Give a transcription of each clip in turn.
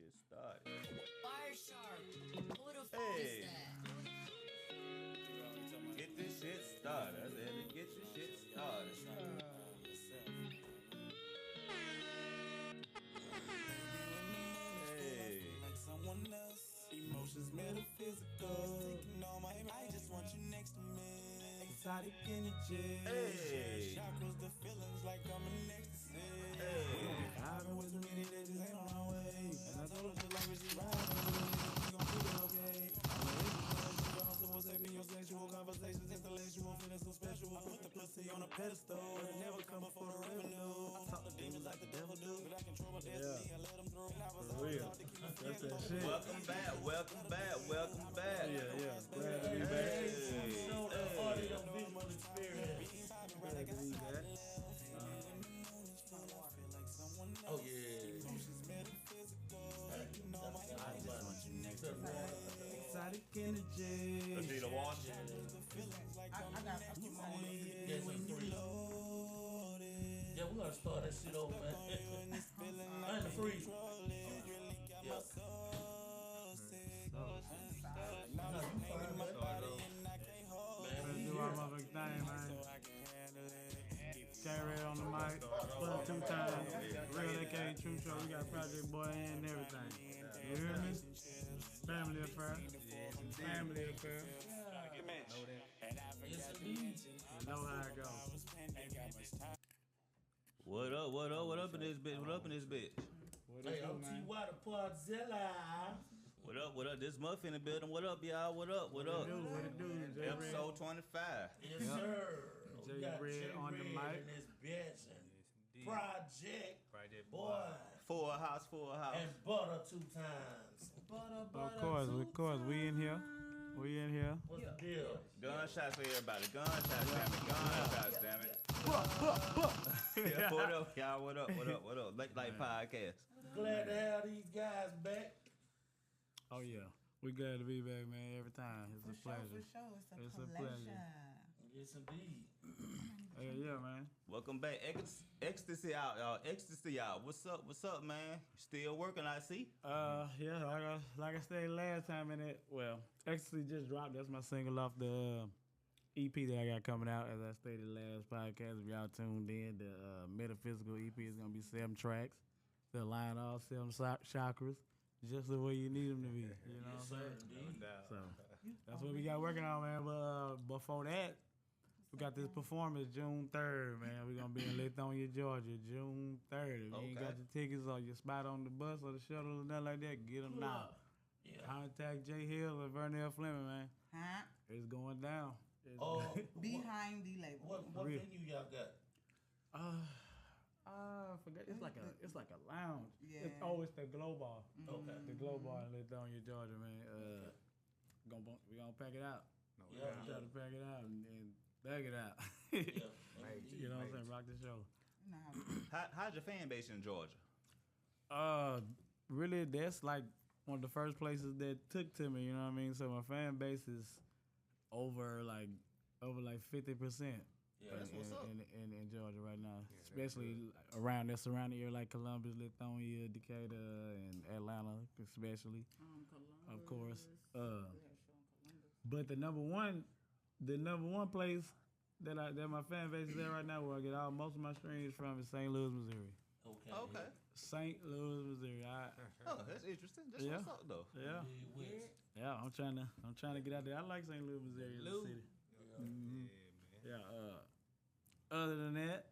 shit started. Fire shark. Who the fuck is that? Get this shit started. I said, get your shit started. Hey. Like someone else. Emotions metaphysical. Taking all my I just want you next to me. Exotic energy. Hey. Chakras, the feelings like I'm in ecstasy. Hey. I've been with some many that just ain't on our way. And I told her just like when she riding, we gon' keep it okay. What's up in your sexual conversations, intellectual, feeling so special. I put the pussy on a pedestal, but it never come before the revenue. I talk to demons like the devil do, but I control my destiny and let them through. And I was always taught to keep my That's that shit. Welcome back, welcome back, welcome back. Yeah. Glad to be back. Show the audio visual experience. Glad to be back. Oh yeah. exotic energy. Let's see the water. I got a few more. Yes, I'm 3. Yeah, we gotta start that shit over, man. I ain't the freeze. Yeah. Let's do our motherfucking thing, man. Red on the mic, Buttah2x, RealakaTruth show. We got Prijectboi and everything. You hear me? Family affair. Family affair. Yes, indeed. You know how it goes. What up in this bitch? What up in this bitch? What Hey, it do, I'm man? T.Y. the Partzilla. What up? This muffin in the building. What up, y'all? What up? What it do, J-Red? Episode 25. Yes, sir. We got J-Red on the mic. in this bitch and Prijectboi Full house. and Buttah2x. Of course, we in here. We in here. What's the deal? Gunshots for everybody. Gunshots, damn it. Gunshots, damn it. Yeah, what up, y'all? What up? Late Night Podcast. Glad to have these guys back. Oh yeah, we glad to be back, man. Every time, it's a pleasure. For sure. It's a It's a pleasure. pleasure. Yes, indeed. Yeah, man. Welcome back. Ecstasy out, y'all. Ecstasy out. What's up, man? Still working, I see. Yeah, like I said last time in it. Well, Ecstasy just dropped. That's my single off the EP that I got coming out. As I stated last podcast, if y'all tuned in, the Metaphysical EP is gonna be 7 tracks. They'll align all 7 chakras. Just the way you need them to be, you know Yes, what sir, I'm saying? indeed. So that's what we got working on, man. But before that, we got this performance June 3rd, man. We're gonna be in Lithonia, Georgia, June 3rd. If you ain't got your tickets or your spot on the bus or the shuttle or nothing like that, get them now. Yeah. Contact Jay Hill or Vernell Fleming, man. Huh? It's going down. Behind the label. What venue y'all got? I forget. It's like a lounge. Yeah. It's the Glow Bar. Okay. The Glow Bar in Lithonia, Georgia, man. We gonna pack it out. Yeah. Try to pack it out and bag it out. Yeah. You know what I'm saying? Rock the show. No. How's your fan base in Georgia? Really, that's like one of the first places that took to me. You know what I mean? So my fan base is over like 50%. Yeah, that's what's up. In Georgia right now, especially around the surrounding area like Columbus, Lithonia, Decatur, and Atlanta, especially. Of course. But the number one place that my fan base is at right now, where I get most of my streams from, is St. Louis, Missouri. Okay. St. Louis, Missouri. That's interesting. That's Yeah. what's up, though. Yeah. Yeah, I'm trying to get out there. I like St. Louis, Missouri, as a city. Yeah. Other than that,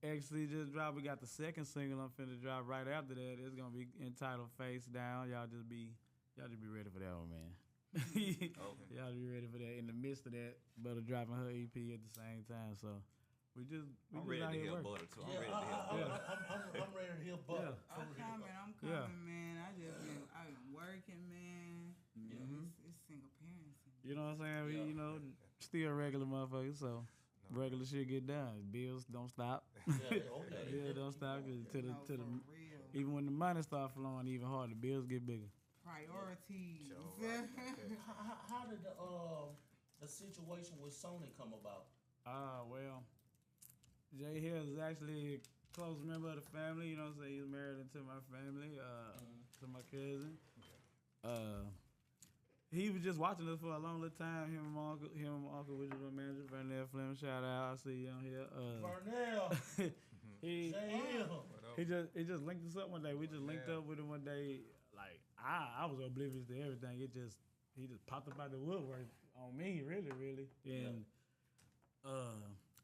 actually just dropped. We got the second single I'm finna drop right after that. It's gonna be entitled "Face Down." Y'all just be ready for that one, man. Y'all be ready for that. In the midst of that, Buttah dropping her EP at the same time, so I'm ready to hear Buttah too. I'm ready to hear Buttah. I'm coming, man. I've been working, man. It's single parenting. You know what I'm saying? We, still regular motherfuckers, so regular shit get done. Bills don't stop. Bills don't stop. 'Cause For real. even when the money start flowing, even harder. The bills get bigger. Priorities. How did the situation with Sony come about? Well, Jay Hill is actually close member of the family. You know what I'm saying? He's married into my family, to my cousin. He was just watching us for a long little time. Him and my uncle, which is my manager, Vernell Fleming. Shout out, I see you on here. Vernell. he He just linked us up one day. We just linked up with him one day. Like I was oblivious to everything. He just popped up out the woodwork on me, really. And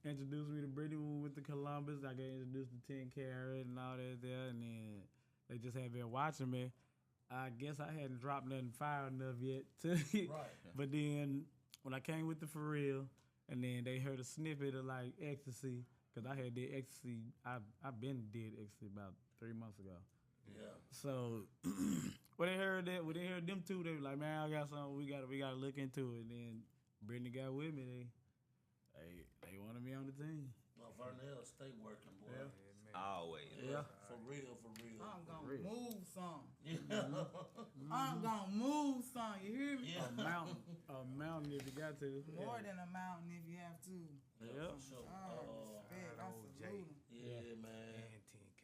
introduced me to Brittany when we went to Columbus. I got introduced to 10 Carat and all that there, and then they just had been watching me. I guess I hadn't dropped nothing fire enough yet. Right. But then when I came with the For Real, and then they heard a snippet of like Ecstasy, because I had did Ecstasy. I've been did Ecstasy about 3 months ago. Yeah. So when they heard that, when they heard them two, they were like, "Man, I got something. We gotta look into it." And then Brittany got with me. They wanted me on the team. Well, Vernell, stay working, boy. Yeah. Always. Yeah. For real. I'm gonna move some. Yeah. I'm gonna move some. You hear me? Yeah. A mountain if you got to. More than a mountain if you have to. Yeah, for sure. Respect. I salute him. Yeah, man. And 10K.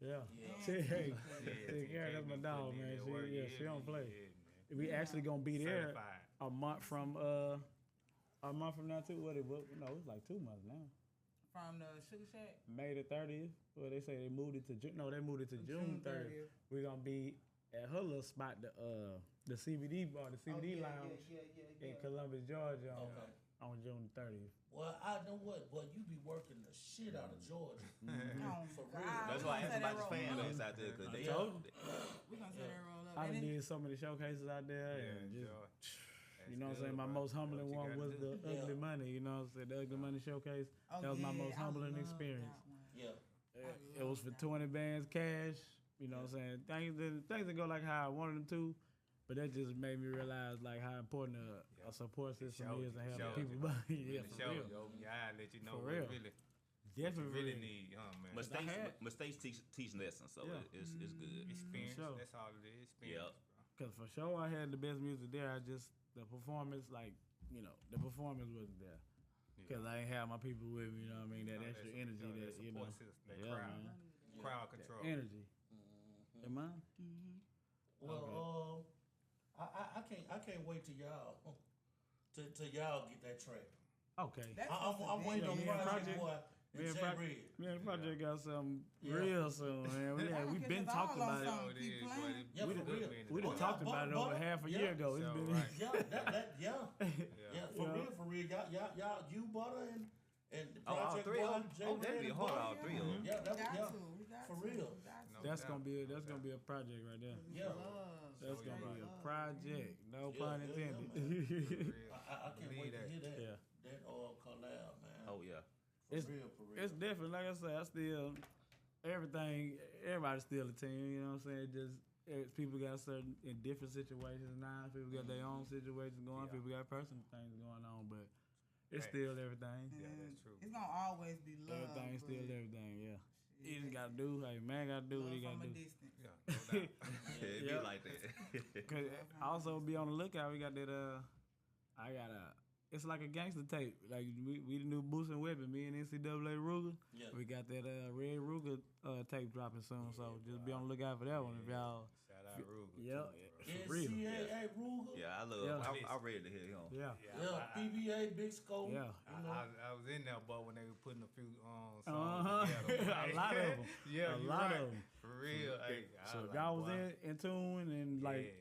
Yeah. Yeah. Hey, that's my dog, man. She don't play. We actually gonna be there a month from now too. No, it's like 2 months now. From the Sugar Shack. May the 30th. Well, they say they moved it to June. No, they moved it to June 30th. We're gonna be at her little spot, the CBD bar, the CBD lounge in Columbus, Georgia, on June 30th. Well, I know what, but you be working the shit out of Georgia. For real. That's why I asked about the fan base out there, because they We're gonna set that roll up. I done did so many showcases out there, and just, you know what I'm saying? My most humbling one was the Ugly Money, you know what I'm saying? The Ugly Money showcase. That was my most humbling experience. Yeah. It was for 20 bands cash, you know what I'm saying? Things that go like how I wanted them to, but that just made me realize like how important a support system is and having people behind you. Yeah, for real. I let you know For what real. really Definitely. need, man. mistakes teach lessons, so it's good. Experience, Sure. that's all it is. Experience. Yep. Because for sure I had the best music there. The performance, like, you know, the performance wasn't there. Because I ain't have my people with me, you know what I mean? That extra energy that, you know. Crowd control. Energy. Am I? Well, I can't wait till y'all get that track. Okay. I'm waiting on Project Boy and J-Red. Me and Project got something real soon, man. We been talking about it. Yeah, for real. We done talked about it over half a year ago. It's been For real. Y'all, you Buttah and All Project three Boy, of them. J-Red, That'd be hard, all three of them. Yeah, for real. That's gonna be a project right there. Yeah. That's gonna be a project. No pun intended. I can't wait to hear that. Yeah. That collab, man. Oh yeah. For real. It's different. Like I said, everybody's still a team, you know what I'm saying? People got in different situations now. People got their own situations going. People got personal things going on, but it's still everything. Yeah, that's true. It's gonna always be love. Everything's still everything, yeah. He just gotta do, man gotta do what he gotta do. Yeah, no doubt. It be like that. Cause also be on the lookout. We got that. It's like a gangster tape. Like we the new Boost and Weapon. Me and NCAA Ruger. Yeah. We got that Red Ruger tape dropping soon. So just be on the lookout for that one. If y'all. Shout out Ruger. Yeah. For real. NCAA Ruger. Yeah, I love. Yeah. I'm ready to hear him. Yeah. PBA, Big Scope. Yeah. I was in there, but when they were putting a few songs A together. lot of them. Yeah, a you lot right. of them. For real. Hey, So if y'all was in tune and like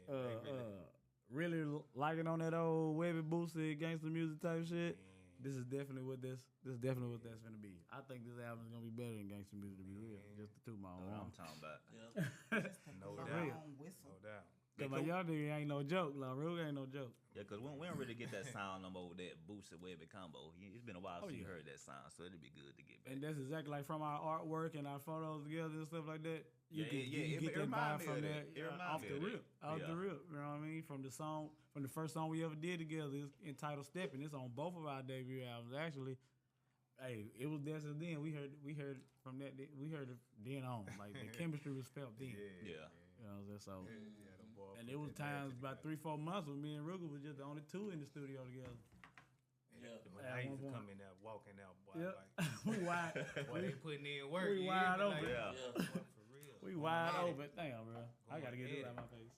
really liking on that old Webby boosted gangster music type shit, this is definitely what that's gonna be. I think this album is gonna be better than gangster music, to be real. Just to toot my own What horn. I'm talking about. No Long doubt. whistle. No doubt. Cause like y'all nigga ain't no joke, like Ruger ain't no joke. Yeah, because we don't really get that sound no more with that boosted Webby combo. It's been a while since you heard that sound, so it'd be good to get back. And that's exactly like from our artwork and our photos together and stuff like that. You it get that remind vibe me from of that that. It remind off me the of that. rip. Off the rip. You know what I mean? From the first song we ever did together, it's entitled Steppin'. It's on both of our debut albums. Actually, hey, it was there since then. We heard it from that. We heard it then on. Like the chemistry was felt then. Yeah. You know what I'm saying? So, and it was times about 3-4 months when me and Ruger was just the only two in the studio together. Yeah. When At I used one to point. come in there, walking out, boy, Yep. like, we wide. boy, they putting in work. we you wide hear me? open. Like, Yeah. Yeah. boy, for real. We Going wide at it. open. Damn, bro. I gotta get this out of my face.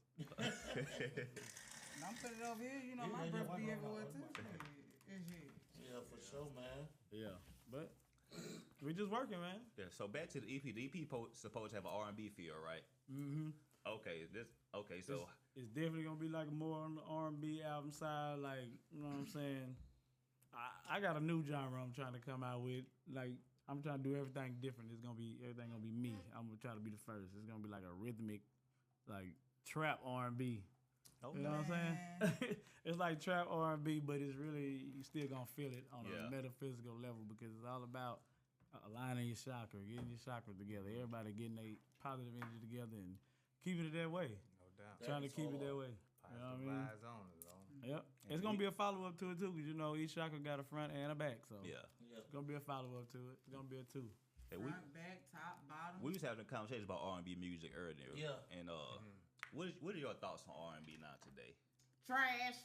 And I'm putting it over here. You know, Yeah, my yeah, breath why be not? everywhere Why too. not? Yeah, for sure, man. Yeah, but we just working, man. Yeah, so back to the EP. The EP supposed to have an R&B feel, right? Mm-hmm. Okay, so It's definitely gonna be like more on the R&B album side, like, you know what I'm saying. I got a new genre I'm trying to come out with. Like, I'm trying to do everything different. Everything gonna be me. I'm gonna try to be the first. It's gonna be like a rhythmic, like trap R&B. You know what I'm saying? It's like trap R&B, but it's really, you still gonna feel it on a metaphysical level because it's all about aligning your chakra, getting your chakras together. Everybody getting their positive energy together and keeping it that way. No doubt. Trying to keep it that way. Positive You know what I mean? vibes on it, though. Yep. It's gonna be a follow up to it too, because you know each chakra got a front and a back, so yeah. Yeah. it's gonna be a follow up to it. It's gonna be a two. Hey, we Front, back, top, bottom. was having a conversation about R&B music earlier. Yeah. And what are your thoughts on R&B now today? Trash.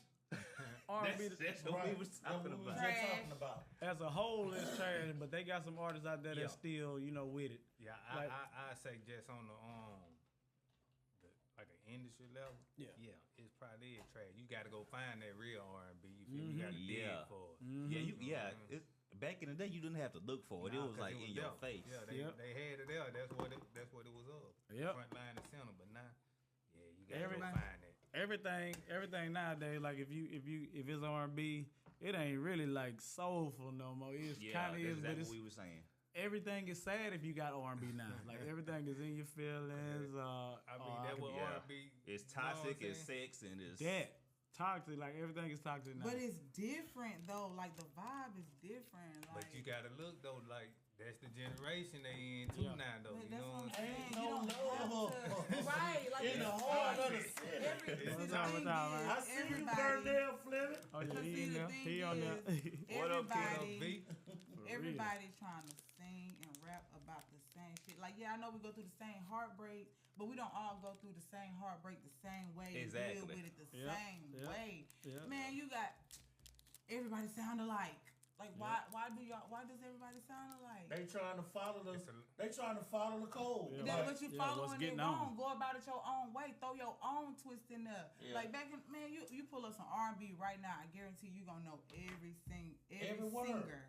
R&B That's what we was talking That's what we was about. just talking about. as a whole is trash, but they got some artists out there Yeah. that's still, you know, with it. Yeah, Like- I say just on the like an industry level. Yeah. Yeah, it's probably trash. You got to go find that real R&B. You feel me? You got to dig Yeah. for it. Yeah, it's, back in the day, you didn't have to look for it. It Nah, was 'cause like in your there. face. Yeah, Yep. they had it there. That's what it was of. Yep. Front line and center, but now, yeah, you got to go Everybody- find that. Everything nowadays, like if it's R&B, it ain't really like soulful no more. It's Yeah, kind of that's is, but exactly it's what we were saying. everything is sad if you got R&B now. Like everything is in your feelings. I mean, that was yeah. R&B. It's you know what I'm toxic, it's saying? sex, and it's that toxic. Like everything is toxic now. But it's different though. Like the vibe is different. Like, But you got to look though, like that's the generation they in too Yeah. now though. but You that's know what I'm what I'm saying? saying. Ain't You no don't love. have to. Right. Like In it's the heart of the toxic. city. See, What's the up, thing what's up, man? is, I see you everybody- burn there, Fleming. Oh yeah, But he see, in the there. thing He on there. What up, kiddo? everybody, V? everybody trying to sing and rap about the same shit. Like, yeah, I know we go through the same heartbreak, but we don't all go through the same heartbreak the same way. And Exactly. deal with it the Yep, same yep, way. yep. Man, you got everybody sound alike. Like, why does everybody sound alike? They trying to follow the. It's a- They trying to follow the code. Yeah. That's Like, what you yeah, what's following it getting wrong. on. Go about it your own way. Throw your own twist in there. Yeah. Like back in man, you pull up some R&B right now. I guarantee you gonna know every Every word. singer,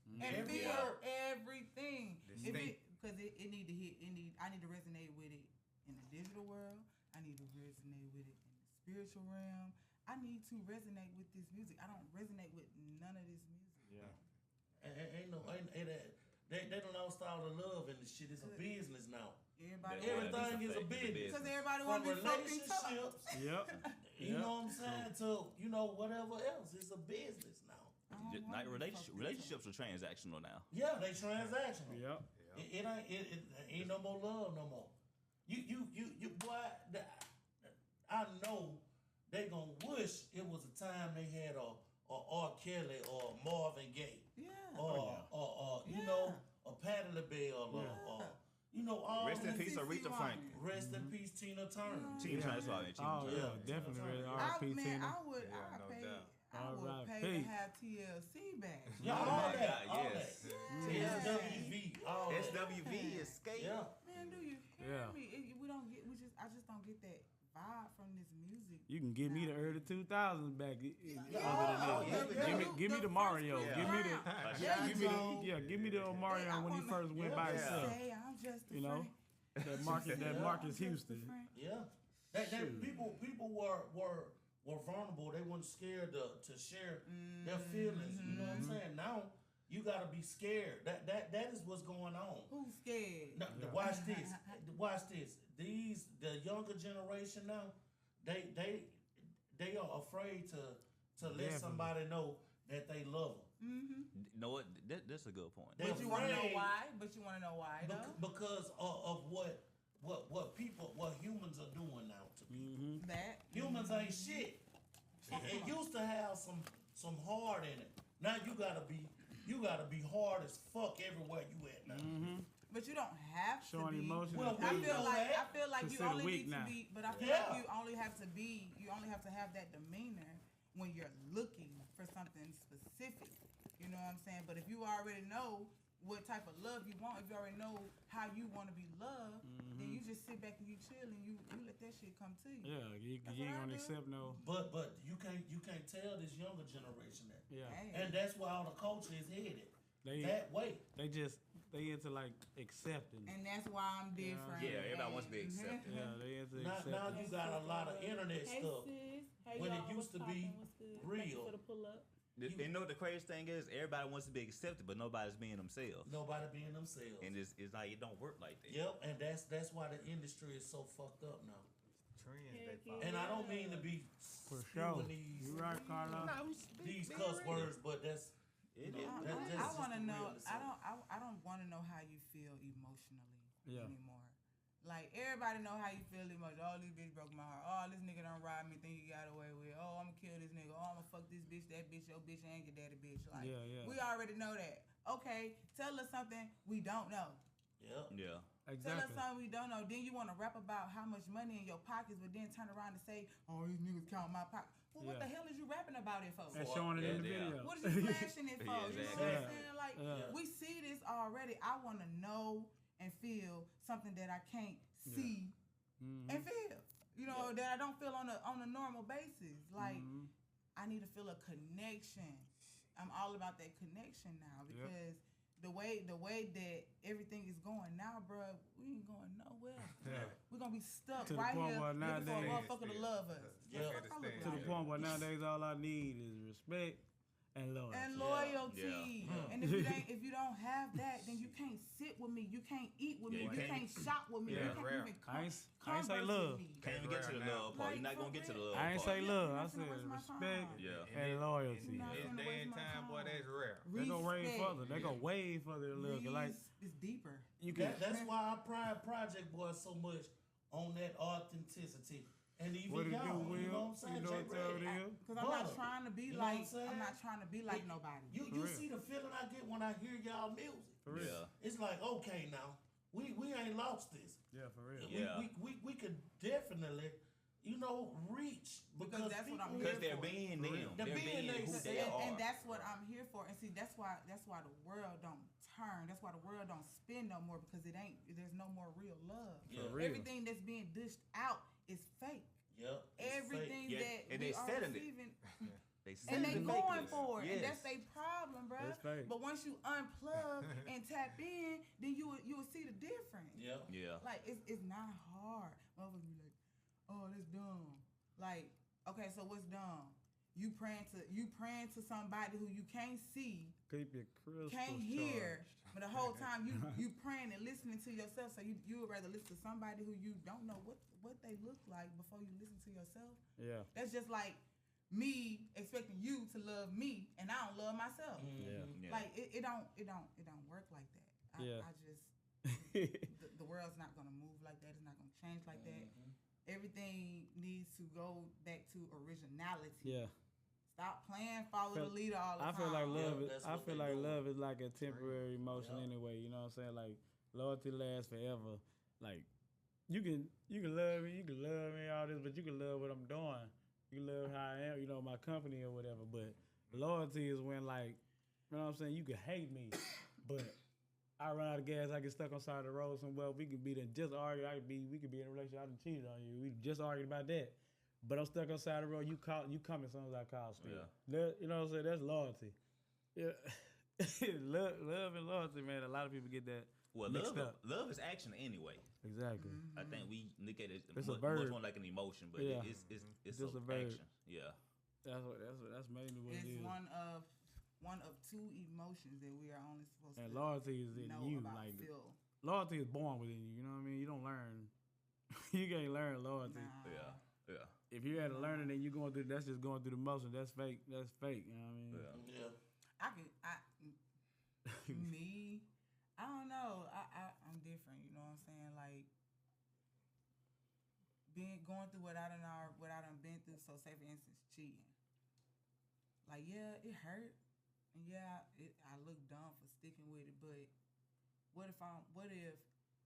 and Every feel word. everything. Distinct. Because it need to hit. I need to resonate with it in the digital world. I need to resonate with it in the spiritual realm. I need to resonate with this music. I don't resonate with none of this music. Yeah. They done lost all the love in the shit. It's a business now. Everybody, Yeah, Everything is a it's business. because everybody From want to be fucking tough. relationships, Yep. you know what I'm saying, to whatever else. It's a business now. I don't Just, wanna like be fucking relationships are transactional now. Yeah, they transactional. Yep. It ain't no more love no more. You boy, I know they gonna wish it was a time they had a R. Kelly or Marvin Gaye Yeah. or you know, a Patti LaBelle or all Rest in these- peace, Aretha Franklin. Rest in peace, Tina Turner. Tina Turner, that's what I mean. Tina Oh Turner. yeah, definitely. Really. I R.I.P. man, Tina. I would no pay. doubt. I would R.I.P. pay to have TLC back. Yeah, Oh all my that, God, all yes. that. Yeah. SWV, all that. SWV is skate. Yeah. Man, do you hear Yeah. me? I just don't get that vibe from this music. You can give me the early 2000s back. yeah. Give me the Mario. Yeah. Give me the. Yeah. Give me the Mario when he first went by himself. Say I'm just a You know, friend. that Marcus I'm Houston. just a friend. Yeah, that people were vulnerable. They weren't scared to share their feelings. You know what I'm saying? Now you gotta be scared. That is what's going on. Who's scared? Now, watch this. Watch this. The younger generation now, they are afraid to let Definitely. somebody know that they love them. You know what? That's a good point. They're But you want to know afraid why? But you want to know why though? because of what humans are doing now to people. That Humans ain't shit. It used to have some hard in it. Now you gotta be hard as fuck everywhere you at now. But you don't have to Showing be. emotion. Well, I we feel know like that. you Considered only weak need to now. be, but I feel Yeah. like you only have to have that demeanor when you're looking for something specific. You know what I'm saying? But if you already know what type of love you want, if you already know how you want to be loved, then you just sit back and you chill and you let that shit come to you. Yeah, you ain't gonna accept no. But you can't tell this younger generation that. Yeah, and that's why all the culture is headed they that way. They into like accepting. And that's why I'm different. Yeah, everybody wants to be accepted. Yeah, they into Now accepting. you got a lot of internet Hey stuff. sis, hey When it y'all, used what's to be poppin'? What's good? real. Thank you for the pull up. You know what the craziest thing is? Everybody wants to be accepted, but nobody's being themselves. Nobody being themselves. And it's like it don't work like that. Yep, and that's why the industry is so fucked up now. Trends Heck they follow. And I don't mean to be For sure. spewing You right, Carla. these cuss words, but that's It you know, is. that's I just want to the know. realness I of it. don't want to know how you feel emotionally Yeah. anymore. Like everybody know how you feel emotionally. Oh, this bitch broke my heart. Oh, this nigga done robbed me. Think he got away with. Oh, I'ma kill this nigga. Oh, I'ma fuck this bitch. That bitch, your bitch, and your daddy bitch. Like Yeah. we already know that. Okay, tell us something we don't know. Yep. Yeah. Tell us Exactly. something we don't know. Then you want to rap about how much money in your pockets, but then turn around and say, "Oh, these niggas count my pocket." Well, what Yeah. the hell is you rapping about it for? And showing it in the Yeah. video. What is you flashing it for? Yeah, You know exactly. what I'm Yeah. saying? Like Yeah. we see this already. I want to know and feel something that I can't see and feel. You know that I don't feel on a normal basis. Like I need to feel a connection. I'm all about that connection now because the way that everything is going now, bro, we ain't going nowhere. Yeah. We're gonna be stuck To the right point here where looking for a nowadays- motherfucker to love us. Yeah. What the fuck I look To To the like? point where nowadays all I need is respect and love. And loyalty. Yeah. And if you don't have that, then you can't sit with me. You can't eat with me. Yeah, You you can't shop with me. Yeah. You can't Rare. even I ain't say converse love. with me. Can't even get to the Right now. love part. You're not Like, gonna for get to the real. love I ain't part. say love. You're I not said finna waste my respect time. Yeah. and loyalty. You're not In finna day waste and my time, boy, time. that's rare. They gonna way Respect. further. They gonna way further than look. Like It's deeper. you can. That's why I pride Prijectboi so much on that authenticity. And even What it do, y'all, Will? you know what I'm saying? You know what J-Red. it is? Because I'm not Butter. trying to be You know what I'm like saying? I'm not trying to be like nobody. You real. see the feeling I get when I hear y'all music. For real. Yeah. It's like, okay now, we ain't lost this. Yeah, for real. Yeah. We could definitely, reach Because that's what I'm Because here they're for. being them. They're They're being being who themselves. they are. And that's what I'm here for. And see, that's why the world don't turn. That's why the world don't spin no more because there's no more real love. Yeah. real. Everything that's being dished out is fake. Yep. it's Everything Yeah, that and we they are selling it. receiving, They and they selling going fakeness. for it, and Yes. that's their problem, bro. That's fake. But once you unplug and tap in, then you will see the difference. fake. Yep. Yeah. Like it's not hard. Motherfuckers be like, oh, that's dumb. Like, okay, so what's dumb? You praying to somebody who you can't see, Keep your crystals can't hear, charged. but the whole time you praying and listening to yourself. So you would rather listen to somebody who you don't know what they look like before you listen to yourself. Yeah. That's just like me expecting you to love me and I don't love myself. Yeah. Yeah. Like it don't work like that. Yeah. I just the world's not gonna move like that. It's not gonna change like that. Everything needs to go back to originality. Yeah. Stop playing follow the leader all the I time. feel like love. Yeah, Is, that's I what feel they like doing. love is like a temporary emotion Yeah. anyway. You know what I'm saying? Like loyalty lasts forever. Like you can love me, all this, but you can love what I'm doing. You can love how I am, my company or whatever. But loyalty is when like, you know what I'm saying? You can hate me, but I run out of gas. I get stuck on the side of the road somewhere. We could be there just argue. We could be in a relationship. I done cheated on you. We just argued about that. But I'm stuck on the side of the road. You come as soon as I call still. Yeah. You know what I'm saying? That's loyalty. Yeah. love and loyalty, man. A lot of people get that Well, mixed up. love is action anyway. Exactly. I think we look at it It's a much verb. more like an emotion, but Yeah. it's just a a verb. action. Yeah. That's mainly what It's it is. one of two emotions that we are only supposed And to loyalty is in know you. about Like feel. loyalty is born within you. You know what I mean? You don't learn. You can't learn loyalty. Nah. Yeah. Yeah. If you had to learn it, then you going through. That's just going through the motion. That's fake. That's fake. You know what I mean? Yeah. Yeah. Me, I don't know. I'm different. You know what I'm saying? Like going through what I done been through. So say for instance, cheating. Like yeah, it hurt, and yeah, I look dumb for sticking with it. But what if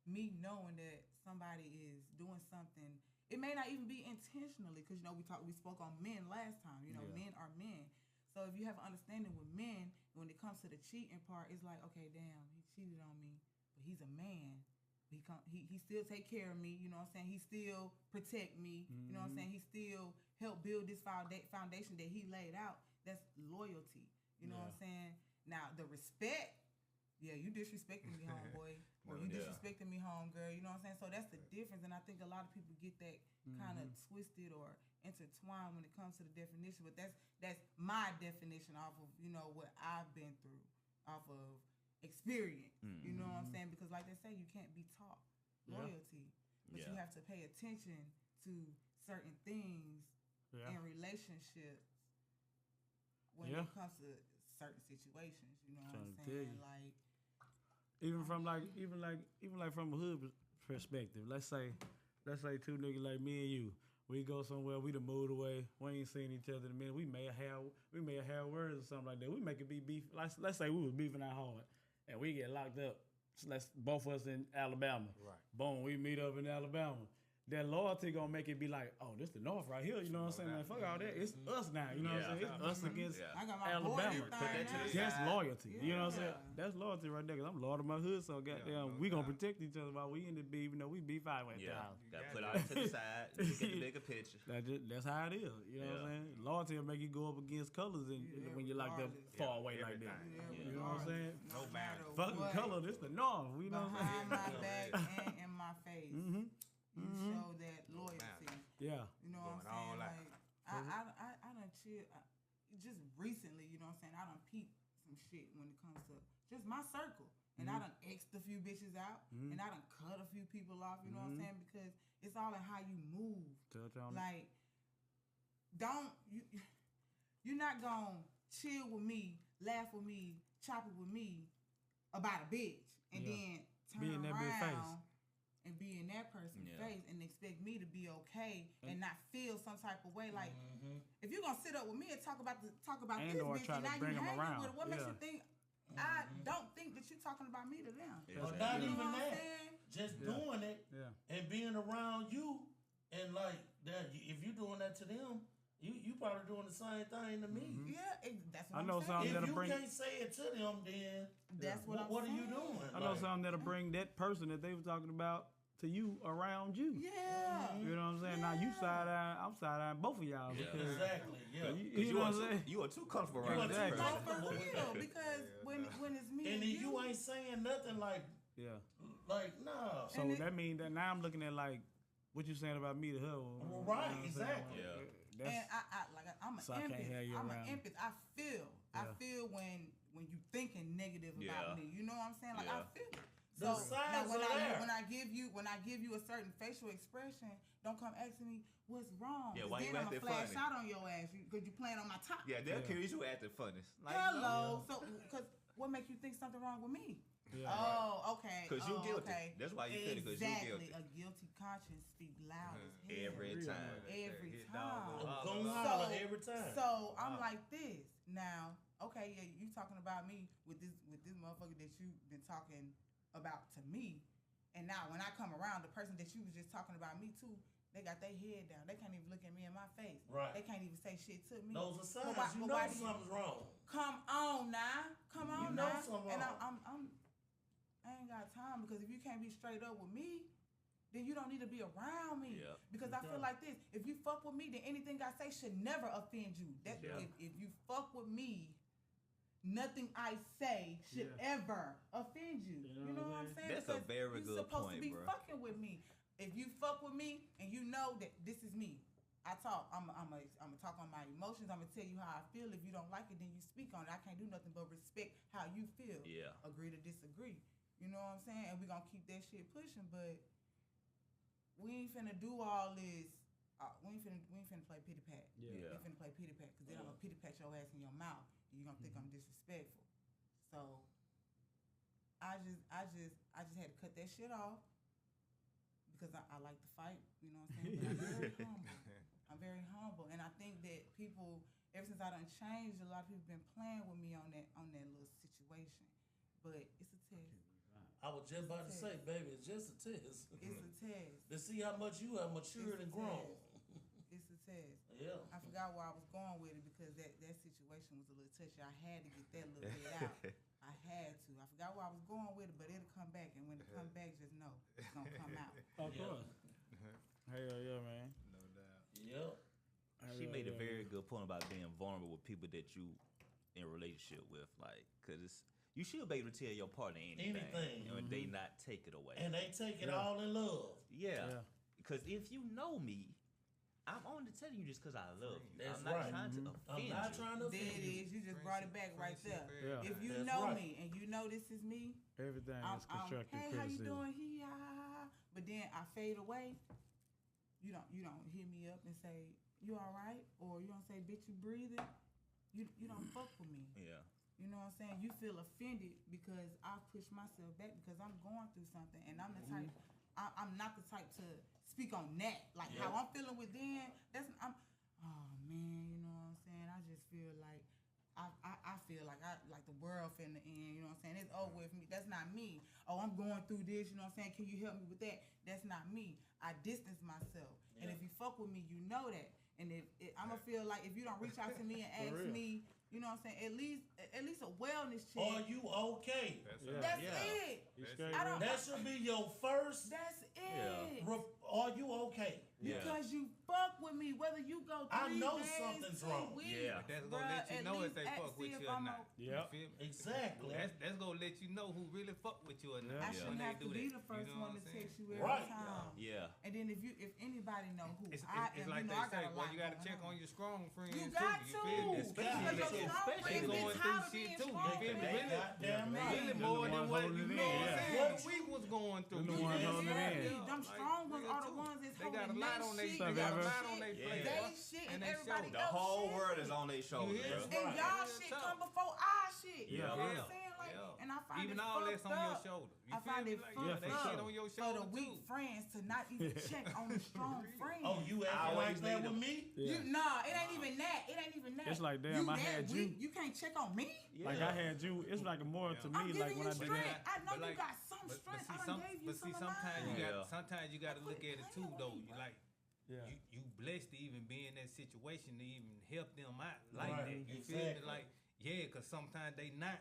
me knowing that somebody is doing something It may not even be intentionally, because we spoke on men last time. Men are men. So if you have an understanding with men, when it comes to the cheating part, it's like, okay, damn, he cheated on me, but he's a man. He still take care of me, you know what I'm saying? He still protect me, you know what I'm saying? He still help build this foundation that he laid out. That's loyalty, you know what I'm saying? Now, the respect, you disrespecting me, homeboy, or you disrespecting me, homegirl, you know what I'm saying? So that's the difference, and I think a lot of people get that kind of twisted or intertwined when it comes to the definition, but that's my definition off of, what I've been through, off of experience, you know what I'm saying? Because like they say, you can't be taught loyalty, but you have to pay attention to certain things in relationships when it comes to certain situations, you know what I'm saying? Like even from from a hood perspective, let's say two niggas like me and you, we go somewhere, we done moved away, we ain't seen each other in a minute, we may have words or something like that. We make it be beef. Let's say we was beefing out hard and we get locked up. Let's both of us in Alabama. Right. Boom, we meet up in Alabama. That loyalty gonna make it be like, oh, this the North right here. You know what I'm saying? Like, fuck all that. It's us now. You know what I'm saying? It's us against Alabama. That's loyalty. You know what I'm saying? That's loyalty right there. Cause I'm loyal to my hood, so goddamn, we gonna protect each other while we in the beef. We beef out at the house. Gotta put out to the side. Get the bigger picture. That's how it is. You know what I'm saying? Loyalty will make you go up against colors when you're like that far away like that. You know what I'm saying? No matter. Fucking color, this the North. You know what I'm saying? Behind my back and in my face. You show that loyalty. Yeah. You know what I'm saying? Like, I done chill. Just recently, you know what I'm saying? I done peeped some shit when it comes to just my circle. And I done X'd a few bitches out. And I done cut a few people off, you know what I'm saying? Because it's all in how you move. Touch on like, you're not gonna chill with me, laugh with me, chop it with me about a bitch. And then turn around and be in that person's face and expect me to be okay and not feel some type of way. Like, if you're gonna sit up with me and talk about this bitch and now you hanging with it, what makes you think I don't think that you're talking about me to them? Or not even that. Just doing it and being around you, and like that. If you're doing that to them, you probably doing the same thing to me. That's what I'm saying. If you can't say it to them, then that's what I'm saying. What are you doing? I know something that'll bring that person that they were talking about to you around you. Yeah. You know what I'm saying? Now you side-eye, I'm side-eyeing both of y'all. Because exactly, You know what I'm saying? You are too comfortable around No, for real. Because when it's me and you ain't saying nothing like, no. So that means that now I'm looking at like, what you saying about me to her. Right, you know exactly. And I'm an empath. I feel when you thinking negative about me. You know what I'm saying? Like I feel it. So when I give you a certain facial expression, don't come asking me what's wrong. Why then you I'm acting gonna flash funny? out on your ass because you playing on my top. Yeah, they'll accuse you acting funny. Like, hello. So, because what makes you think something wrong with me? Okay. Because you're guilty. Okay. That's why you feel it, because you're guilty. A guilty conscience speaks loud as hell. Every time. Every time. So I'm like this now. Okay, you talking about me with this motherfucker that you've been talking about to me, and now when I come around, the person that you was just talking about me to, they got their head down. They can't even look at me in my face. Right. They can't even say shit to me. Those are signs. You know something's wrong. Come on now. Come on you know now. Something and wrong. I ain't got time, because if you can't be straight up with me, then you don't need to be around me. Yeah. Because I feel like this: if you fuck with me, then anything I say should never offend you. If you fuck with me, nothing I say should ever offend you. You know what I'm saying? That's a very good point, bro. You're supposed to be fucking with me. If you fuck with me and you know that this is me, I talk. I'm gonna talk on my emotions. I'm gonna tell you how I feel. If you don't like it, then you speak on it. I can't do nothing but respect how you feel. Yeah. Agree to disagree. You know what I'm saying? And we gonna keep that shit pushing, but we ain't finna do all this. We ain't finna play pity pat. We ain't finna play pity pat, because then I'm gonna pity pat your ass in your mouth. You're gonna think I'm disrespectful. So I just had to cut that shit off, because I like to fight, you know what I'm saying? But I'm very humble. And I think that people, ever since I done changed, a lot of people been playing with me on that little situation. But it's a test. I was just about to say, baby, it's just a test. It's a test. To see how much you have matured and grown. It's a test. Yeah. I forgot where I was going with it because that situation was a little touchy. I had to get that little bit out. I had to. I forgot where I was going with it, but it'll come back. And when it comes back, just know it's gonna come out. Of course. Hell yeah, man. No doubt. Yep. She made a very good point about being vulnerable with people that you in a relationship with, like, cause you should be able to tell your partner anything. And they not take it away. And they take it all in love. Yeah. Because if you know me, I'm only telling you just because I love you. That's I'm not right. trying to offend I'm not trying to There offend it you. is. You just brought it back right there. Yeah. If you That's know right. me and you know this is me, Everything is constructive hey, how you criticism. doing? But then I fade away. You don't hit me up and say, you all right? Or you don't say, bitch, you breathing? You don't fuck with me. Yeah. You know what I'm saying? You feel offended because I push myself back because I'm going through something and I'm the type, I'm not the type to speak on that. Like how I'm feeling with them, oh man, you know what I'm saying? I just feel like, I feel like the world finna end, you know what I'm saying? It's over with me. That's not me. Oh, I'm going through this, you know what I'm saying? Can you help me with that? That's not me. I distance myself. Yeah. And if you fuck with me, you know that. And if I'm gonna feel like if you don't reach out to me and ask me, you know what I'm saying? At least a wellness check. Are you okay? That's it. That should be your first. That's it. Yeah. Are you okay? Because you fuck with me, whether you go 3 I know days, something's 2 wrong. weeks, Yeah. That's gonna let you know if they fuck with you or not. Yeah. You feel me? Exactly. That's gonna let you know who really fuck with you or not. I when shouldn't they have to do be that. the first You know one what to I'm saying? text you every Right. time. Yeah. And then if anybody know who It's I like am, they you know I say, got a well, lot you gotta going check on your strong friends You too. got You feel me? to. Especially Because your strong they friends going get through tired of shit being too. strong You feel me? friends. Really, Goddamn right. really Them more the than ones what holding you it know in, what I'm yeah. saying. What we was going through. Them the You ones feel holding me? it in. Exactly. Them strong ones real are the too. ones that's They got a holding lot their on their shit. Stuff they got a ever. lot on their Yeah. plate. They boy. shit And and they everybody show. The else whole shit. world is on their shoulders, hear bro. me? And Right. y'all Real shit talk. come before our shit. You Yeah. know what Yeah. I'm saying? Like, Yeah. and I find Even it all fucked that's on your up. shoulder. You I feel find me? it Like, fucked they up shit on your for shoulder the weak too. friends to not even check on the strong friends. Oh, you acting Always like that need with them. me? Yeah. Nah, it ain't even that. It ain't even that. It's like, damn, I that had weak, you. You can't check on me. Like I had you. It's like more to I'm me giving like when you I did strength. that. I know but you like- got some strength. I done gave you some of mine. Yeah. Sometimes you gotta look at it too though. You like Yeah. you blessed to even be in that situation to even help them out like Right, that. You feel me? exactly. Like cause sometimes they not.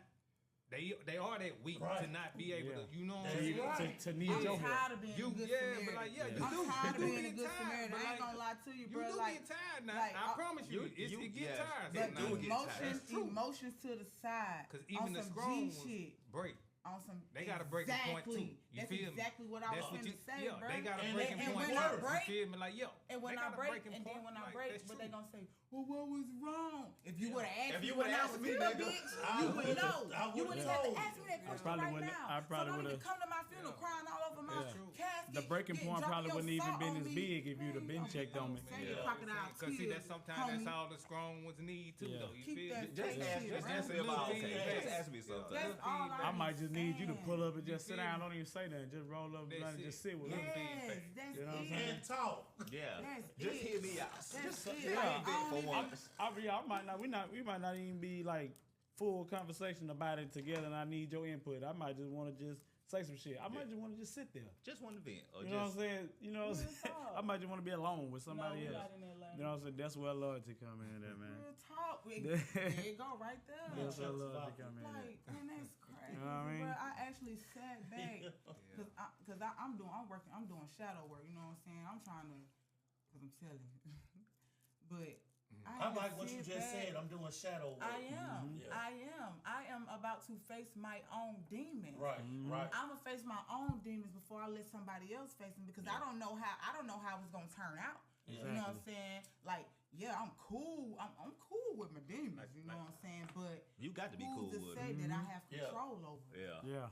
They are that weak Right. to not be able to. You know what I'm That's saying? right. To need I'm your help. tired of being You a good yeah, Samaritan. but like you I'm do. tired of You do being a get good tired, Samaritan. but I ain't like, gonna lie to you, you bro. do Like, get tired now. like, I promise you, it you- get yes, tired. they but do get tired. emotions, That's true. emotions to the side. Cause on even the some strong G ones shit. break. On some They got a breaking point too. Exactly. You That's feel me? exactly what I was That's what finna you say, yeah, bro. they got a And breaking they- and point when I too. break- You feel me? Like yo, And when they I got a break, breaking and then point. when I Like, break, that's what true. they gonna say? Well, what was wrong? If you would have asked If me you when would've I asked was me, little, nigga, bitch, I you would would've- know. I You would've wouldn't have to told ask you. me that question probably right wouldn't- now. I probably so don't even would've- come to my funeral crying all over my casket. The breaking getting point drunk probably your wouldn't even salt been on as me. big if you'd have been Man, checked on me. Say your Yeah. crocodile Cause see, tears, that's sometimes homie. that's all the strong ones need too, Yeah. though. You Keep feel that me? Just That ask, shit, just bro. ask me if I'm okay. Yeah. Just ask me something. That's all I might just need you to pull up and You just sit feel down. me? Don't even say nothing. Just roll up That's and it. just sit with Yeah. us. Yes, that's You know what I'm it. saying? And talk. Yeah. That's Just it. hear me out. That's Just it. hear me Like, out I don't for even- once. I might not. We might not even be like full conversation about it together. And I need your input. I might just want to just say some shit. I might just want to just sit there. Just one event. Or You know what I'm just saying? You know what I'm Real saying? talk. I might just want to be alone with somebody No, we else. not in Atlanta. You know what I'm saying? That's where loyalty come in there, man. Real talk. There you go, right there. That's where loyalty come in there. Like, man, that's crazy. You know what I mean? Bro, I actually sat back because I'm doing shadow work. You know what I'm saying? I'm trying to, because I'm telling you. But I like what you just said. I'm doing shadow work. I am. Yeah. I am about to face my own demons. Right, right. I'm gonna face my own demons before I let somebody else face them because I don't know how it's gonna turn out. You know what I'm saying? Like, yeah, I'm cool. I'm cool with my demons. You know what I'm saying? But you got to be who's cool to with say it. that I have control over? Yeah. Yeah.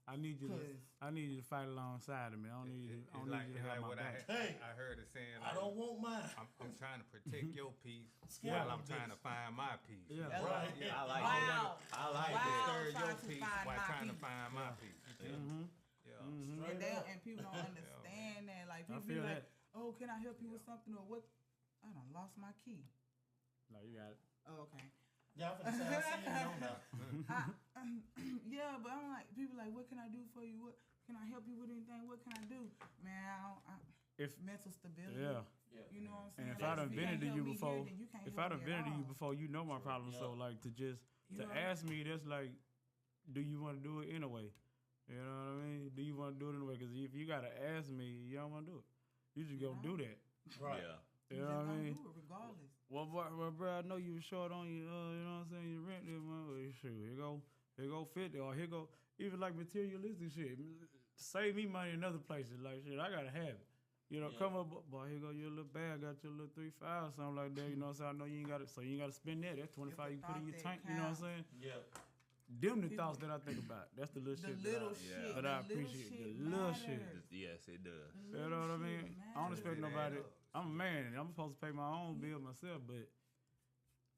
I need you to fight alongside of me. I don't need you to have my back. I heard it saying. I don't want mine. I'm trying to protect your peace Yeah. while I'm trying to find my peace. Yeah. Right. Yeah. I like Wow. that. I like Wow. that. Serve your Trying to peace find while my trying to peace. find my peace. You feel me? Yeah. And people don't understand that. Like people be feel like, that. "Oh, can I help you with something?" Or what? I done lost my key. No, you got it. Oh, okay. Y'all finna say I seen it on now. Yeah, but I'm like, people like, what can I do for you? What can I help you with anything? What can I do? Man, If mental stability. yeah. You know what I'm saying? And if I done vented to you before, you know my problem. Yeah. So like to ask me, that's like, do you want to do it anyway? You know what I mean? Do you want to do it anyway? Because if you gotta ask me, you don't want to do it. You just go do that. Right. Yeah. You know what I mean? Do it regardless. Well, bro, I know you were short on you know what I'm saying? Your rent this month. Well, shoot, here go 50, or here go even like materialistic shit. Save me money in other places. Like shit, I gotta have it. You know, come up, boy, here go your little bag, got your little 3-5 or something like that. You know what I'm saying? I know you ain't got it, so you ain't got to spend that. That's 25 you put in your tank. You know what I'm saying? Yeah. Them the thoughts that I think about. That's the little shit. That I appreciate. The little shit. Yes, it does. You know what I mean? I don't expect nobody. I'm a man. I'm supposed to pay my own bill myself, but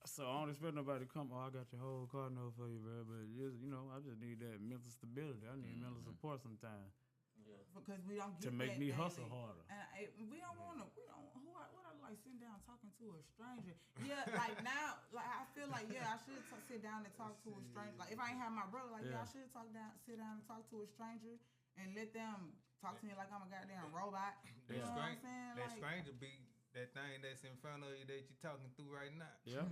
so I don't expect nobody to come. Oh, I got your whole car note for you, bro. But just, you know, I just need that mental stability. I need mental support sometimes. Because we don't get to make that me daily. hustle harder. And we don't want to. What I like sitting down talking to a stranger. Yeah, like now, like I feel like I should sit down and talk to a stranger. Like if I ain't have my brother, like I should sit down and talk to a stranger and let them talk to me like I'm a goddamn robot. You know what I'm saying? That like, stranger be that thing that's in front of you that you're talking through right now. Yeah,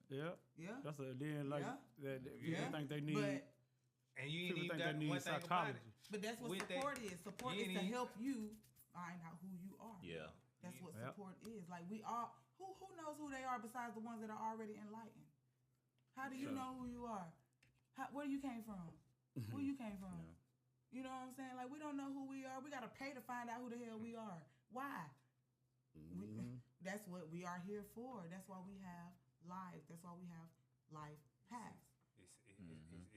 yeah. That's a then like that. People think they need. And you ain't even got one thing about it. But that's what support is. Support is to help you find out who you are. Yeah. That's what support is. Like we all, who knows who they are besides the ones that are already enlightened? How do you know who you are? Where you came from? Where you came from? You know what I'm saying? Like we don't know who we are. We got to pay to find out who the hell we are. Why? That's what we are here for. That's why we have lives. That's why we have life paths.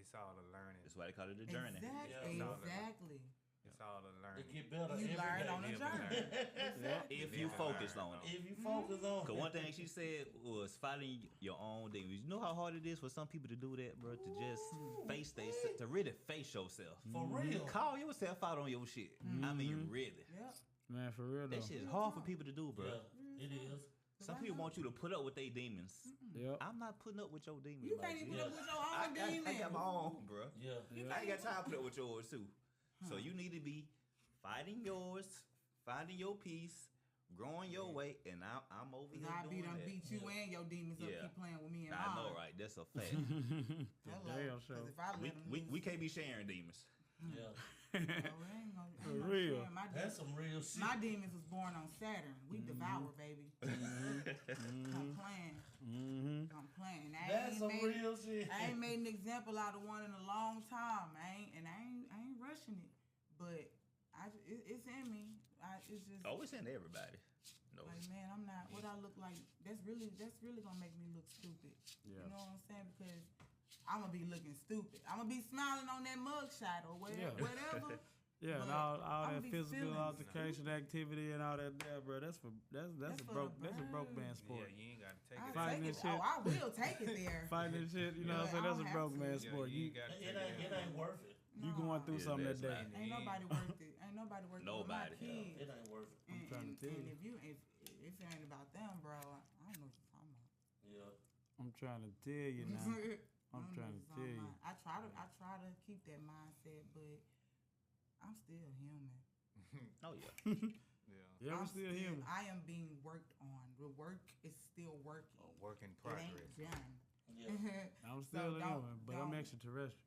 It's all a learning. That's why they call it a journey. Exactly. It's all a learning. It get better. You learn on the journey. If you focus on it. If you focus on it. Cause one thing she said was fighting your own demons. You know how hard it is for some people to do that, bro? To just to really face yourself. For real. Call yourself out on your shit. I mean, really. Yep. Man, for real though. That shit is hard for people to do, bro. Yeah, it is. Some people want you to put up with their demons. Yep. I'm not putting up with your demons. You can't even put up with your own demons. I got my own, bro. Yeah. I ain't got time to put up with yours too. So you need to be fighting yours, finding your peace, growing your way, and I'm over here doing that. Beat you and your demons up. Keep playing with me and I know, right? That's a fact. Damn sure. If I let them we can't be sharing demons. Yeah. For real. That's some real shit. My demons was born on Saturn. We devour, baby. I'm playing. I'm playing. That's some real shit. I ain't made an example out of one in a long time. I ain't rushing it, but it's in me. It's just. Oh, it's in everybody. No. Like man, I'm not. What I look like. That's really gonna make me look stupid. Yeah. You know what I'm saying? Because I'm gonna be looking stupid. I'm gonna be smiling on that mugshot or whatever. Yeah, and all that physical altercation activity and all that there, bro. That's a broke man sport. Yeah, you ain't gotta take it. Fighting this shit. Oh, I will take it there. Fighting this shit, you know what I'm saying? That's a broke man sport. You ain't gotta take It ain't worth it. You going through something that day. Ain't nobody worth it. Ain't nobody worth it. Nobody. My kids. It ain't worth it. I'm trying to tell you. And if it ain't about them, bro, I don't know what you're talking about. Yeah. I'm trying to tell you now. I'm trying to tell you. I try to keep that mindset, but I'm still human. Oh yeah. Yeah, we're still human. I am being worked on. The work is still working. A work in It progress. ain't done. Yeah. I'm still human, but I'm extraterrestrial.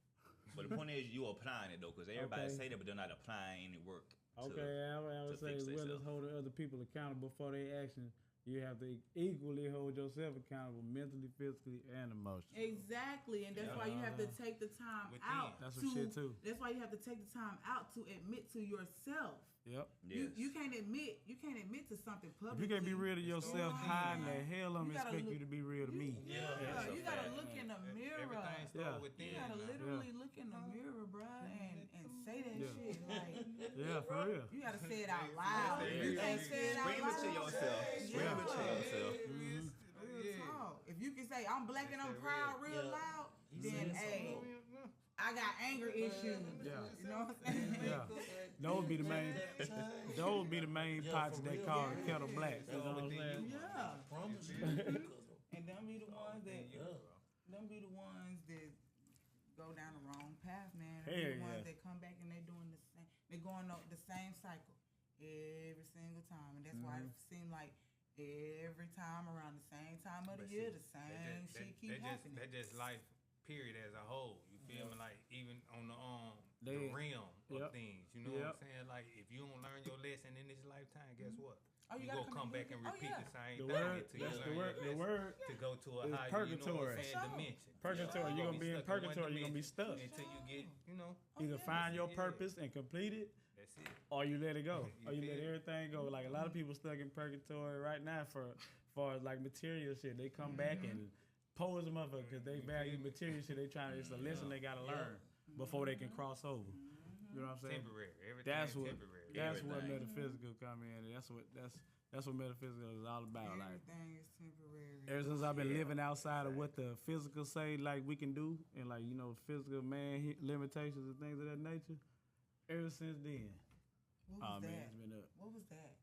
But the point is, you applying it though, because everybody say that, but they're not applying any work. Okay, I would say as well as holding other people accountable for their actions. You have to equally hold yourself accountable mentally, physically, and emotionally. Exactly, and that's why you have to take the time out. That's some shit too. That's why you have to take the time out to admit to yourself. Yep. Yes. You can't admit to something publicly. If you can't be real to yourself, how in the hell I'm expect you to be real to me? Yeah, you gotta look in the mirror. Everything starts within. You gotta literally look in the mirror, bro, and say that shit. Like, for real. you gotta say it out loud. You can't say it out Scream it to yourself. Scream it to yourself. Real talk. If you can say I'm black and I'm proud real loud, then hey, I got anger issues. Yeah. You know what I'm saying? Yeah. Those be the main pots that call the kettle black. You know what I'm saying? Yeah. Promise you. And them be the ones that them be the ones that go down the wrong path, man. Them Hell be the ones yeah. that come back and they doing the same. They going up the same cycle every single time, and that's why it seems like every time around the same time of the year, the same shit keep happening. That just life, period, as a whole. You feel me? Like even on the realm of things. You know what I'm saying? Like if you don't learn your lesson in this lifetime, guess what? Oh, you gonna come back and repeat the same The thing word, until you that's learn your lesson. the word To go to a is higher, purgatory. dimension. Purgatory. You're gonna be in purgatory. You're gonna be stuck until you get, either find your purpose and complete it. That's it. Or you let it go. Or you let feel everything go. Like a lot of people stuck in purgatory right now for far as like material shit. They come back and pose them up because they value material shit. They trying. It's a lesson they gotta learn before they can cross over. You know what I'm saying? Temporary. Everything temporary. That's what metaphysical come in. And that's what metaphysical is all about. Like Everything is temporary. ever since I've been living outside of what the physical say like we can do, and like physical man limitations and things of that nature. Ever since then. What was that? Man, it's been up. What was that?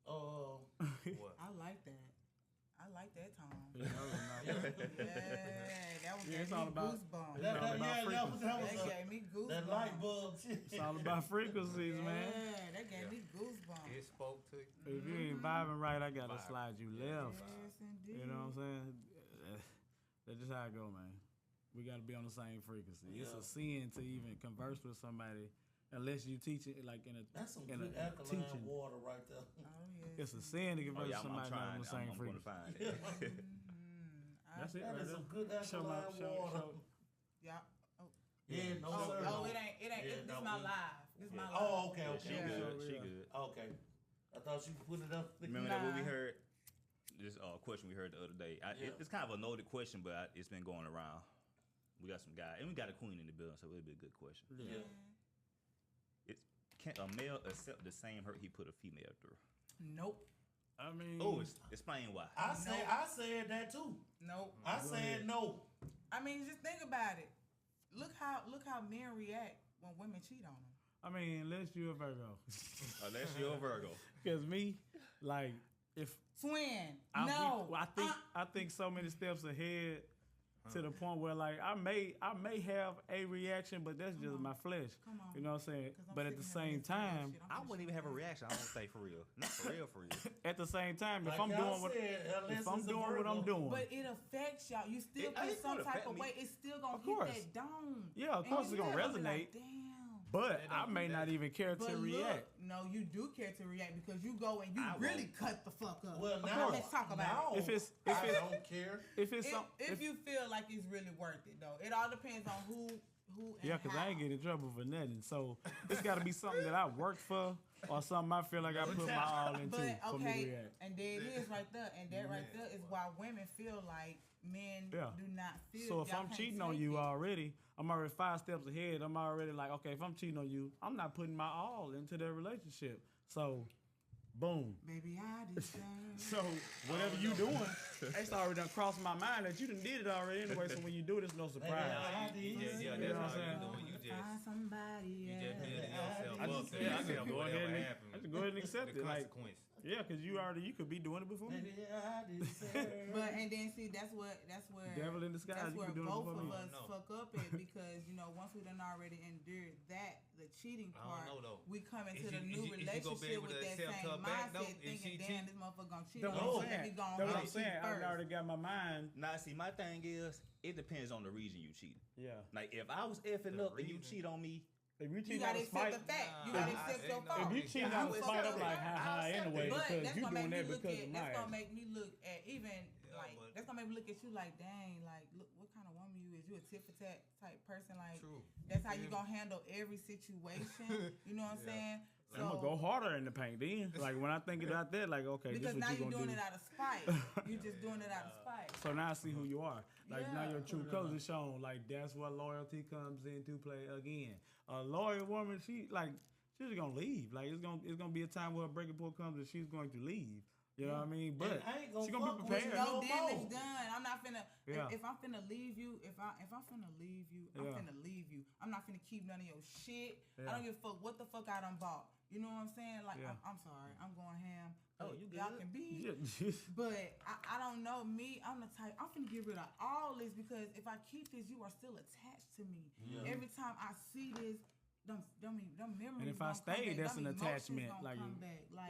What? I like that. I like that tone. Yeah, That was it's all about goosebumps. That gave me goosebumps. that light bulb shit. It's all about frequencies, man. Yeah, that gave me goosebumps. It spoke to you. If you ain't vibing right, I gotta slide you left. Yes, indeed. You know what I'm saying? That's just how it go, man. We gotta be on the same frequency. It's a sin to even converse with somebody unless you teach it like in a That's some in good a alkaline teaching. water right there. Oh, yes. It's a sin to converse with I'm somebody not on trying. the same I'm going to frequency. find it. That's it. That Right is there. some good Show my- alkaline show- water. show- Yeah. Yeah, no sir. Oh, it ain't. This no, my we- live. This my live. Oh, okay, She okay. good. Yeah. She good. Okay. I thought you put it up. Remember that what we Nah. heard? This question we heard the other day. It's kind of a loaded question, but it's been going around. We got some guy, and we got a queen in the building, so it'll be a good question. Yeah. Can a male accept the same hurt he put a female through? Nope. I mean, Explain why. I said that too. Nope. I said no. I mean, just think about it. Look how men react when women cheat on them. I mean, unless you're a Virgo. Unless you're a Virgo. Because me, like, if Twin. I think so many steps ahead to the point where like I may have a reaction, but that's just my flesh. Come on. You know what I'm saying? 'Cause I'm But at the sitting here same listening to time, this shit. I wouldn't even have a reaction. I don't say for real. Not for real, for real. at the same time, if Like I'm y'all doing what said, unless if I'm it's a doing what I'm Virgo. doing, But it affects y'all. You still It feel ain't some gonna type affect of me. way. It's still gonna Of course. hit that dome. Yeah, of And course you it's gonna still be resonate. Like, damn. but I may not even care But to look, react. no, you do care to react because you go and you I really cut the fuck up. Well, Of now course. Let's talk about it. If it's I don't care. if it's If you feel like it's really worth it, though, it all depends on who. And yeah, because I ain't how. getting in trouble for nothing. So it's got to be something that I worked for or something I feel like I put my all into But for me to okay, react. and there it is right there, and that right there is why women feel like men Yeah. do not feel. So if y'all I'm can't cheating on take you it. already, I'm already 5 steps ahead. I'm already like, okay, if I'm cheating on you, I'm not putting my all into that relationship. So, boom. Baby, I deserve. So whatever you doing, it's already done crossed my mind that you done did it already anyway. So when you do it, it's no surprise. I did. Yeah, You know that's what how I'm you doing. Find somebody You else. just building yourself I up. just, yeah, I just go ahead and happen. I just go ahead and accept The it. Like, consequence. yeah, because you could be doing it before me. Maybe I deserve. But and then see that's where Devil in disguise, that's you where can do it both before of me. us fuck up at because once we done already endured that the cheating I don't part, know, though. we come into Is the you- new is you gonna be relationship able with to that accept same her back, though, mindset, if thinking, she damn, cheat? this motherfucker gonna cheat That's on what me. I'm Let saying. me go That's on what I'm and saying. cheat I first. already got my mind. Now, see, my thing is, it depends on the reason you cheated. Yeah. Like, if I was effing up and you cheat on me, If you You cheat out gotta of spite, accept the fact. You Nah, gotta I accept ain't your no- fault. if you cheat out of I spite, I'm accept like, it. ha anyway, But because that's you gonna make doing me that look because at. of That's my gonna ass. make me look at even like. but- That's gonna make me look at you like, dang, like, look, what kind of woman you is? You a tit for tat type person? Like, True. that's how you gonna handle every situation. You know what I'm saying? So, I'm gonna go harder in the paint then. Like when I think about that, like okay, because this now what you you're gonna doing do. it out of spite. You're just doing it out of spite. So now I see who you are. Like now Yeah. your true colors is shown. Like that's where loyalty comes into play again. A loyal woman, she's just gonna leave. Like it's gonna be a time where a breaking point comes and she's going to leave. You know what I mean? But And I ain't gonna she's gonna fuck be with prepared. you. No No damage more. done. I'm not finna. Yeah. If I'm finna leave you, if I'm finna leave you, I'm Yeah. finna leave you. I'm not finna keep none of your shit. Yeah. I don't give a fuck what the fuck I done bought. You know what I'm saying? Like, I'm sorry, I'm going ham. Oh, you good? Y'all can be. But I don't know. Me, I'm the type, I'm finna get rid of all this because if I keep this, you are still attached to me. Yeah. Every time I see this, them memories. And if I stay, that's an attachment. Like,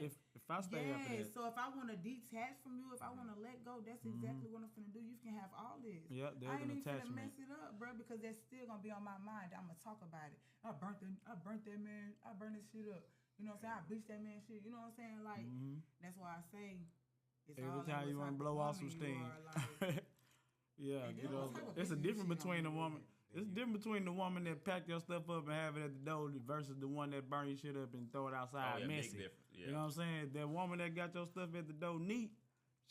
if I stay after that. So if I want to detach from you, if I want to let go, that's exactly what I'm finna do. You can have all this. Yep, there's I ain't an even attachment. finna mess it up, bro, because that's still gonna be on my mind. I'm gonna talk about it. I burnt that man. I burnt this shit up. You know what I'm saying? I bleached that man shit. You know what I'm saying? Like, that's why I say it's every time you want to blow off some steam. Like, yeah, you know, it's a difference between the woman. It's different between the woman that pack your stuff up and have it at the door versus the one that burn your shit up and throw it outside messy. You know what I'm saying? That woman that got your stuff at the door neat,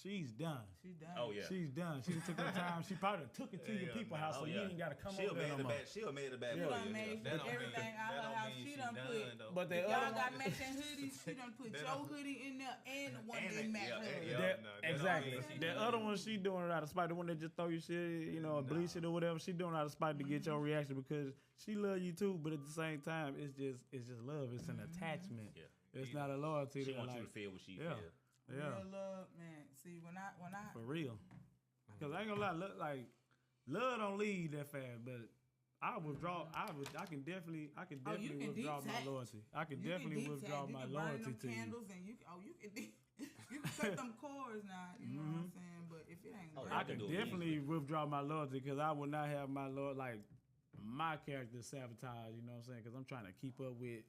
she's done. She's done. Oh yeah, she's done. She took her time. She probably took it to your people's house, so you ain't got to come over there no more. She'll made it bad. She done made everything out of her house. She done put. But y'all got matching hoodies. She done put your hoodie in there and the one that match her. Exactly. The other one she doing it out of spite. The one that just throw your shit, you know, bleach it or whatever. She doing it out of spite to get your reaction because she love you too. But at the same time, it's just love. It's an attachment. Yeah. It's not a loyalty. She wants you to feel what she feel. Yeah. Real love, man. See, when I for real, because I ain't gonna lie, love don't leave that fast, but I withdraw. I can definitely withdraw my loyalty. I can definitely withdraw my loyalty to you. And you can cut them cords now. You know what I'm saying? But if it ain't, I can definitely withdraw my loyalty because I will not have my my character sabotaged. You know what I'm saying? Because I'm trying to keep up with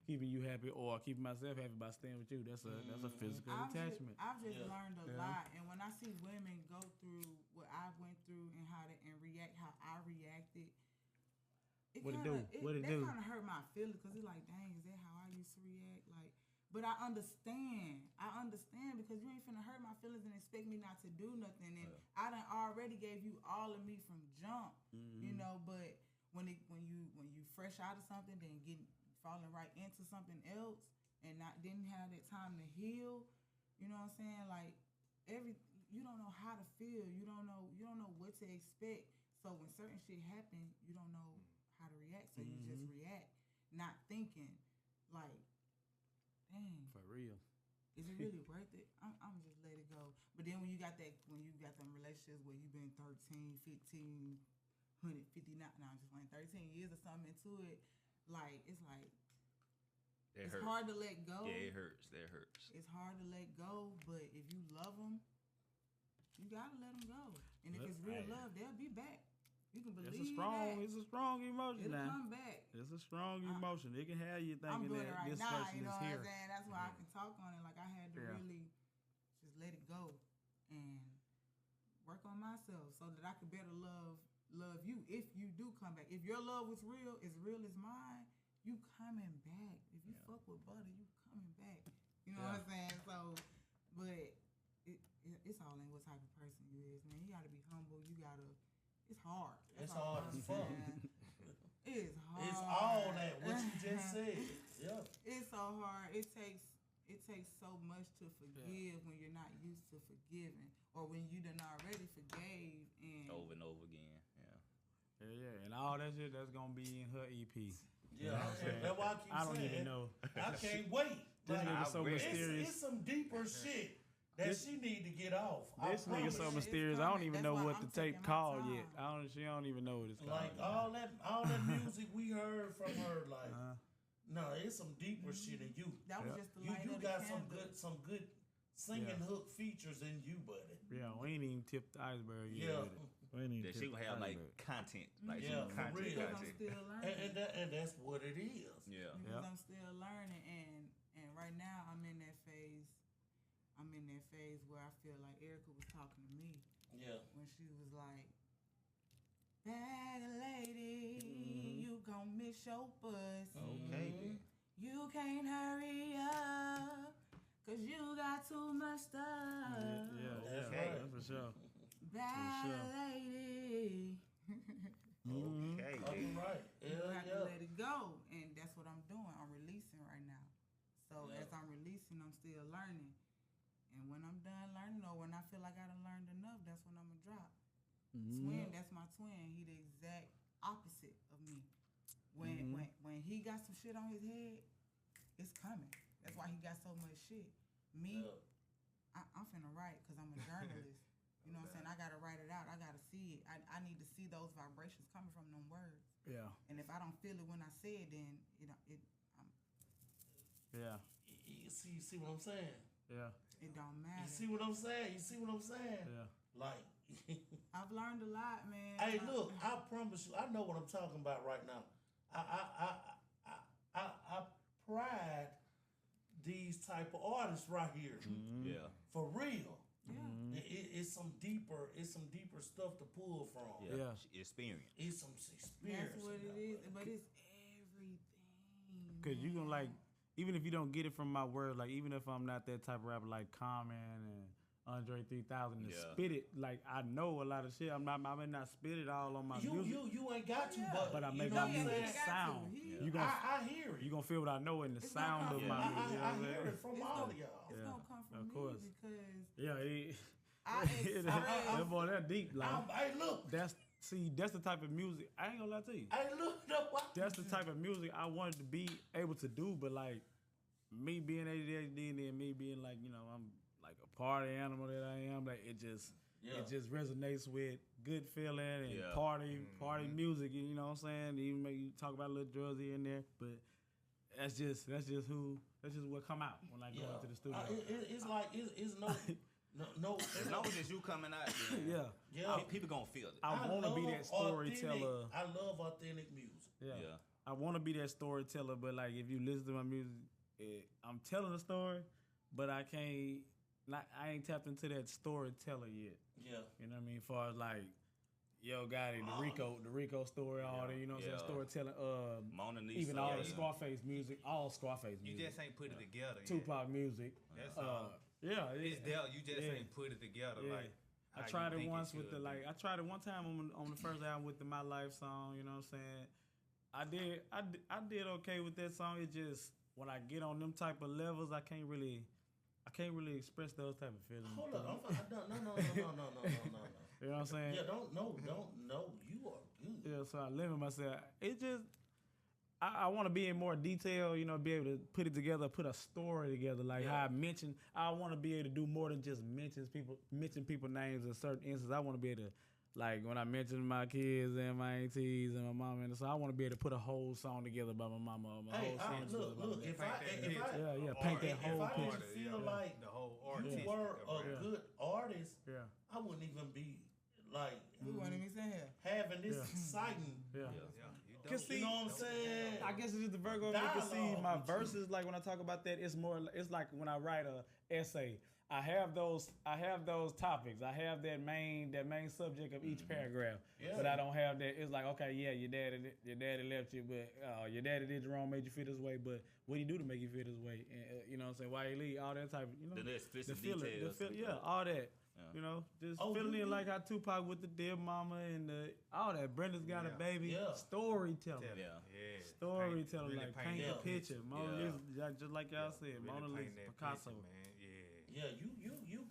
keeping you happy or keeping myself happy by staying with you. That's a physical attachment. I've just learned a lot, and when I see women go through what I went through and how I reacted, What it do? That kind of hurt my feelings because it's like, dang, is that how I used to react? Like, but I understand because you ain't finna hurt my feelings and expect me not to do nothing, and I done already gave you all of me from jump, you know. But when you fresh out of something, then falling right into something else and didn't have that time to heal, you know what I'm saying? Like you don't know how to feel, you don't know what to expect. So when certain shit happen, you don't know how to react, so you just react, not thinking like, dang, for real, is it really worth it? I'm just let it go. But then when you got them relationships where you've been 13, 15, 159, I'm just like 13 years or something into it. Like, it's hard to let go. Yeah, it hurts. That hurts. It's hard to let go, but if you love them, you gotta let them go. And if it's real love, they'll be back. You can believe It's a strong emotion. It'll come back. It's a strong emotion. It can have you thinking that this person is here. You know what I'm saying? That's why I can talk on it. Like, I had to really just let it go and work on myself so that I could better love you if you do come back. If your love was real as mine, you coming back. If you fuck with Buttah, you coming back. You know what I'm saying? So, but it's all in what type of person you is, man. You gotta be humble. It's hard. It's hard as fuck. It's hard. It's all that what you just said. Yeah. It's so hard. It takes so much to forgive when you're not used to forgiving, or when you done already forgave and over and over again. Yeah, and all that shit that's gonna be in her EP. Yeah, that's why I don't even know. I can't wait. This nigga so mysterious. It's some deeper shit that she need to get off. This nigga so mysterious. I don't even know what the tape called yet. She don't even know what it's called. Like all that music we heard from her, like no, it's some deeper shit in you. That was just the light you of the got candle. some good singing hook features in you, buddy. Yeah, we ain't even tipped the iceberg yet. Yeah. That she gonna have like content, like for real. I'm still learning, and that's what it is. Yeah, because I'm still learning, and right now I'm in that phase. I'm in that phase where I feel like Erica was talking to me. Yeah, when she was like, "Bag lady, you gon' miss your bus. Okay, you can't hurry up, 'cause you got too much stuff." That's right. That's for sure. Bad lady. Okay. Right. You have to let it go. And that's what I'm doing. I'm releasing right now. So as I'm releasing, I'm still learning. And when I'm done learning, or when I feel like I done learned enough, that's when I'm going to drop. Twin, that's my twin. He the exact opposite of me. When he got some shit on his head, it's coming. That's why he got so much shit. Me, I'm finna write because I'm a journalist. You know what I'm saying? I gotta write it out. I gotta see it. I need to see those vibrations coming from them words. Yeah. And if I don't feel it when I say it, then yeah. You see what I'm saying? Yeah. It don't matter. You see what I'm saying? Yeah. Like I've learned a lot, man. Hey, look, I promise you, I know what I'm talking about right now. I pride these type of artists right here. Mm-hmm. Yeah. For real. Yeah. It's some deeper stuff to pull from. Yeah. Experience. It's some experience. That's what it is. But it's everything. Cause you gonna like, even if you don't get it from my words, like even if I'm not that type of rapper like Common and Andre 3000 to spit it, like I know a lot of shit. I may not spit it all on my music. You ain't got to, but I make my music sound. You gonna, I hear it. You gonna feel what I know in the sound of my music. I hear it from all of y'all. It's gonna come from of course. me because that boy, that deep. Like, hey, look. That's the type of music. I ain't gonna lie to you. Hey, look. That's the type of music I wanted to be able to do, but like me being ADHD and then me being like, you know, I'm like a party animal that I am. Like it just resonates with good feeling and party music. You know what I'm saying? Even make you talk about a little drugs here and there, but that's just what come out when I go into the studio. It's like it's no. As long as you coming out, people gonna feel it. I want to be that storyteller. I love authentic music. Yeah. I want to be that storyteller, but like if you listen to my music, I'm telling a story, but I ain't tapped into that storyteller yet. Yeah. You know what I mean? As far as like, Yo Gotti, the Rico story, all that, you know what I'm saying? Storytelling, Mona Lisa, even all the Scarface music, all Scarface music. You just ain't put it together yet. Tupac music. That's all. Yeah. It's there. You just ain't put it together. Like I tried it once with I tried it one time on the first album with the My Life song, you know what I'm saying? I did okay with that song. It just when I get on them type of levels, I can't really express those type of feelings. Hold up, no. You know what I'm saying? Yeah, don't. You are good. Yeah, so I limit myself. It just I want to be in more detail. You know, be able to put it together, put a story together. Like how I mentioned, I want to be able to do more than just mention people names in certain instances. I want to be able to. Like when I mentioned my kids and my aunties and my mom, and so I want to be able to put a whole song together about my mama. Whole song look. If I paint that whole picture. If I didn't feel like the whole you were a good artist, I wouldn't even be like. We wouldn't even sit here having this exciting. Cause see, you know what I'm saying? I guess it's just the Virgo. You can see my verses. Like when I talk about that, it's like when I write a essay. I have those topics. I have that main subject of each paragraph. Yeah. But I don't have that. It's like, okay, yeah, your daddy left you, but your daddy did wrong, made you feel this way. But what did he do to make you feel this way? And, you know what I'm saying? Why he leave? All that type of, you know. The explicit details. All that. Yeah. You know, just feeling it like how Tupac with the dear mama and all that. Brenda's got a baby. Yeah. Storytelling. Storytelling, really paint a picture. Mona Lisa, just like y'all said, really Mona Lisa, Picasso. Picture, man. Yeah, you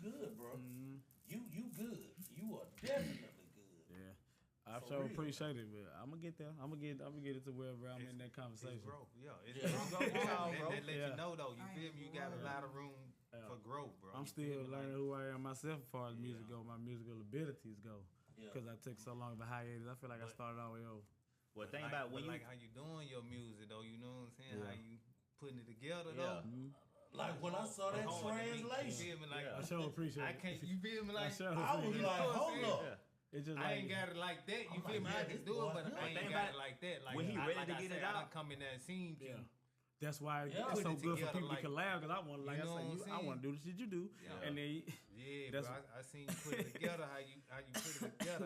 good, bro. Mm-hmm. You good. You are definitely good. Yeah, I sure appreciate it, but I'm gonna get there. I'm gonna get it to wherever I'm in that conversation. It's growth, it's growth. That let you know though. You feel me? You got a lot of room for growth, bro. I'm still learning who I am myself as far as music go, my musical abilities go. Because I took so long of a hiatus. I feel like I started all the way over. Well, think about when like how you doing your music though. You know what I'm saying? How you putting it together though. Mm-hmm. Like when I saw that translation, you feel me? Like I sure appreciate it. I can't. You feel me? Like I was like, hold up. It's just I ain't got it like that. You feel me? I can do it, but I ain't got it like that. Like when he ready to get it out, I come in there and seen you. That's why it's so good for people to collab, because I want, like I said, I want to do the shit you do, and then that's bro, I seen you put it together. How you put it together.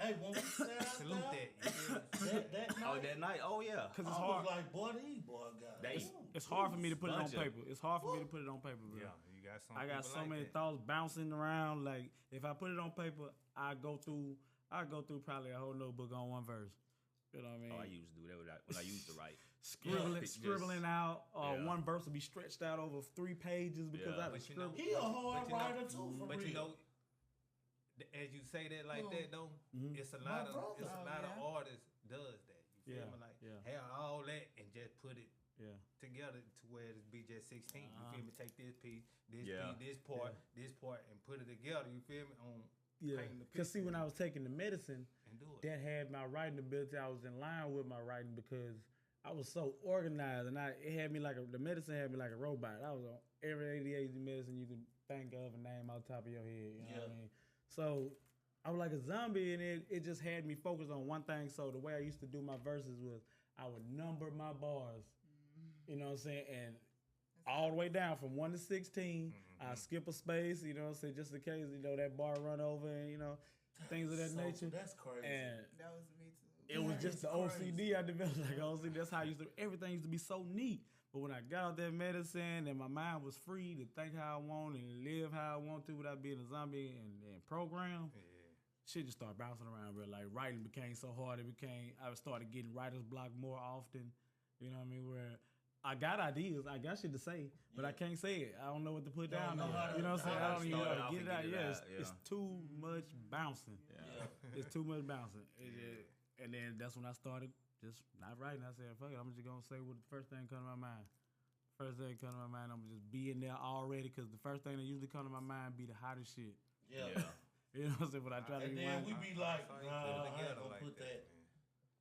Hey, when we sat out salute that night. That night. Oh yeah. Because it's hard. I was like, boy, these boy got. It's hard for me to put it on paper. It's hard for me to put it on paper, bro. Yeah, you got some. I got so like many thoughts bouncing around. Like if I put it on paper, I go through probably a whole notebook on one verse. You know what I mean? Oh, I used to do that when I used to write. Scribbling out. One verse will be stretched out over 3 pages because I scribbled. He a hard writer too, for but real. You know, as you say that like that though, it's a lot of artists does that. You feel me? Like have all that and just put it together to where it be just 16. You feel me? Take this piece, this part, and put it together. You feel me? On because see, when I was taking the medicine, that had my writing ability. I was in line with my writing because I was so organized, and it had me like the medicine had me like a robot. I was on every ADHD medicine you can think of and name off the top of your head. You know what I mean? So I was like a zombie, and it just had me focused on one thing. So the way I used to do my verses was I would number my bars. You know what I'm saying? And all the way down from 1 to 16, I skip a space, you know what I'm saying, just in case, you know, that bar run over and, you know, things of that nature. That's crazy. And that was me too. It was just the OCD I developed, like OCD. That's how I used to, everything used to be so neat. But when I got out that medicine and my mind was free to think how I want and live how I want to without being a zombie and program, shit just started bouncing around real. Like writing became so hard. I started getting writer's block more often. You know what I mean? Where I got ideas, I got shit to say, but I can't say it. I don't know what to put down there. You know what I'm saying? I don't even know how to get it out. It's too much bouncing. It's too much bouncing. And then that's when I started just not writing. I said, fuck it, I'm just gonna say what the first thing come to my mind. First thing come to my mind, I'm gonna just be in there already, because the first thing that usually come to my mind be the hottest shit. Yeah. You know what I'm saying? But I try to and then we be like, nah, I ain't gonna put that.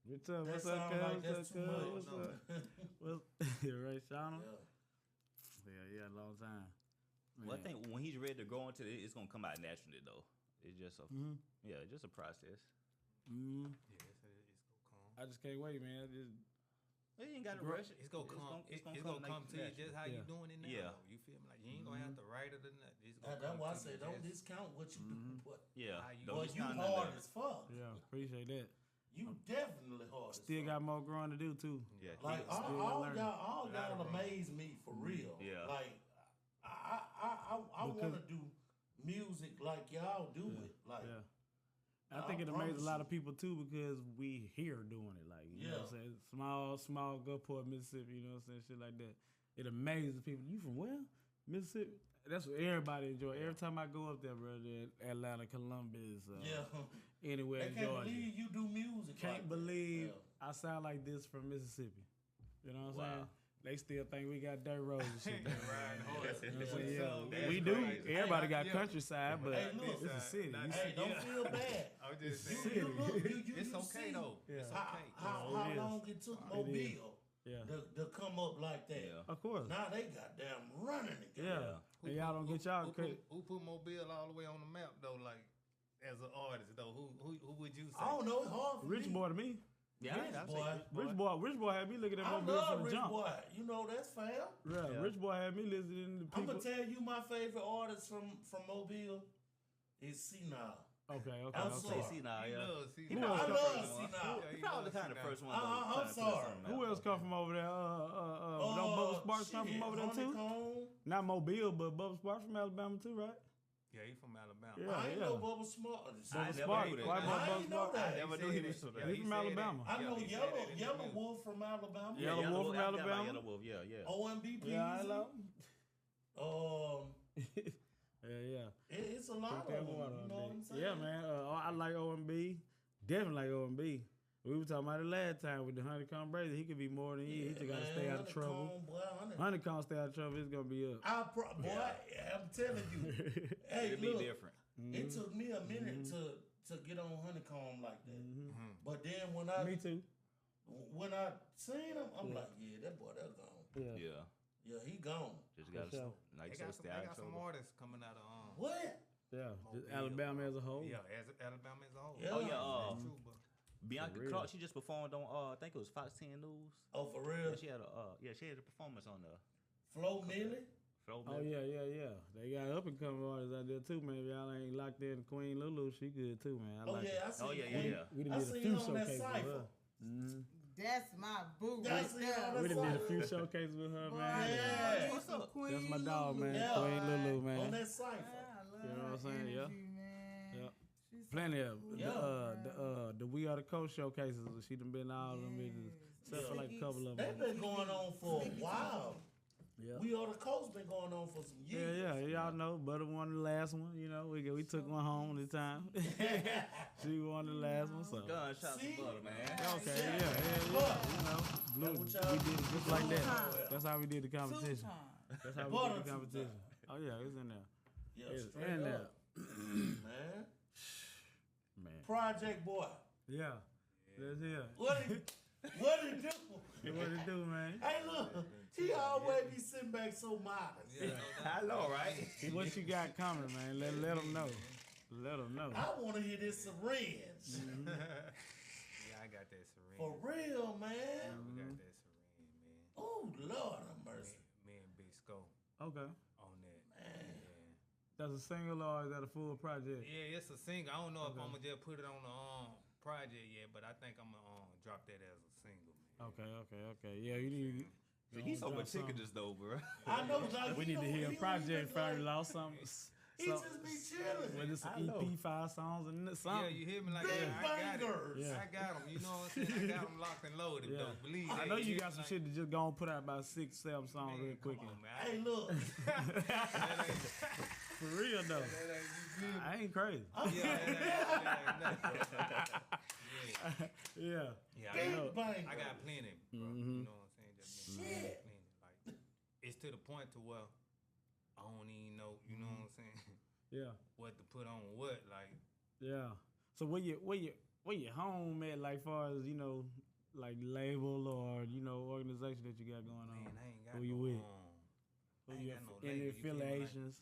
What's up? What's up, cuz? What's up? Right, Shauna? Yeah, long time. Well, I think when he's ready to grow into it, it's gonna come out naturally though. It's just a just a process. Yeah, it's gonna come. I just can't wait, man. You ain't gotta rush it. It's gonna come. It's gonna come to you just how you doing it now. Yeah. You feel me? Like you ain't gonna have to write it or nothing. That's why I say don't discount what you do. Yeah. Boy, you hard as fuck. Yeah, appreciate that. You definitely hard. Still got more growing to do too. Yeah. Like all y'all amaze me for real. Yeah. Like I want to do music like y'all do it. Like I think it amazes a lot of people too, because we here doing it. Like you know what I'm saying, small Gulfport, Mississippi. You know what I'm saying, shit like that. It amazes people. You from where? Mississippi. That's what everybody enjoy. Every time I go up there, brother, Atlanta, Columbus, anywhere in Georgia. They can't believe you do music. Can't believe I sound like this from Mississippi. You know what I'm saying? They still think we got dirt roads and shit. We do. Everybody got countryside, but it's a city. Don't feel bad. I was just saying. It's okay though. It's okay. How long it took Mobile to come up like that? Of course. Now they goddamn running again. And y'all don't get y'all credit. Who put Mobile all the way on the map though? Like as an artist though, who would you say? I don't know. It's hard for Rich me. Boy to me. Yeah, Rich Boy had me looking at I Mobile love from the Rich jump. Boy. You know that's fair. Yeah, Rich Boy had me listening to people. I'm gonna tell you my favorite artist from Mobile is C-Now. Okay. I'm sorry. C-Now, I love C-Now. He probably kind of the first one. I'm sorry. Who else come from over there? Don't Bubba Sparks come from over there too? Not Mobile, but Bubba Sparks from Alabama too, right? Yeah, he from Alabama. I ain't know Bubba Sparks. Bubba Sparks. Why Bubba Sparks? I never knew he was from He from Alabama. I know Yellow Wolf from Alabama. Yellow Wolf from Alabama. Yellow Wolf, yeah. OMB, please. Yeah, I know. It's a lot of them. You know what I'm saying? Yeah, man. I like OMB. Definitely like OMB. We were talking about it last time with the Honeycomb Brady. He could be more than he just got to stay out of trouble. Honeycomb stay out of trouble. It's going to be up. I'm telling you. Hey, it'll be different. It took me a minute to get on Honeycomb like that. But then when Me too. When I seen him, I'm like, yeah, that boy, that's gone. Yeah. Yeah, he gone. Just got to they got some artists coming out of what? Yeah, just Alabama as a whole. Yeah, as Alabama as a whole. Yeah. Bianca Clark, she just performed on I think it was Fox 10 News. Oh, for real? Yeah, she had a performance on the Flo Millie. Oh yeah. They got up and coming artists out there too, man. If y'all ain't locked in Queen Lulu, she good too, man. I see. We done did a few showcases with her. That's my boo right there. We done did a few showcases with her, man. Yeah. What's up, Queen? That's my dog, man. Yeah. Queen Lulu, man. On that cipher. You know what I'm saying? Yeah. Man. Plenty of the We Are the Coast showcases. She done been all of them bitches, except for like a couple of them. They've been going on for a while. Yeah. We on the coast been going on for some years. Yeah, y'all know. Buttah won the last one. You know, we took one home this time. She won the last one. So. Gunshot to Buttah, man. Okay, yeah. You know, Blue, we did it just like that. That's how we did the competition. That's how we did the competition. Oh yeah, it's in there. Yeah, It's straight in there. up. Man. Prijectboi. Yeah. That's it. What it do? What it do, man? Hey, look. He always be sitting back so modest. Yeah, I know, right? What you got coming, man? Let them know. Let them know. I want to hear this syringe. Yeah, I got that syringe. For real, man. We got that syringe, man. Oh, Lord have mercy. Me and Big Skull Okay. on that. Man. Yeah. That's a single or is that a full project? Yeah, it's a single. I don't know if I'm gonna just put it on the project yet, but I think I'm gonna drop that as a single. Man. Okay. Yeah, you need. He's so meticulous though, bro. I know. Like, We need to hear a project finally lost something. He just be chilling. Whether it's an EP, 5 songs, and Yeah, something. you hear me? Like, Big I got it. bangers. Yeah. I got them. You know what I'm saying? I got them locked and loaded, Yeah. though. Believe I that. know you hear got me? some Like, shit to just go and put out about 6, 7 songs real quick. Come on, man. Hey, look. For real though, I ain't crazy. Yeah. Yeah, Big I banger. got plenty, bro. You know what I'm saying? Just plenty. Like, it's to the point to where I don't even know, you know what I'm saying? Yeah. What to put on what, like. Yeah. So where you home at, like far as you know, like label or you know organization that you got going on? Man, I ain't got Who you no, with? I Who ain't you got no any label, you feel me? Like, affiliations?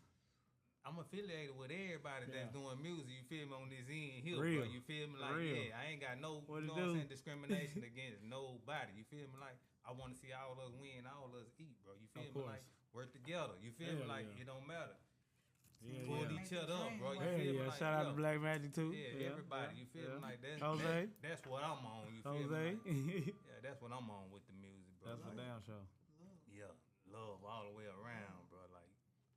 I'm affiliated with everybody that's Yeah. doing music, you feel me, on this end here, Real. bro. You feel me? Like, Real. yeah, I ain't got no, What you it know what I'm do? saying, discrimination against nobody. You feel me? Like, I want to see all of us win, all of us eat, bro. You feel Of me? course. Like, work together. You feel me? Hell Like, yeah. it don't matter. Yeah, Pull yeah. each other up, bro. You Hell feel me? yeah. Like, Shout out yo, to Black Magic too. Yeah, everybody. You feel me? Like, Jose. that's what I'm on. You feel Jose. me? Like, yeah, that's what I'm on with the music, bro. That's a Like, damn show. yeah, love all the way around, bro. Like,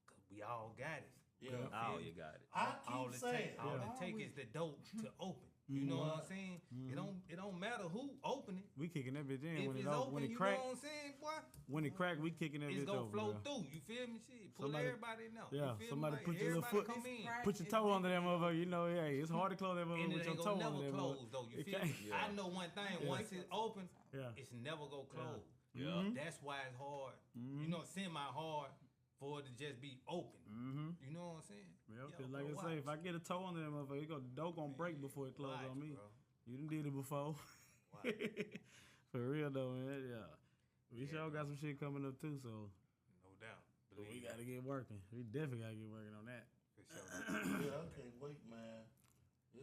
'cause we all got it. Yeah. Oh, you got it. I keep saying. All Yeah. it take is the dope to open. You know what I'm saying? It don't matter who open it. We kicking that bitch in If when it's it open, when it you crack. know what I'm saying, boy? When it crack, we kicking that It's bitch gonna over. flow bro. through. You feel me? Shit, pull Somebody- everybody in there. Yeah, You feel somebody me? Like, put your little everybody foot- come in. Put your toe under that motherfucker. You know, hey, it's hard to close that motherfucker And with it your ain't toe gonna under never that close motherfucker. though. You It feel can't. me? I know one thing. Once it's open, Yeah. it's never gonna close. Yeah. That's why it's hard. You know, semi-hard for it to just be open. You know what I'm saying? Yeah, Yo, cause like bro, I say, watch. if I get a toe under that motherfucker, the door gonna break before it close Watch, on me. bro. You done did it before. Watch. For real though, man. Yeah. We sure got some shit coming up too, so No doubt. we Believe gotta get working. We definitely gotta get working on that. for sure. Yeah, I can't wait, man.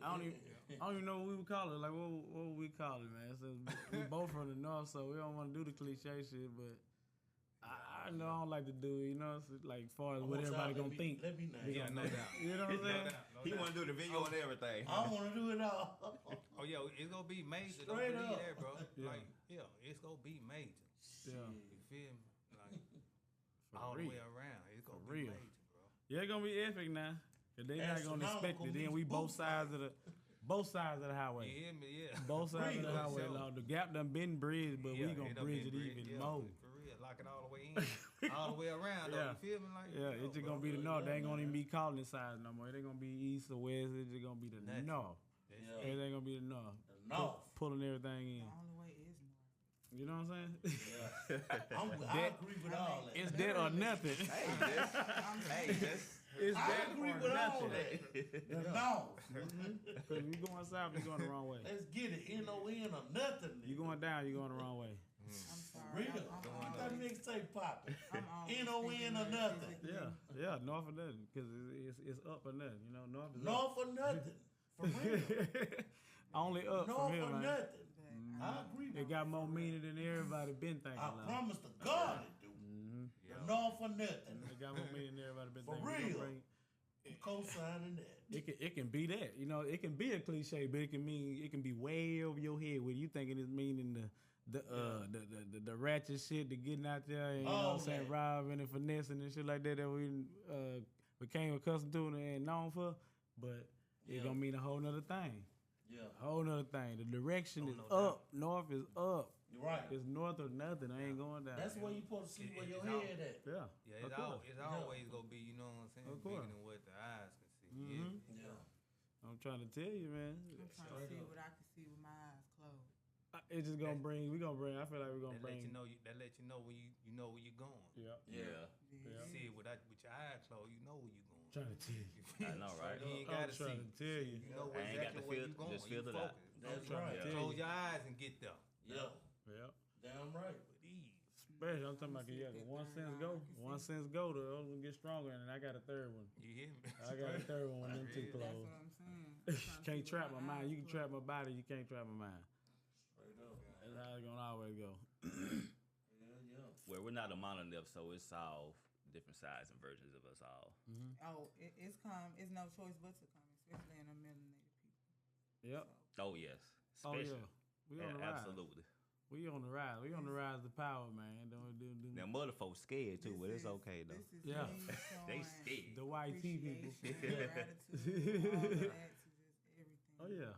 I don't even know what we would call it. Like what would we call it, man? Since we both from the north, so we don't want to do the cliche shit, but I know I don't like to do it. You know, it's like as far as what everybody gonna think. Let me know. Yeah, no doubt. You know what I'm saying? He want to do the video and everything. I want to do it all. Oh yeah, it's gonna be major. Don't Straight believe up. that, bro. Yeah. Like, yeah, it's gonna be major. Yeah. You feel me? Like For all real. the way around. It's gonna For be real. major, bro. Yeah, it's gonna be epic now. Cause they not gonna expect it. Then we both sides of the highway. You hear me? Yeah. Both sides of the Real. highway. Sure. Lord. The gap done been bridged, but we Yeah, gonna it done bridge been it even yeah, more. For real, lock it all the way in, all the way around. Yeah. Though, you feel me? Like Yeah, yo, it's just bro, gonna be the bro, north. They ain't yeah, gonna even man. be calling it sides no more. It ain't gonna be east or west. It's just gonna be the Nothing. north. That's Yeah. it. Everything gonna be the north. North. Pulling everything in. The only way is north. You know what I'm saying? I agree with all that. It's that or nothing. It's I that agree or with all nothing. that. North. Cause you going south, you going the wrong way. Let's get it. N-O-N or nothing. You going down, you going the wrong way. I'm sorry. Real. I'm Get that mixtape popping. always N-O-N thinking or of nothing. physically. Yeah, north or nothing. Cause it's up or nothing. You know, north is up. North or nothing. For real. Only up North from here, or man. nothing. But I agree with It got more meaning than everybody been thinking. I Like. promise to God it do. Yeah. North or nothing. It got more meaning than everybody been For thinking. We gonna real. I'm co-signing that. It can be that. You know, it can be a cliche, but it can be way over your head with you thinking it's meaning the ratchet shit, the getting out there and you know what I'm saying, man. robbing and finessing and shit like that we became accustomed to and known for. But Yeah. it gonna mean a whole nother thing. Yeah. A whole nother thing. The direction is no doubt. up. North is up. Right. It's north or nothing. I ain't going down. That's where you supposed to see where your head at. Yeah. Yeah, it's always gonna be, you know what I'm saying, Of course. bigger than what the eyes can see. Yeah. I'm trying to tell you, man. I'm trying to see what I can see with my eyes closed. It's just gonna bring. I feel like we're gonna bring. That let you know when you know where you're going. Yeah. You see it with your eyes closed, you know where you're going. Trying to tell you. I know, right? You ain't gotta see. Trying to tell you. You know I ain't got exactly to where feel. you're going. Just feel it out. That's trying right. to tell Close your eyes and get there. Yeah. Yeah. Damn right. With ease. Especially, I'm talking about one sense go. One sense go, the other one get stronger, and I got a third one. You hear me? I got a third one when them two That's close. what I'm saying. Can't trap my mind. You can trap my body. You can't trap my mind. Straight up. That's how it's gonna always go. Yeah. Where we're not a monolith, so it's all different sides and versions of us all. Oh, it's no choice but to come, especially in the melanated people. Yep. Oh yes. Oh Especially. yeah. We on the rise. Absolutely. We on the rise. We on the rise to power, man. Don't do. Now mother folks scared too, but it's okay though. This is Yeah. me They showing scared. The white tea people. appreciation, gratitude, all of that to just everything. Oh yeah.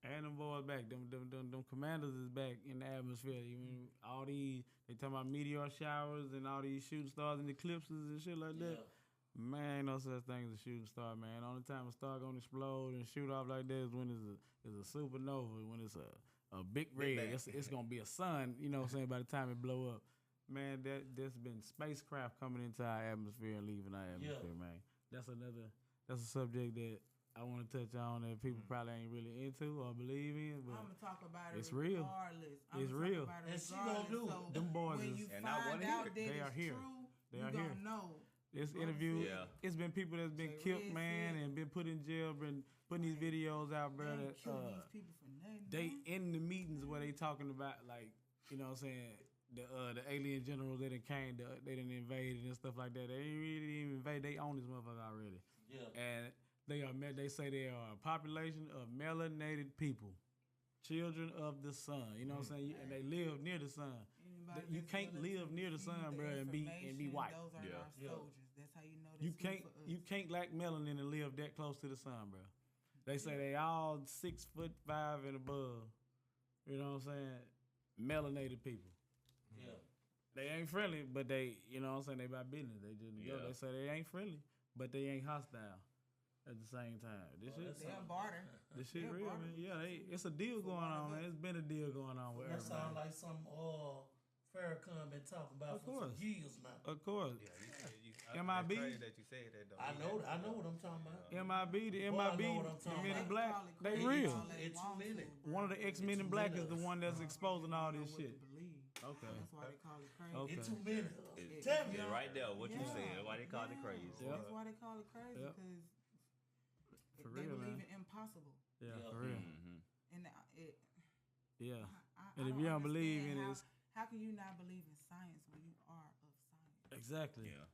And them boys back. Them commanders is back in the atmosphere. Even all these, they talking about meteor showers and all these shooting stars and eclipses and shit like that. Man, ain't no such thing as a shooting star, man. Only time a star gonna explode and shoot off like that is when it's a supernova, when it's a big red. It's gonna be a sun, you know what I'm saying, by the time it blow up. Man, there's been spacecraft coming into our atmosphere and leaving our atmosphere, man. That's a subject that I want to touch on that people probably ain't really into or believe in, but I'm gonna talk about it it's real. regardless. It's real. And she gonna do it. So Them boys when is- you and I find wanna out hear it. that They it's are here. true, They you are gonna here. know. this interview, Yeah. it's been people that's been killed, man, and been put in jail, been putting these videos out, bro. They That ain't killing these people for nothing. they man. in the meetings where they talking about, like, you know what I'm saying, the alien generals that done came, they done invaded and stuff like that. They ain't really even invade. They own this motherfucker already. Yeah. And they say they are a population of melanated people, children of the sun. You know what I'm saying? And they live near the sun. Anybody You that's can't willing live to near the receive sun, bro, and be information, white. Those are Yeah. our Yeah. soldiers. That's how you know this You who can't for us. you can't lack melanin and live that close to the sun, bro. They say they all 6'5" and above. You know what I'm saying? Melanated people. Yeah. They ain't friendly, but they, you know what I'm saying, they about business. They just go. Yeah. They say they ain't friendly, but they ain't hostile at the same time. This shit, They'll barter. this shit they'll real, barter. man. Yeah, it's a deal going on, man. It's been a deal going on with That sound everybody. like some Farrakhan been talking about Of for course. some years now. Of course. It's MIB? crazy that you said that though. I know what I'm talking about. MIB, the Boy, I MIB, know what I'm the talking Men in about. Black, they It's- real. It's too many. One of the ex-Men in Black is the one that's exposing all this shit. Okay. That's why they call it crazy. Okay. It's too many. It- Tell me. Yeah, right there, what you Yeah. said, why they call it crazy. Yeah. That's why they call it crazy, Yep. because For they real, believe man. in impossible. Yeah, Yeah. for real. Mm-hmm. And Yeah. I And if don't you don't believe in understand it, how can you not believe in science when you are of science? Exactly. Yeah.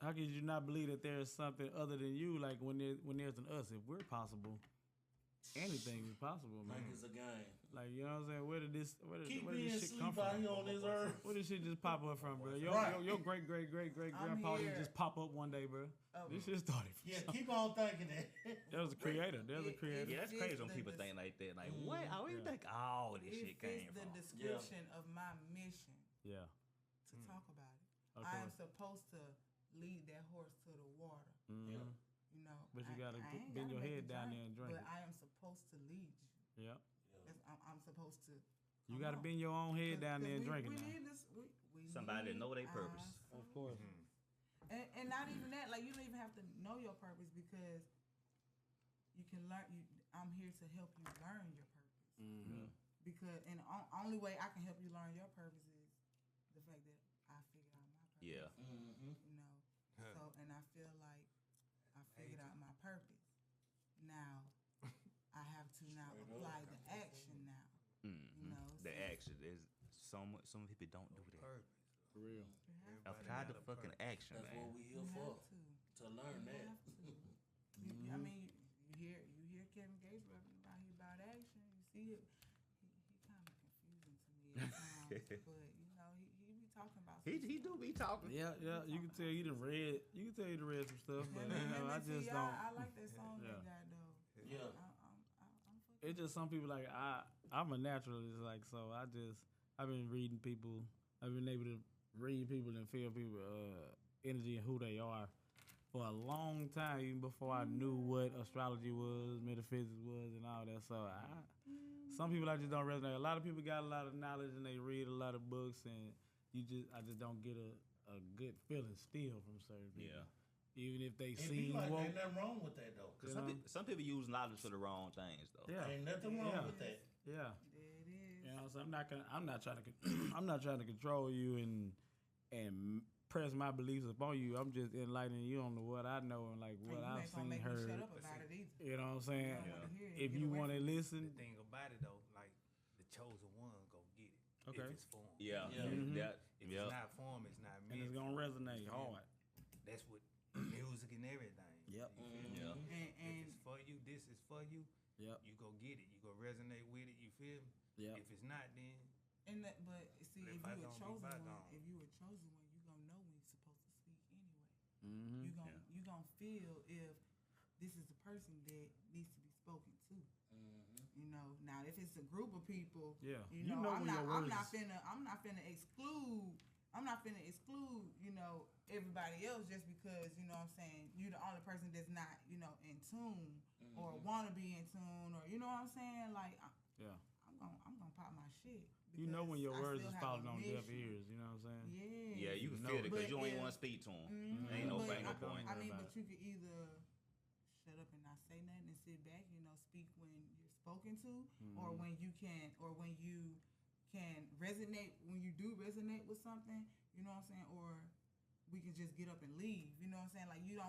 How can you not believe that there is something other than you? Like when there's an us, if we're possible, anything is possible, man. Like it's a game. Like, you know what I'm saying? Where did this Keep where being did this shit come asleep out from? here on this earth. Where did shit just pop up from, bro? Right. Your great grandpa here. didn't just pop up one day, bro. This shit started from Yeah, something. keep on thinking that. There was a creator. There's a It- creator. Yeah, that's It crazy fits when the people des- think like that. Like, what? I don't even think all this It shit came fits the from. description of my mission Yeah. to talk about it. Of I am course. supposed to lead that horse to the water. Mhm. You know, But you I- gotta I ain't bend gotta your make head the down drink, there and drink But it. I am supposed to lead you. Yeah. I'm supposed to. You come gotta on. bend your own head 'Cause- down 'cause there and drink it we now. need this. We Somebody that need know their our purpose. Of son. course. And not even that. Like, you don't even have to know your purpose, because you can learn. I'm here to help you learn your purpose. Mm-hmm. Because and the only way I can help you learn your purpose is the fact that I figured out my purpose. Yeah. Mm-hmm. You know. So, and I feel like I figured out my purpose. Now I have to now apply the action now. You know. The so action is some people don't do that. Purpose. For real. you have Apply the fucking action, That's what man. we You here for. have to. To learn You that. have to. I mean, you hear Kevin Gates rapping about action. You see it. He kind of confusing to me at times, but you know he be talking about. He do be talking. Yeah. You can tell you done read. You can tell you done read some stuff, but you know, I just don't. I like that song Yeah. they got though. Yeah. I'm fucking. It's just some people like I'm a naturalist, like, so I just I've been reading people. I've been able to read people and feel people energy and who they are for a long time, even before I knew what astrology was, metaphysics was, and all that. So some people I just don't resonate. A lot of people got a lot of knowledge and they read a lot of books, and I just don't get a good feeling still from certain people. Yeah. Even if they seem woke. Ain't nothing wrong with that though. Cause some people use knowledge for the wrong things though. Yeah. Ain't nothing wrong with that. Yeah. It is. You know, so I'm not trying to control you and press my beliefs upon you. I'm just enlightening you on what I know and like what I've seen, heard. Shut up about it either. You know what I'm saying? Yeah. If you want to listen, the thing about it though, like the chosen one go get it. Okay. If it's for him. Yeah. Mm-hmm. If it's not for him, it's not me. And it's gonna resonate hard. That's what music and everything. Yep. Yeah. And if it's for you, this is for you. Yep. You go get it. You go resonate with it. You feel me? Yep. If it's not, then. But see, if you a chosen one, you gonna know when you're supposed to speak anyway. Mm-hmm. You gonna feel if this is the person that needs to be spoken to. You know, now if it's a group of people, yeah, you know I'm not finna exclude. You know, everybody else just because, you know what I'm saying, you're the only person that's not, you know, in tune or wanna be in tune, or you know what I'm saying? Like I'm gonna pop my shit. You know when your words is falling on deaf ears, you know what I'm saying? Yeah. Yeah, you can feel it because you don't even want to speak to them. Ain't no point. I mean, but you could either shut up and not say nothing and sit back, you know, speak when you're spoken to, or when you can resonate, when you do resonate with something, you know what I'm saying, or we can just get up and leave, you know what I'm saying? Like you're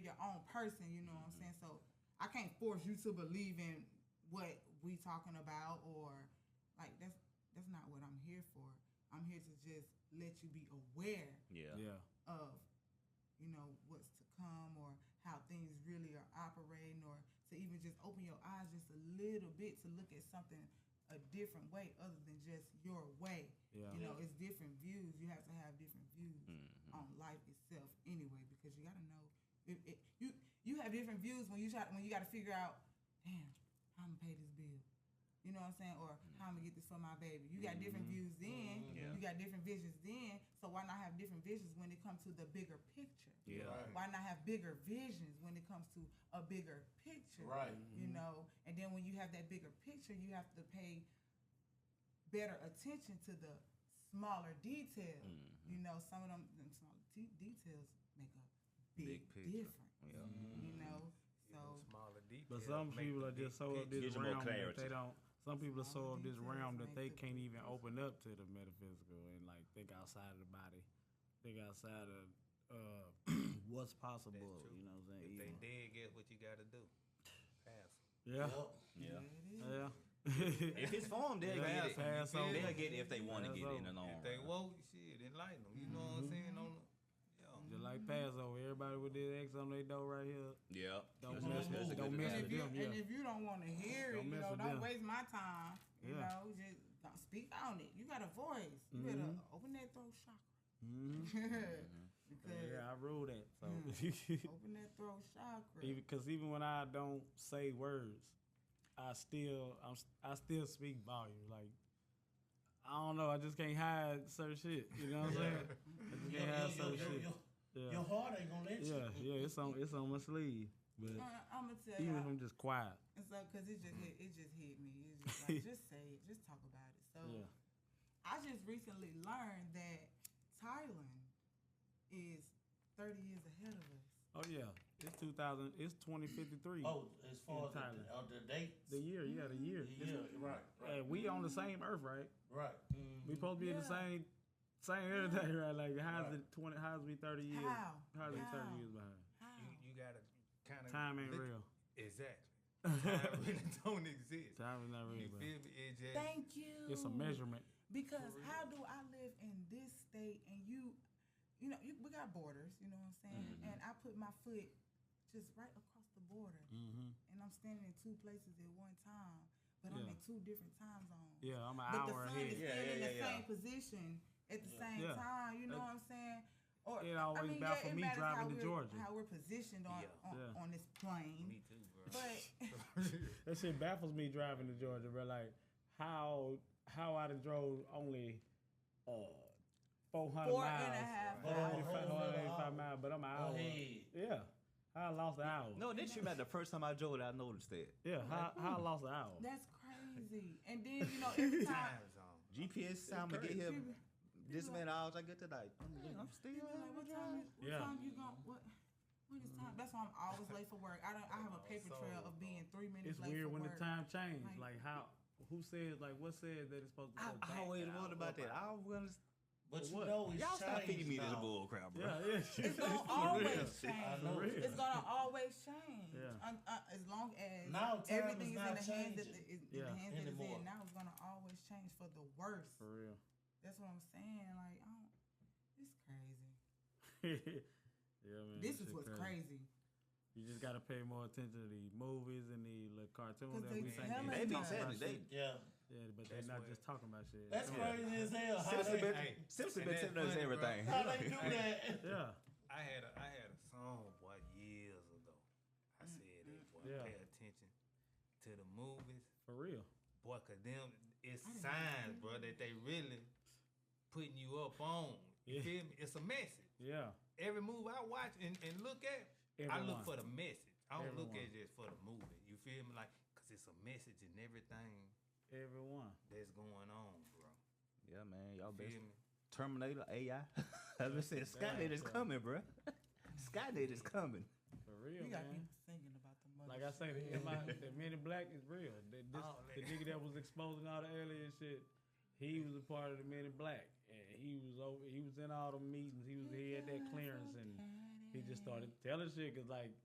your own person, you know what I'm saying? So I can't force you to believe in what we talking about, or like that's not what I'm here for. I'm here to just let you be aware of, you know, what's to come, or how things really are operating, or to even just open your eyes just a little bit to look at something a different way other than just your way. Yeah. You know, it's different views. You have to have different views on life itself anyway, because you got to know you have different views when you got to figure out, damn, how I'm gonna pay this bill. You know what I'm saying? Or how I'm gonna get this for my baby. You got different views then. You got different visions then. So why not have different visions when it comes to the bigger picture? Yeah. Right. Why not have bigger visions when it comes to a bigger picture? Right. You know, and then when you have that bigger picture, you have to pay better attention to the smaller details. You know, some of them smaller details make a big difference. Yeah. You know, so. Smaller details. But some people are just so up this realm that they don't. Some people are so up this realm that they can't even open up to the metaphysical and like think outside of the body, think outside of what's possible. You know what I'm saying? If they dead, guess what you got to do? Pass. Yeah. Yeah. If it's for them, they'll get it. They'll get it if they want to get it in the long run. If they woke, shit, enlighten them. You know what I'm saying? Just like Passover, everybody with their X on their door right here. Yeah. Don't mess with them. And if you don't want to hear it, you know, don't waste my time. You know, just don't speak on it. You got a voice. You better open that throat chakra. Because I rule that. So open that throat chakra. Because even when I don't say words, I still speak volume. Like I don't know, I just can't hide certain shit. You know what I'm saying? I just can't hide certain shit. Your heart ain't gonna let you. Yeah, it's on my sleeve. But I'm gonna tell you, even if I'm just quiet. And so, cause it just hit me. It's just like, just say it, just talk about it. So, I just recently learned that Thailand is 30 years ahead of us. Oh yeah, it's 2053. Oh, as far as the dates, the year, the year. Right. We on the same Earth, right? Right. We supposed to be in the same everything, right? Like how's it 20? How's it be 30 years? How's it 30 years behind? You gotta kind of time ain't real. Exactly. Time really don't exist. Time is not real. You feel me? It just, thank you. It's a measurement. Because how do I live in this state and you know, we got borders, you know what I'm saying? And I put my foot just right across the border, and I'm standing in two places at one time, but I'm in two different time zones. Yeah, I'm an but hour the sun ahead. is still in the same position at the same time. You know what I'm saying? Or it always baffles me driving to Georgia. How we're positioned on this plane. me too, bro. But that shit baffles me driving to Georgia, bro. Like how how I done drove only 400 4.5 miles, 485 miles, but I'm an hour. Yeah, how I lost an hour. No, this shit about the first time I drove it, I noticed that. Yeah, how I lost an hour. That's crazy. And then every time GPS time to get here. This man hours I get tonight. I'm still like, what time you going? What is time? That's why I'm always late for work. I have a paper trail of being 3 minutes it's late weird for when work. the time changed. Like how? Who said? Like what said that it's supposed to? I always wonder about that. I was gonna. But you know it's y'all stop feeding me now. this bull crap, bro. Yeah. It's gonna always change. It's gonna always change. Yeah. As long as now everything is in the hands changing. that the hands that it's in, now it's gonna always change for the worse. For real. That's what I'm saying. Like, it's crazy. Yeah, man. This is what's crazy. You just gotta pay more attention to the movies and the little cartoons that they we think. telling They be us. telling it. Yeah, but they're not just talking about shit. That's crazy as hell. Simpson been telling us everything. How they do that? Yeah. I had a song, boy, years ago. I said that, boy, pay attention to the movies. For real. Boy, cause them, it's signs, bro, that they really putting you up on. You feel me? It's a message. Yeah. Every movie I watch and look at, I look for the message. I don't look at it just for the movie. You feel me? Like, cause it's a message in everything. Everyone that's going on, bro. Yeah, man, y'all best. Feel me? Terminator AI. As I said, Skynet is coming, bro. Skynet is coming. For real, You got man. people singing about the money. Like I say, the Men in Black is real. The nigga that was exposing all the alien shit, he was a part of the Men in Black, and he was in all the meetings. He had that clearance, and he just started telling shit because like.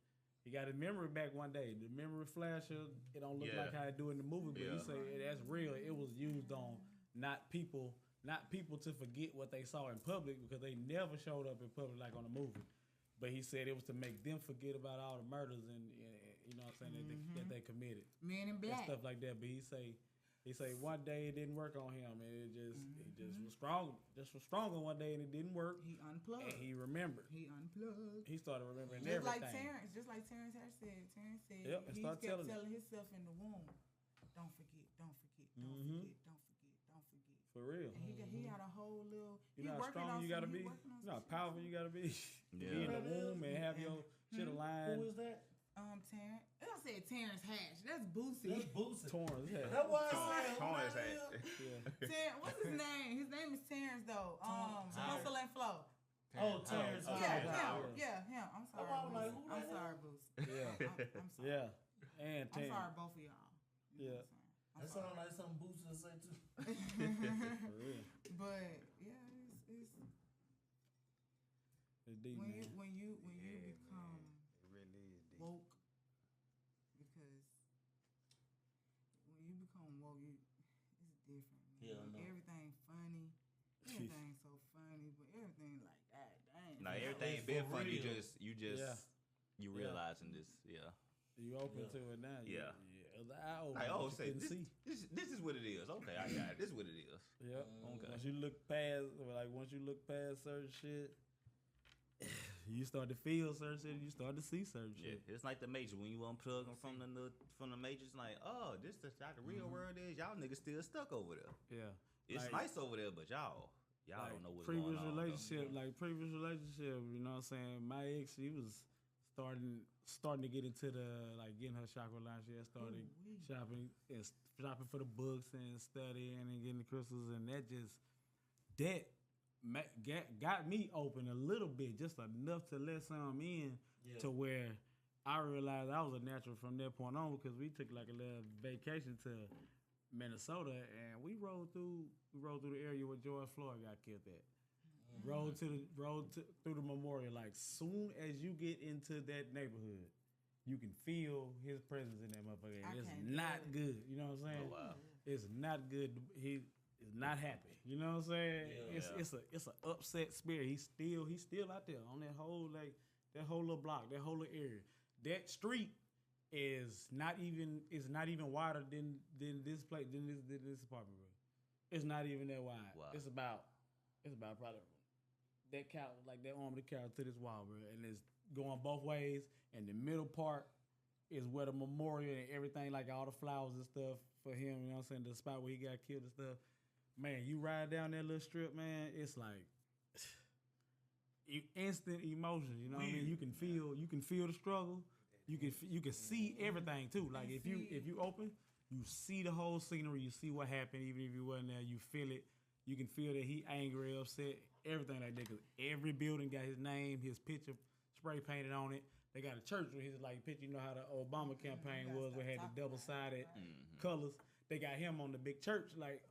He got his memory back one day. The memory flasher, it don't look like how it do in the movie, but he say that's real. It was used on not people to forget what they saw in public because they never showed up in public like on the movie. But he said it was to make them forget about all the murders and you know what I'm saying that they committed. Men in Black. And stuff like that. But he say one day it didn't work on him, and it just was strong. Just was stronger one day, and it didn't work. He unplugged. And he remembered. He unplugged. He started remembering just everything. Just like Terrence Harris said. Terrence said and he start kept telling himself in the womb, don't forget, don't forget, don't forget, don't forget, don't forget. For real. And he had a whole little. You know how strong you gotta be. You know how powerful you gotta be. Be in the womb and have your shit aligned. Who is that? Terrence. I said Terrence Hatch. That's Boosie. That's Boosie. Torrance. Yeah. That's why I said Torrance Hatch. Terrence, what's his name? His name is Terrence though. Hustle and Flow. Oh, Terrence. Yeah, him. I'm sorry. Like, I'm sorry, Boosie. Yeah. I'm sorry. Yeah. And I'm sorry, both of y'all. Yeah. That sounds like something Boosie to say too. For real. But yeah, It's deep, when you become It really is deep. woke, because when you become woke, it's different. Man. Yeah, I know. Everything funny, everything's so funny, but everything like God dang. Now everything been fun. You real. just you realizing this. Yeah. You open to it now. Yeah. I always say this is what it is. Okay, I got it. This is what it is. Yep. Okay. Once you look past certain shit, you start to feel certain shit. You start to see certain Yeah, shit. it's like the Matrix. When you unplug them from the Matrix, like, oh, this is how the real world is. Y'all niggas still stuck over there. Yeah. It's nice over there, but y'all like don't know what's going on. Previous relationship, you know what I'm saying? My ex, she was starting to get into getting her chakra line. She had started shopping for the books and studying and getting the crystals, and that got me open a little bit, just enough to let some in to where I realized I was a natural from that point on, because we took like a little vacation to Minnesota and we rode through the area where George Floyd got killed at. Rode through the memorial. Like soon as you get into that neighborhood, you can feel his presence in that motherfucker. It's not good. You know what I'm saying? Oh, wow. It's not good. He is not happy. You know what I'm saying? Yeah. It's an upset spirit. He's still out there on that whole little block, that whole little area. That street is not even wider than this place, than this apartment room. It's not even that wide. Wow. It's about probably that couch, like that arm of the couch to this wall, bro. And it's going both ways. And the middle part is where the memorial and everything, like all the flowers and stuff for him, you know what I'm saying, the spot where he got killed and stuff. man, you ride down that little strip, man. It's like instant emotions. You know what I mean? You can feel the struggle. You can see everything too. Like if you open, you see the whole scenery. You see what happened, even if you wasn't there. You feel it. You can feel that he angry, upset, everything like that. Cause every building got his name, his picture spray painted on it. They got a church with his like picture. You know how the Obama campaign was, where it had the double-sided colors. They got him on the big church, like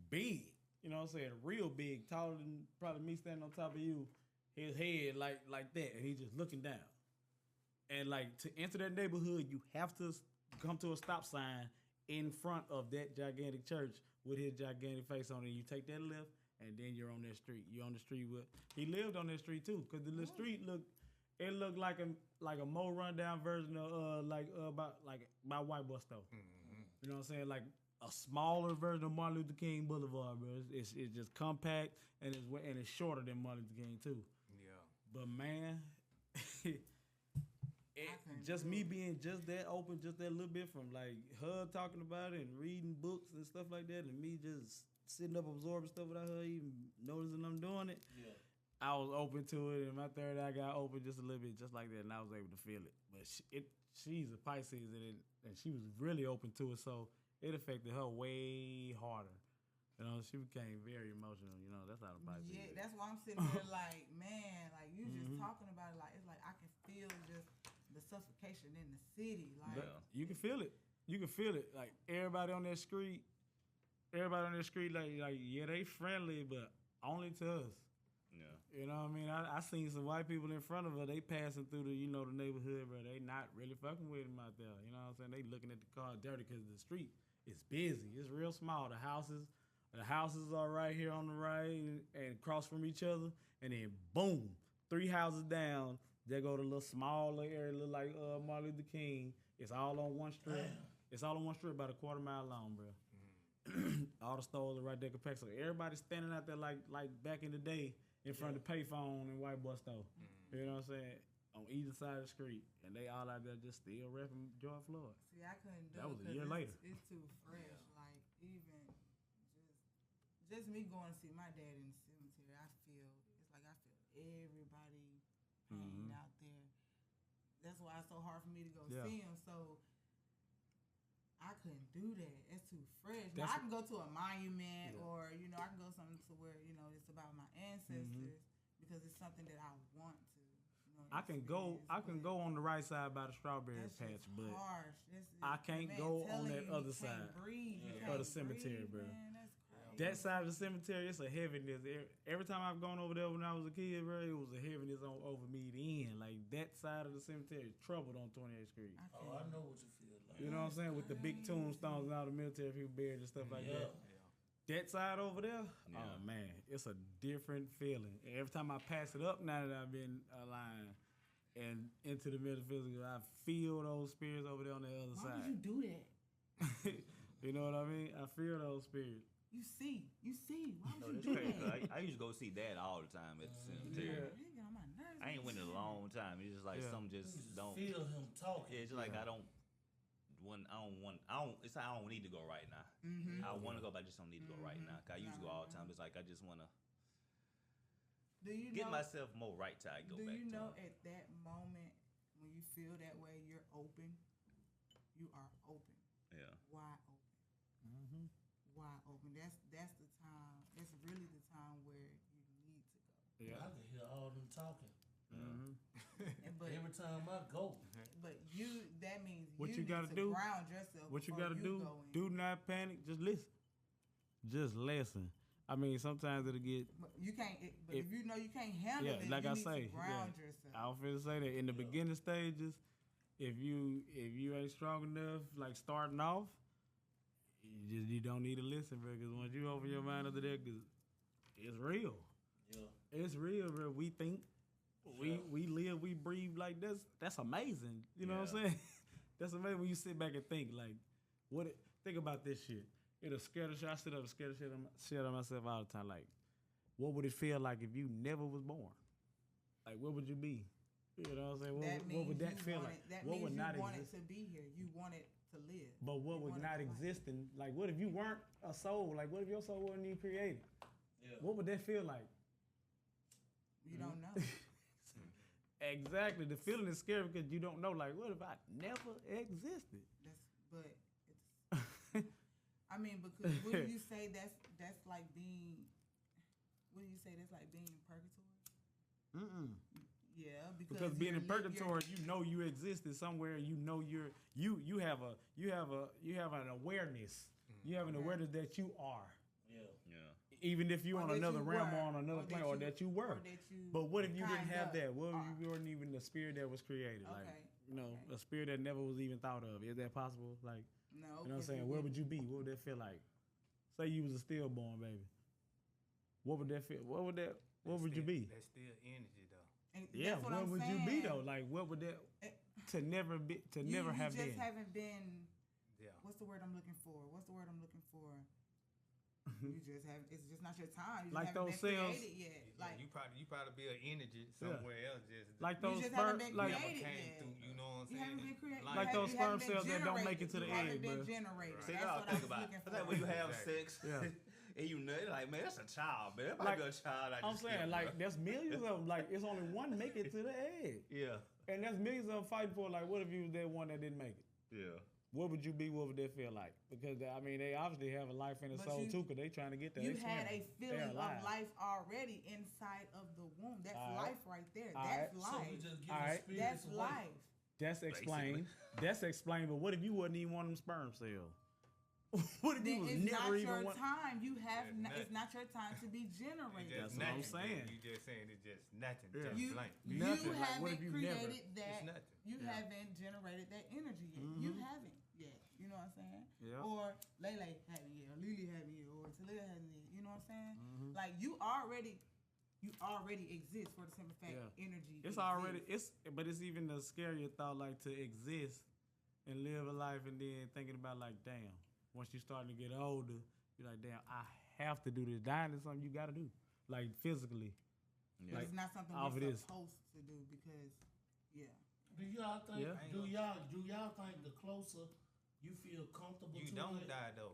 big. You know what I'm saying? Real big, taller than probably me standing on top of you. His head like that, and he's just looking down. And like to enter that neighborhood, you have to come to a stop sign in front of that gigantic church with his gigantic face on it. You take that left, and then you're on that street. You're on the street with. He lived on that street too, cause the little street looked like a more rundown version of by White Bus Stove. Mm-hmm. You know what I'm saying? Like a smaller version of Martin Luther King Boulevard, bro. It's just compact and it's shorter than Martin Luther King too. Yeah. But man. Just me being just that open, just that little bit from like her talking about it and reading books and stuff like that, and me just sitting up absorbing stuff without her even noticing I'm doing it. Yeah. I was open to it, and my third eye got open just a little bit, just like that, and I was able to feel it. But she's a Pisces, and she was really open to it, so it affected her way harder. You know, she became very emotional. You know, that's how the Pisces. Yeah, that's why I'm sitting there like, man, like you just talking about it, like it's like I can feel just the suffocation in the city. Like you can feel it. You can feel it. Like everybody on that street, like yeah, they friendly, but only to us. Yeah. You know what I mean? I seen some white people in front of her. They passing through the the neighborhood, but they not really fucking with them out there. You know what I'm saying? They looking at the car dirty because the street is busy. It's real small. The houses are right here on the right and across from each other, and then boom, 3 houses down. They go to a little smaller area, look like Martin Luther King. It's all on one strip. Damn. It's all on one strip, about a quarter mile long, bro. All the stores are right there compact. So everybody's standing out there like back in the day in front of the payphone and White Bus Store. You know what I'm saying? On either side of the street, and they all out there just still rapping George Floyd. See, I couldn't do that. Was it a year later. It's too fresh. Like even just me going to see my dad in the cemetery, I feel everybody pain out there. That's why it's so hard for me to go see him. So I couldn't do that. It's too fresh. Now, I can go to a monument or I can go something to where it's about my ancestors because it's something that I want to. I can go on the right side by the strawberry patch, but I can't go on that other side of the cemetery, bro. That side of the cemetery, it's a heaviness. Every time I've gone over there when I was a kid, bro, it was a heaviness over me then. Like, that side of the cemetery is troubled on 28th Street. I know what you feel like. You know what I'm saying? With the big tombstones and all the military people buried and stuff like that. That side over there, oh, man, it's a different feeling. Every time I pass it up now that I've been aligned and into the metaphysical, I feel those spirits over there on the other side. Why would you do that? You know what I mean? I feel those spirits. You see. Why would you do that? I used to go see Dad all the time at the cemetery. I ain't went in a long time. It's just like some just don't feel him talking. Yeah, it's just like I don't it's like I don't need to go right now. I want to go, but I just don't need to go right now. Cause I used to go all the time. It's like I just want to get myself more right till I go back. Do you know at that moment when you feel that way, you're open? You are open. Yeah. Wide open. Wide open. That's the time. That's really the time where you need to go. Yeah, I can hear all them talking. But every time I go. But that means what you gotta do. Ground yourself. What you gotta do? Do not panic. Just listen. Just listen. I mean, sometimes it'll get. But you can't. But if you know you can't handle it, like you I need say, to ground yourself. I was finna say that in the beginning stages, if you ain't strong enough, like starting off. You don't need to listen, bro, because once you open your mind up to that, cause it's real. Yeah. It's real, bro. We think, we live, we breathe like that's amazing. You know what I'm saying? That's amazing when you sit back and think, like, think about this shit. It'll scare the shit. I sit up and scare the shit out of myself all the time. Like, what would it feel like if you never was born? Like, what would you be? You know what I'm saying? What would that feel like? What would not want exist? it to be here. You want it to live. But what would not existing? Like, what if you weren't a soul? Like, what if your soul wasn't even created? Yeah. What would that feel like? You don't know. Exactly. The feeling is scary because you don't know. Like, what if I never existed? I mean, because wouldn't you say that's like being? Wouldn't you say that's like being in purgatory? Yeah, because being in purgatory, you know you existed somewhere. You know you have an awareness. You have an awareness that you are. Yeah. Even if you're on another realm or on another plane, or that you were. But what if you didn't have that? What if you weren't even the spirit that was created? Okay. Like, a spirit that never was even thought of. Is that possible? Like, no. You know what I'm saying? Where would you be? What would that feel like? Say you was a stillborn baby. What would that feel? What would you be? That's still energy though. Yeah, what would you be though? Like, what would that to never have been? You just haven't been. Yeah. What's the word I'm looking for? You just haven't. It's just not your time. You like haven't those been cells. Created yet. Like you probably be an energy somewhere else. Just like those you just sperm. haven't been Like created yet. You know what I'm saying? You haven't been created. Like those sperm cells that don't make it to the egg, bro. Right. See, that's what I was looking for. That's like when you have sex. Yeah. And you know, like, man, that's a child, man. That might be a child. I'm saying, like, there's millions of them. Like, it's only one make it to the egg. Yeah. And there's millions of them fighting for, like, what if you was that one that didn't make it? Yeah. What would you be? What would that feel like? Because, I mean, they obviously have a life and a soul, too, because they trying to get there. You had a feeling of life already inside of the womb. That's life right there. That's life. So you just give That's life. That's explained. That's explained. But what if you wasn't even one of them sperm cells? What if you was never even your time? You have it's not your time to be generated. That's what I'm saying. You just saying it's just nothing. Yeah. Just blank. You haven't created that. It's nothing. You haven't generated that energy yet. You haven't yet. You know what I'm saying? Yeah. Or Lele haven't yet. Or Lily haven't yet. Or Talia hasn't yet. You know what I'm saying? Like you already exist for the simple fact energy. It's already but it's even a scarier thought like to exist and live a life and then thinking about like damn. Once you're starting to get older, you're like, damn, I have to do this. Dying is something you got to do, like physically. Yeah. Like, it's not something we're supposed to do because, Do y'all think? Yeah. Do y'all think the closer you feel comfortable, you don't die though.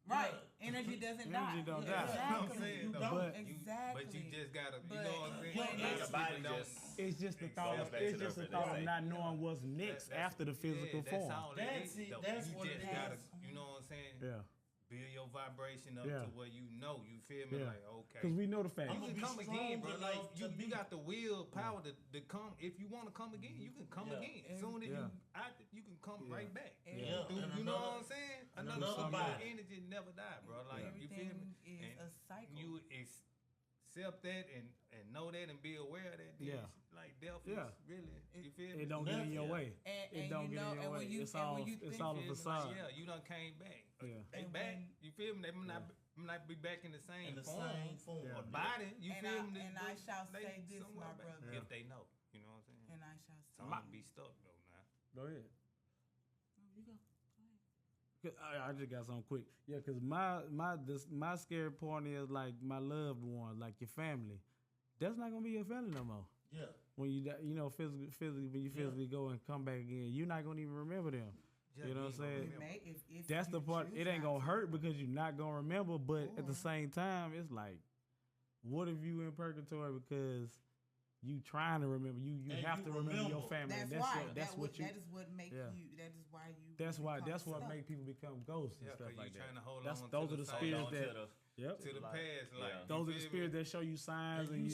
Right, energy doesn't die. Energy don't die. Exactly. You don't. Exactly. But you just gotta, you know what I'm saying? Your body it's just the thought. It's just the thought of not knowing what's next after the physical form. That's it. That's what it is. You know what I'm saying? Yeah. Build your vibration up to where you know. You feel me? Like okay. Because we know the fact. You can come again, bro. Like you got the willpower to come. If you want to come again, you can come again. As soon as you can come right back. Yeah. You know what I'm saying? Another body. Energy never die, bro. Like you feel me? Is a cycle. You accept that and know that and be aware of that. Like death is really. You feel me? It don't get in your way. It don't get in your way. It's all a facade. Yeah, you done came back. Yeah. They back. You feel me? They might be back in the same form. Or body. You feel me? And I shall say this, my brother. If they know. You know what I'm saying? And I shall say. Some might be stuck though now. Go ahead. You go. I just got something quick. Yeah, because my scary point is like my loved ones, like your family. That's not gonna be your family no more. Yeah. When you physically when you physically go and come back again, you're not gonna even remember them. You know what I'm saying? That's the part. It ain't gonna hurt because you're not gonna remember. But at the same time, it's like, what if you in purgatory because you trying to remember? You have to remember your family. That's what make you. That is why you. That's what make people become ghosts and stuff like that. Trying to hold on those are the spirits that. To the past, like those are the spirits that show you signs and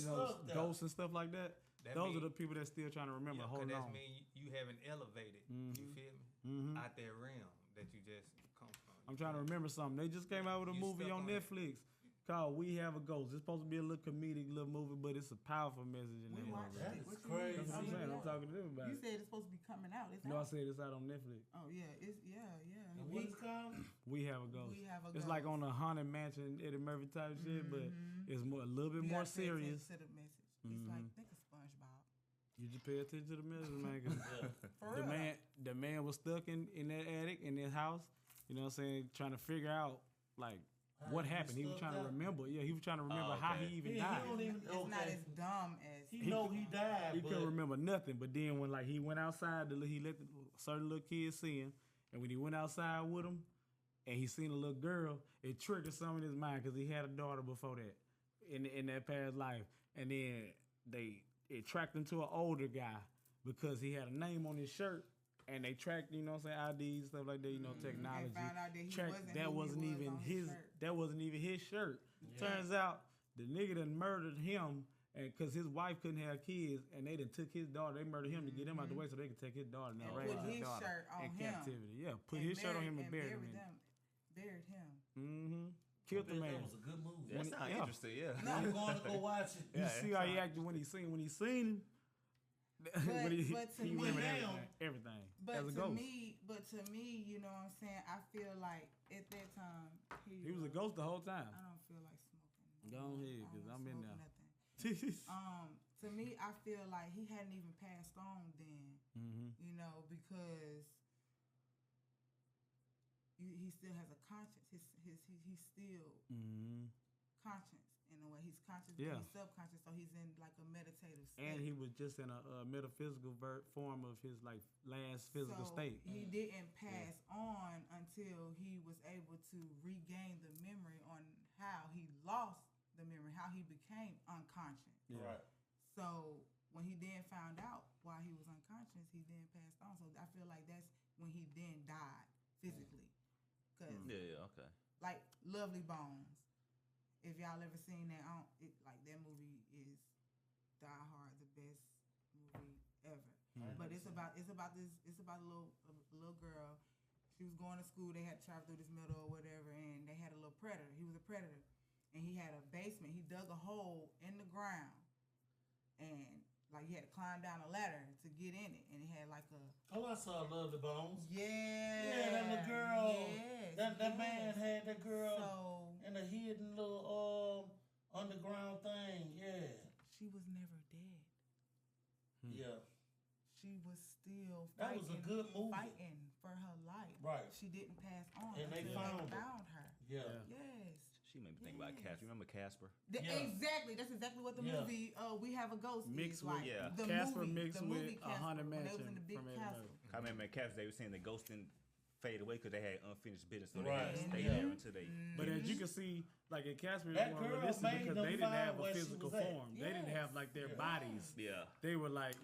ghosts and stuff like that. Those are the people that still trying to remember. Hold on. That means you haven't elevated. You feel me? Out that realm that you just come from. I'm trying to remember something. They just came out with a movie on Netflix called "We Have a Ghost." It's supposed to be a little comedic little movie, but it's a powerful message in there. That's crazy. That's what I'm saying. I'm talking to them about it. You said it's supposed to be coming out. I said it's out on Netflix. Oh yeah, it's And what it's called? We Have a Ghost. We Have a It's Ghost. like on a haunted mansion, Eddie Murphy type shit, but it's a little bit more serious. To the message. It's like think of SpongeBob. You just pay attention to the message, man. For real. The man was stuck in that attic in his house. You know what I'm saying? Trying to figure out like what happened. He was trying to remember. Yeah, he was trying to remember how he even died. It's not as dumb as he know he died. He couldn't remember nothing. But then when he went outside, he let certain little kids see him, and when he went outside with him, and he seen a little girl, it triggered something in his mind because he had a daughter before that in that past life, and then it tracked him to an older guy because he had a name on his shirt. And they tracked, you know what I'm saying, IDs, stuff like that, you know, technology. And found out that that wasn't even his shirt. Yeah. Turns out the nigga done murdered him and because his wife couldn't have kids and they done took his daughter. They murdered him to get him out the way so they could take his daughter and raise his daughter in captivity. Yeah, put his shirt on him and buried him. Buried him. Mm-hmm. Killed the man. That was a good movie. That sounds interesting, yeah. No, I'm going to go watch it. You see how he acted when he seen him? But to he me, everything. But to me, you know what I'm saying? I feel like at that time he was a ghost the whole time. I don't feel like smoking. Go ahead, because I'm in there. To me, I feel like he hadn't even passed on then. Mm-hmm. You know, because he still has a conscience. He's still conscious. In a way, he's conscious, but he's subconscious, so he's in like a meditative state. And he was just in a metaphysical form of his like last physical state. He didn't pass on until he was able to regain the memory on how he lost the memory, how he became unconscious. Yeah. Right. So when he then found out why he was unconscious, he then passed on. So I feel like that's when he then died physically. Cause okay. Like Lovely Bones. If y'all ever seen that, like that movie is Die Hard, the best movie ever. Mm-hmm. But it's about a little girl. She was going to school. They had to travel through this meadow or whatever, and they had a little predator. He was a predator, and he had a basement. He dug a hole in the ground, and like he had to climb down a ladder to get in it, and it had like a. Oh, I saw Lovely Bones. Yeah. Yeah, that little girl. Yes, that man had that girl in a hidden little underground thing. Yeah. She was never dead. Yeah. She was still fighting. That was a good movie. Fighting for her life. Right. She didn't pass on. And they found her. Yeah. Yes. She made me think about Casper. You remember Casper? Exactly. That's exactly what the movie We Have a Ghost mixed is with. Like. The Casper movie, mixed with Haunted Mansion. They was in the big castle. I remember Casper. They were saying the ghost didn't fade away because they had unfinished business, so they right. had to stay there until they. But as you can see, like in Casper, it was more realistic because they didn't have a physical form. They didn't have like their bodies. Yeah. They were like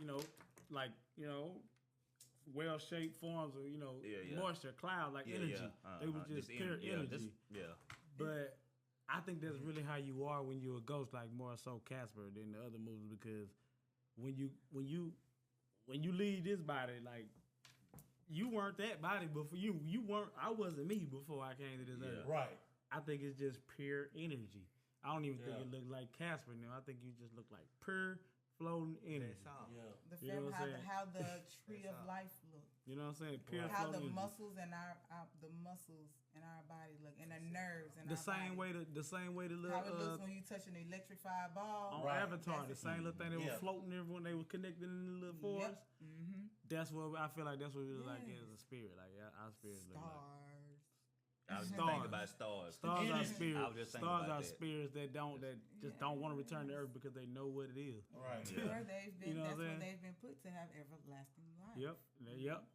well-shaped forms of moisture, cloud, like energy. They were just pure energy. But I think that's really how you are when you're a ghost, like more so Casper than the other movies, because when you leave this body, like you weren't that body before. You weren't. I wasn't me before I came to this earth. Right. I think it's just pure energy. I don't even think it looked like Casper now. I think you just look like pure floating energy. The how the tree of life looks. You know what I'm saying? Pure how the energy. muscles in our body look, and the nerves in the our same body. way the same way the little how it looks when you touch an electrified ball. On Avatar, the same little thing they were floating there when they were connected in the little forest. Mm-hmm. That's what I feel like. That's what we look like as a spirit. Like our spirits look like. I was thinking about stars. Stars are spirits. Stars are spirits that just don't want to return to Earth because they know what it is. Right. Yeah. That's where they've been put to have everlasting life. Yep.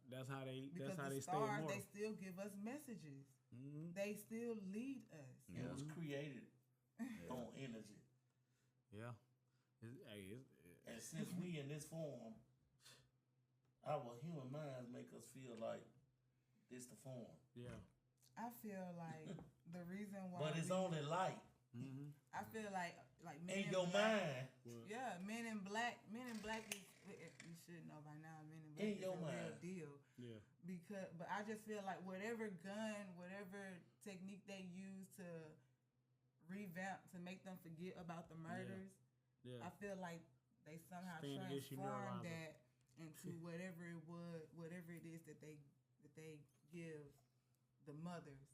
That's how they. Because that's how the they stay stars, immortal. they still give us messages. Mm-hmm. They still lead us. It was created on energy. Yeah. And since we in this form, our human minds make us feel like this the form. Yeah. I feel like the reason why. But it's only light. Mm-hmm. I feel like in Men in your Black. mind. Yeah, Men in Black. Men in Black is, you should know by now. Men in Black in is your a mind. real deal. Yeah. But I just feel like whatever gun, whatever technique they use to revamp to make them forget about the murders, I feel like they somehow transformed that into whatever it is that they give the mothers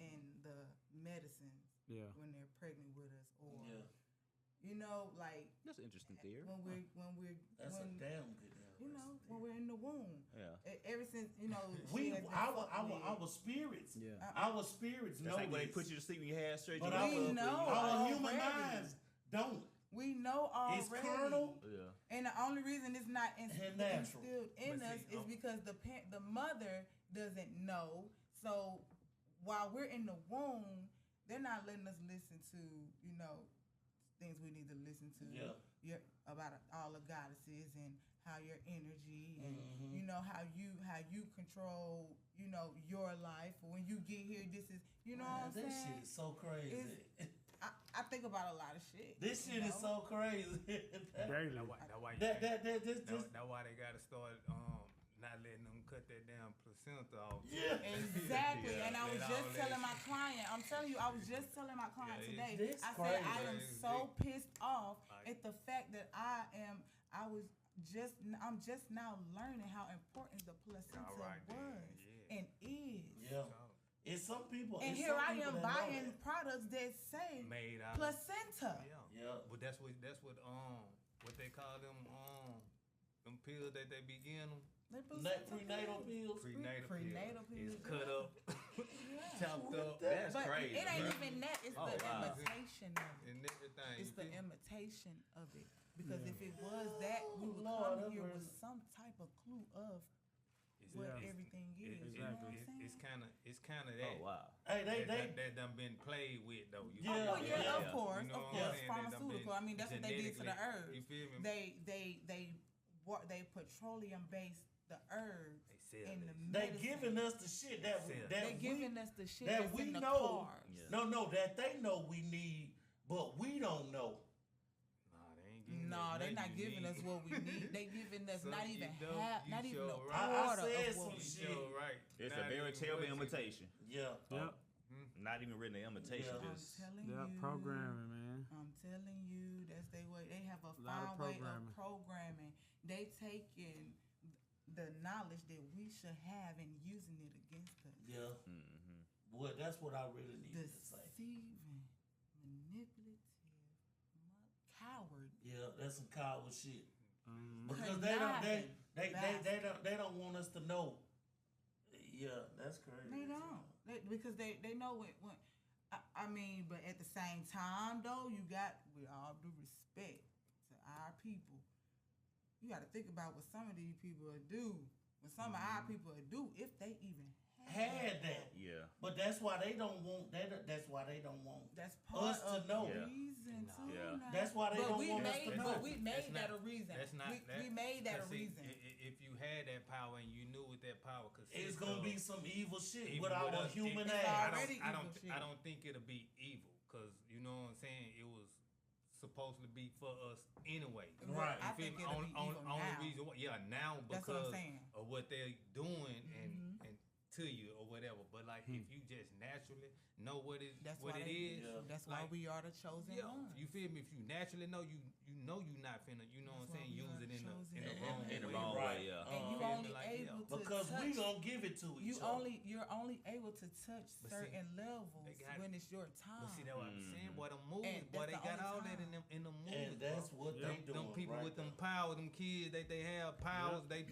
and the medicines when they're pregnant with us, or you know, like that's an interesting theory. When we're that's a damn good theory. when we're in the womb. Yeah. Ever since our spirits. Yeah. Our spirits That's know like when they this. put you to sleep and your hair straight. But our human minds don't. We know already. It's carnal. Yeah. And the only reason it's not instilled in But us see, is because the mother doesn't know. So while we're in the womb, they're not letting us listen to, things we need to listen to. Yeah. About all the goddesses and how your energy and how you control your life. When you get here, this is what I'm saying. This shit is so crazy. I think about a lot of shit. This shit is so crazy. That's why they gotta start not letting them cut that damn placenta off. Yeah. Exactly. Yeah. And I was just telling my client, I'm telling you, I was just telling my client today. I said I am so pissed off at the fact that I'm just now learning how important the placenta was and is. Yeah. It's some people. And here I am buying products that say made out placenta. Yeah. But that's what what they call them pills that they begin them. Prenatal pills. Prenatal pills. It's cut up, chopped up. That's but crazy. It ain't even that. It's the imitation of it. And everything. It's the imitation of it. Because if it was that, we would come here with some type of clue of what everything is. Exactly. It's kind of that. Oh wow. Hey, that done been played with though. You Of course, You know of what I'm course. saying? Pharmaceutical. I mean, that's what they did to the herbs. You feel me? They petroleum based the herbs in the They medicine. giving us the shit that They giving us the shit that that's we in the know. cars. Yeah. No, that they know we need, but we don't know. No, they're not giving us what we need. They giving us not even half, not even a I quarter said of what some we shit. need. Right. It's a very terrible imitation. Yeah. Not even written an imitation. I'm Just telling you. Programming, man. I'm telling you, that's their way. They have a Lot of fine way of programming. They taking the knowledge that we should have and using it against us. Yeah. Well, that's what I really need to say. Deceiving, manipulative, coward. Yeah, that's some coward shit. Because Conniving they don't want us to know. Yeah, that's crazy. They don't. Because they know when I mean, but at the same time though, you got, with all due respect to our people, you got to think about what some of these people will do. What some of our people will do if they even had that. yeah. But that's why they don't want that. That's why they don't want That's part us to of know. the reason too. Yeah. now. That's why they But don't we want us made, to know. but we made That's that not- a reason. That's not. We made that a see, reason. If you had that power and you knew what that power consisted It's gonna of, be some evil shit even with our us, human it's ass. already I evil shit. don't think it'll be evil because you know what I'm saying. It was supposed to be for us anyway. Right. I You feel think me? it'll be evil Only now. reason why, now That's what because I'm saying. of what they're doing and to you or whatever. But like if you just naturally know what it That's what why it is, That's why like, we are the chosen ones. you feel me? If you naturally know you know you not finna, you know what I'm saying, That's why we use are it in the chosen wrong In the way. wrong Right. way, yeah. And you feel me? only Like, able to Because touch. we gonna give it to each other. You're only able to touch But see, certain levels they got- when it's your time. But see, that's what I'm saying. Boy, them movies, And boy, that's they the got only all that time. in them movies. And that's bro. what they doing. Them people right with them there. powers, them kids, they have powers. They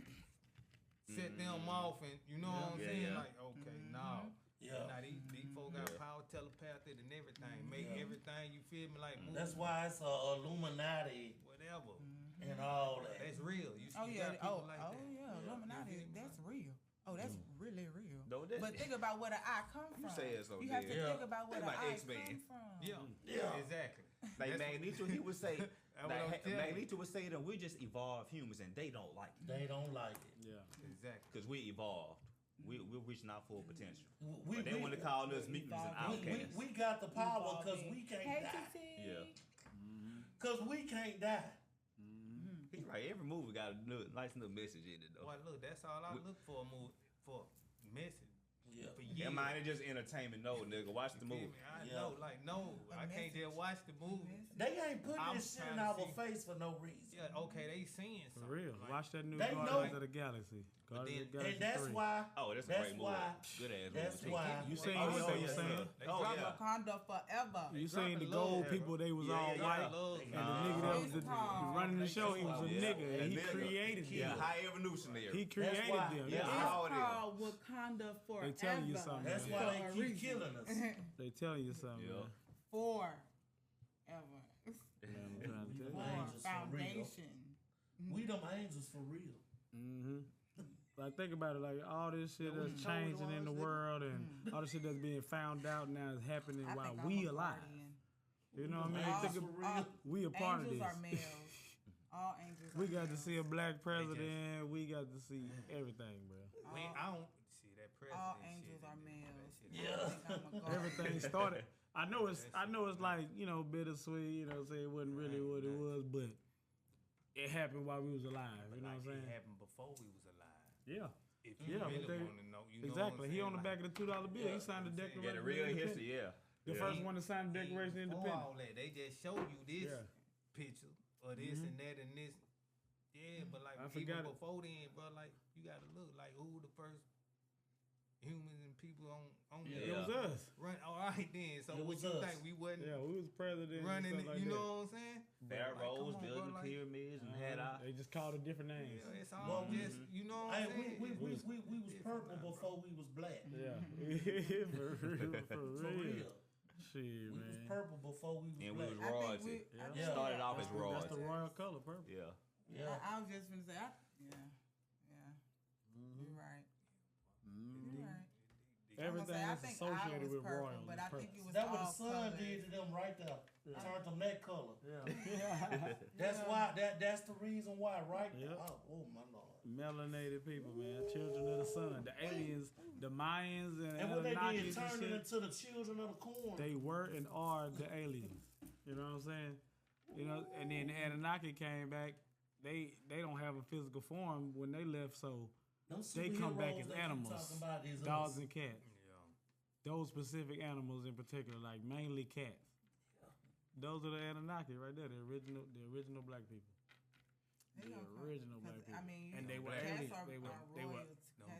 set them off, and you know what I'm Yeah, saying? yeah. Like, okay, no. Yeah. Now these folks got power, telepathy, and everything. Make everything, you feel me, like move. That's why it's a Illuminati Whatever. and all that. That's real. You Oh you yeah, got people oh like oh that. yeah, Illuminati. You feel me? That's real. Oh, that's really real. No, that- But think about where the eye come from. say it so You have to dead. think about where Think the about eye X-Men. come from. Yeah, exactly. Like Magneto, he would say, That's what I'm telling you. Magneto would say that we're just evolved humans and they don't like it They don't like it. Yeah. Exactly. because we evolved. We're reaching our full potential. We, But they want to call us mutants and outcasts. we got the power because we can't Hey, die. TT. Yeah. Because we can't die. He's right. Every movie got a nice little message in it, though. Boy, look, that's all I look for a movie for message. Yeah. For That years. mind is just entertainment. No, nigga. Watch the You feel movie. me? I Yeah. know, like, no, I can't just watch the movie. They ain't putting I'm this shit in trying to our see- face for no reason. Yeah, okay, they seeing For something. real. Like, Watch that new They Guardians know- of the Galaxy. But then, and that's why. Oh, that's a great movie. Good ass movie. That's why. You seen what they were saying? Wakanda forever. You seen the gold people? They was all white, and the nigga that was running the show, he was a nigga, and he created them. Yeah, high evolutionary. He created them. It's called Wakanda forever. They telling you something. That's why they keep killing us. They telling you something. Yeah. Forever. Angels Foundation. We them angels for real. Mm-hmm. Like think about it, like all this shit that's changing in the world and all this shit that's being found out now is happening while we alive. You know what I mean? We a part of this. Angels are males. All angels. We got to see a black president. We got to see everything, bro. I don't see that president. All angels are males. Yeah. Everything started. I know it's like, you know, bittersweet, you know what I'm saying? It wasn't really what it was, but it happened while we was alive, you know what I'm saying? It happened before we was alive. Yeah. If you really want to know, you know exactly. what I'm He on saying? the back of the $2 bill. He signed the Declaration. Yeah, the real history, The first one to sign the Declaration of Independence. All that. They just show you this picture or this and that and this. Yeah, but like even before then, bro, like you gotta look like who the first humans and people on It was us. Run. All right then. So what you think we wasn't? Yeah, we was president. Running. And stuff like you that. know what I'm saying? Pharaohs building pyramids and had They just called it different names. Yeah, it's all just you know what I'm saying. We was purple before we was black. Yeah, for real. Shit, we was purple before we was and black. we was royalty. Started off as royalty. That's the royal color, purple. Yeah. I was just gonna say, you're right. You're right. Everything is associated with purple, royal. But I think it was That's what all the sun colors. did to them right there. Turned them that color. Yeah. That's why. That's the reason why, right? Yep. Oh my lord. Melanated people, man. Children of the sun. The aliens, the Mayans, and what they Anunnakis did, turned and it into the children of the corn. they were and are the aliens. You know what I'm saying? You know, and then the Anunnaki came back. They don't have a physical form when they left, so they come back as animals, dogs and cats. Those specific animals in particular, like mainly cats. Those are the Anunnaki right there, the original black people. The original black people. I mean, and they were aliens. They were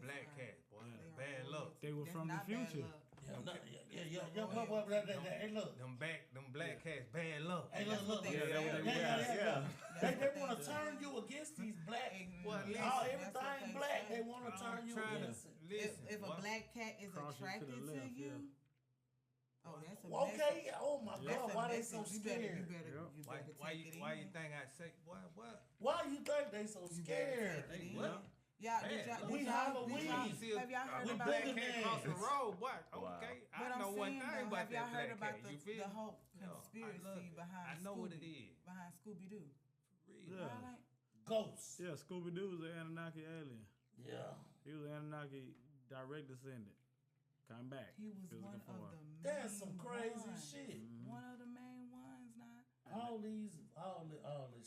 black cats, boy. Bad luck. They were from the future. Yeah. Hey, look. Them black cats, bad luck. Hey, look. They want to turn you against these black. Everything black, they want to turn you against it. If a black cat is attracted to you, oh, that's a okay. Oh my God, why they so scared? You better why you think I say what? Why you think they so scared? What? Yeah, we Halloween. Have y'all heard about black cat across the road? What? Okay, but I know one thing about that black about cat. You feel the whole conspiracy behind? I know what it is. Behind Scooby Doo. Yeah. Ghosts. Yeah, Scooby Doo was an Anunnaki alien. Yeah. He was an Anunnaki direct descendant. Come back. He was one of the main That's some crazy shit. One of the main ones, now. All this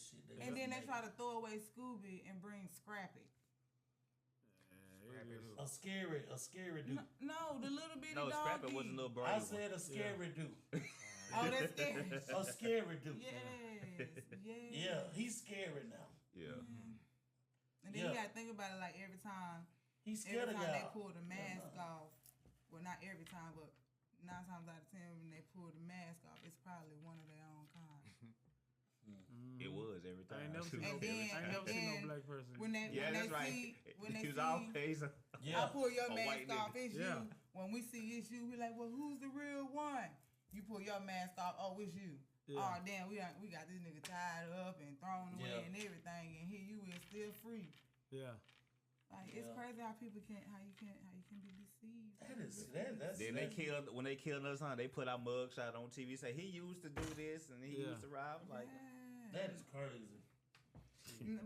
shit. And then they try to throw away Scooby and bring Scrappy. A scary dude. No, the little bitty doggy. No, Scrappy was a little brave. I said a scary dude. Oh, that's scary. A scary dude. Yes. Yeah, he's scary now. Yeah. And then you gotta think about it, like every time they pull the mask off. Well, not every time, but 9 times out of 10 when they pull the mask off, it's probably one of their own kind. It was every time. I ain't never seen no black person. When they that's right. When they he was see, always I pull your mask off, it's Yeah. you. When we see it's you, we like, well, who's the real one? You pull your mask off, oh, it's you. Yeah. Oh, damn, we got this nigga tied up and thrown away and everything, and here you is still free. Yeah. Like it's crazy how you can be deceived. That's then when they killed us, they put our mugshot on TV. Say he used to do this and he used to ride. Like that is crazy.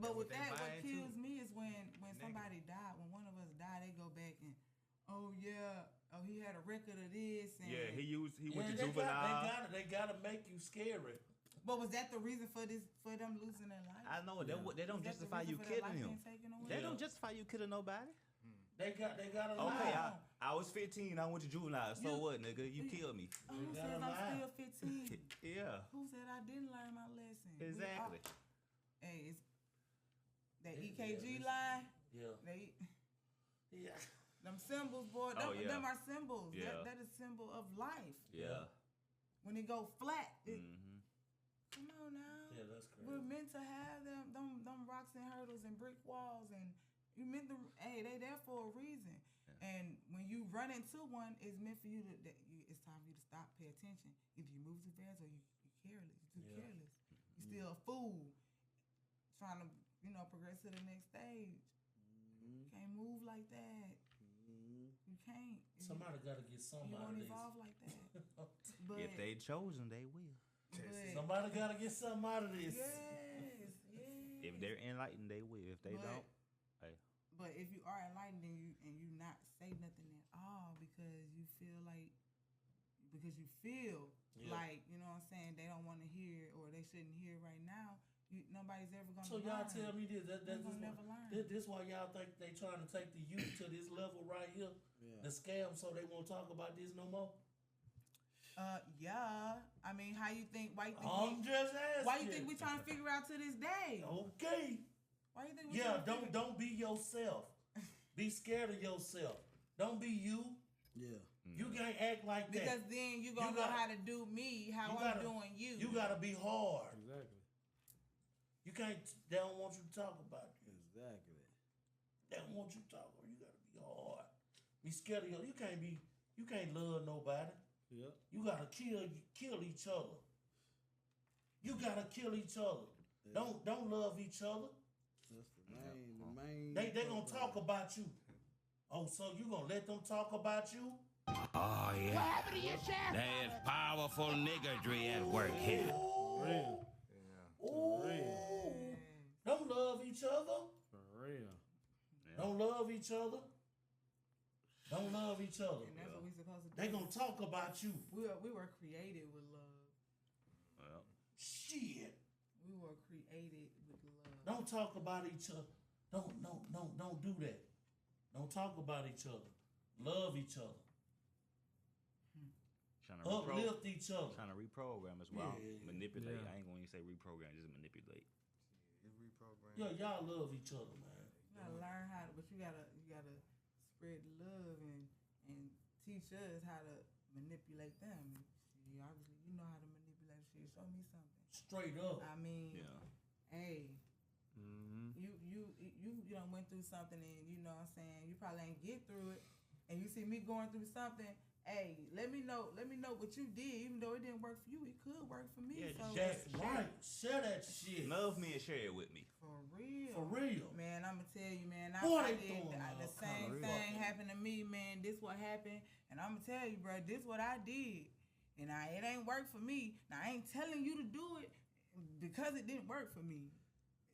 But with that, what kills me is when somebody died. When one of us died, they go back and he had a record of this. And he went to juvenile. They gotta make you scary. But was that the reason for them losing their life? I know they don't justify you killing him. They don't justify you killing nobody. They got a lie. Okay, I was 15. I went to juvenile. So what, nigga? You killed me. Who said I'm still 15? Yeah. Who said I didn't learn my lesson? Exactly. Hey, it's that EKG lie. Yeah. Yeah. Them symbols, boy. Them are symbols. Yeah. That is symbol of life. Yeah. When it go flat, come on now. Yeah, that's crazy. We're meant to have them rocks and hurdles and brick walls, and you meant to. Hey, they there for a reason. Yeah. And when you run into one, it's meant for you to. It's time for you to stop, pay attention. Either you move too fast or you careless. You're too careless. You're still a fool, trying to progress to the next stage. You can't move like that. You can't. Somebody got to get somebody. You won't evolve like that. But if they chosen, they will. Somebody got to get something out of this. Yes. If they're enlightened, they will. If they don't, hey. But if you are enlightened and you not say nothing at all because you feel like you know what I'm saying, they don't want to hear or they shouldn't hear right now. Nobody's ever gonna. So y'all tell me this. Never learn. This why y'all think they trying to take the youth to this level right here, the scam, so they won't talk about this no more. Yeah. I mean, how you think? Why you think? I'm just asking. Why you think we trying to figure out to this day? Okay. Why you think? Don't be yourself. Be scared of yourself. Don't be you. Yeah. You can't act like that. Because then you gonna know how to do me, how I'm doing you. You gotta be hard. Exactly. You can't. They don't want you to talk about it. Exactly. They don't want you to talk about it. You gotta be hard. Be scared of you can't be. You can't love nobody. Yep. You gotta kill each other. You gotta kill each other. Yeah. Don't love each other. That's the main. They gonna talk about you. Oh, so you gonna let them talk about you? Oh yeah. What happened to your chest? There's powerful niggardry at work here. Real. Ooh. Real. Don't love each other. For real. Yeah. Don't love each other. Don't love each other. And that's what we supposed to do. They gonna talk about you. We were created with love. Well, shit. We were created with love. Don't talk about each other. Don't do that. Don't talk about each other. Love each other. Uplift each other. Trying to reprogram as well. Yeah. Manipulate. Yeah. I ain't gonna even say reprogram, just manipulate. Yeah, y'all love each other, man. You gotta learn how to, but you gotta spread love and teach us how to manipulate them. See, obviously, you know how to manipulate shit. Show me something. Straight up. I mean, hey, you done went through something and you know what I'm saying, you probably ain't get through it, and you see me going through something. Hey, let me know what you did. Even though it didn't work for you, it could work for me. Yeah, so that's right. Share that shit. Love me and share it with me. For real. For real. Man, I'm going to tell you, man. I did the same thing happened to me, man. This what happened. And I'm going to tell you, bro, this what I did. And it ain't worked for me. Now, I ain't telling you to do it because it didn't work for me.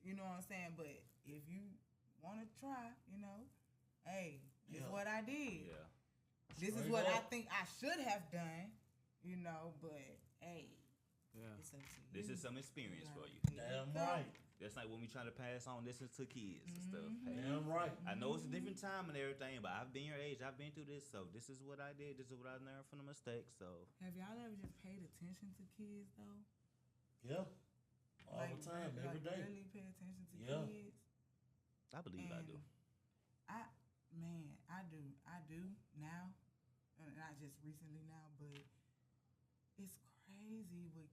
You know what I'm saying? But if you want to try, hey, this is what I did. Yeah. This is what I think I should have done, but hey, it's up to you. This is some experience for you. Damn right. That's like when we try to pass on this to kids and stuff. Hey, damn right. I know it's a different time and everything, but I've been your age. I've been through this, so this is what I did. This is what I learned from the mistakes. So have y'all ever just paid attention to kids though? Yeah, all the time, every day. Really pay attention to kids. I believe I do. I do now. Not just recently now, but it's crazy what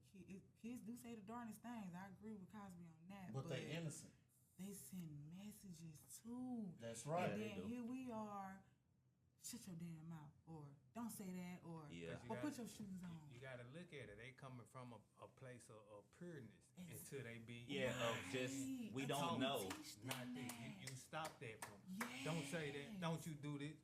kids do say the darndest things. I agree with Cosby on that. But they innocent. They send messages too. That's right. And then here we are, shut your damn mouth, or don't say that, or put your shoes on. You gotta look at it. They coming from a place of pureness until they be we don't know. Not that you stop that from. Don't say that. Don't you do this.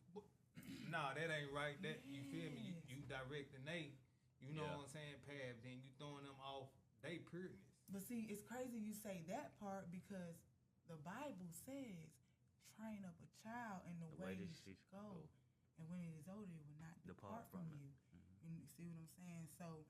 Nah, that ain't right. That you feel me? You directing they, you know what I'm saying, path. Then you throwing them off they pureness. But see, it's crazy you say that part because the Bible says, "Train up a child in the way he should go, and when it is older, it will not depart from you." Mm-hmm. You see what I'm saying? So,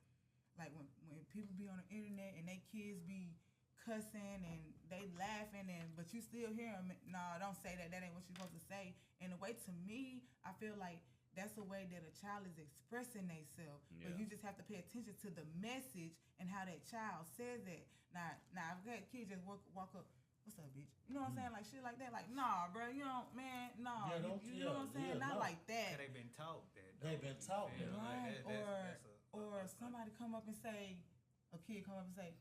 like when people be on the internet and they kids be cussing and they laughing but you still hear them. Nah, don't say that. That ain't what you're supposed to say. In a way, to me, I feel like that's a way that a child is expressing themselves. Yeah. But you just have to pay attention to the message and how that child says it. Now, I've got kids just walk up. what's up, bitch? You know what I'm saying? Like shit like that. Like, nah, bro, you don't, man, nah. Yeah, you know what I'm saying? Not like that. They been taught that. They been taught that. Right. Or somebody come up and say, a kid come up and say,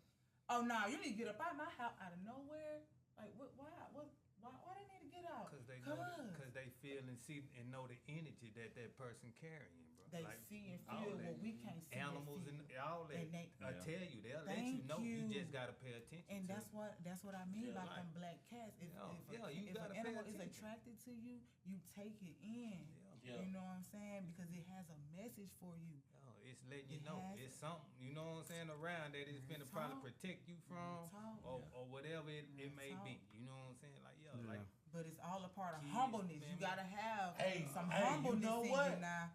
oh, nah, you need to get up out of my house out of nowhere. Like, why they need to get out? Because they feel and see and know the energy that person carrying, bro. They like, see and feel what we can't see. Animals and all that. And they tell you, they'll let you know. You just gotta pay attention. And that's what I mean by them black cats. If an animal is attracted to you, you take it in. Yeah. You know what I'm saying? Because it has a message for you. It's letting you know it's something, you know what I'm saying, around that it's finna probably protect you from or whatever it may be. You know what I'm saying? Like, like. But it's all a part of humbleness. You gotta have some you humbleness know in what? you now.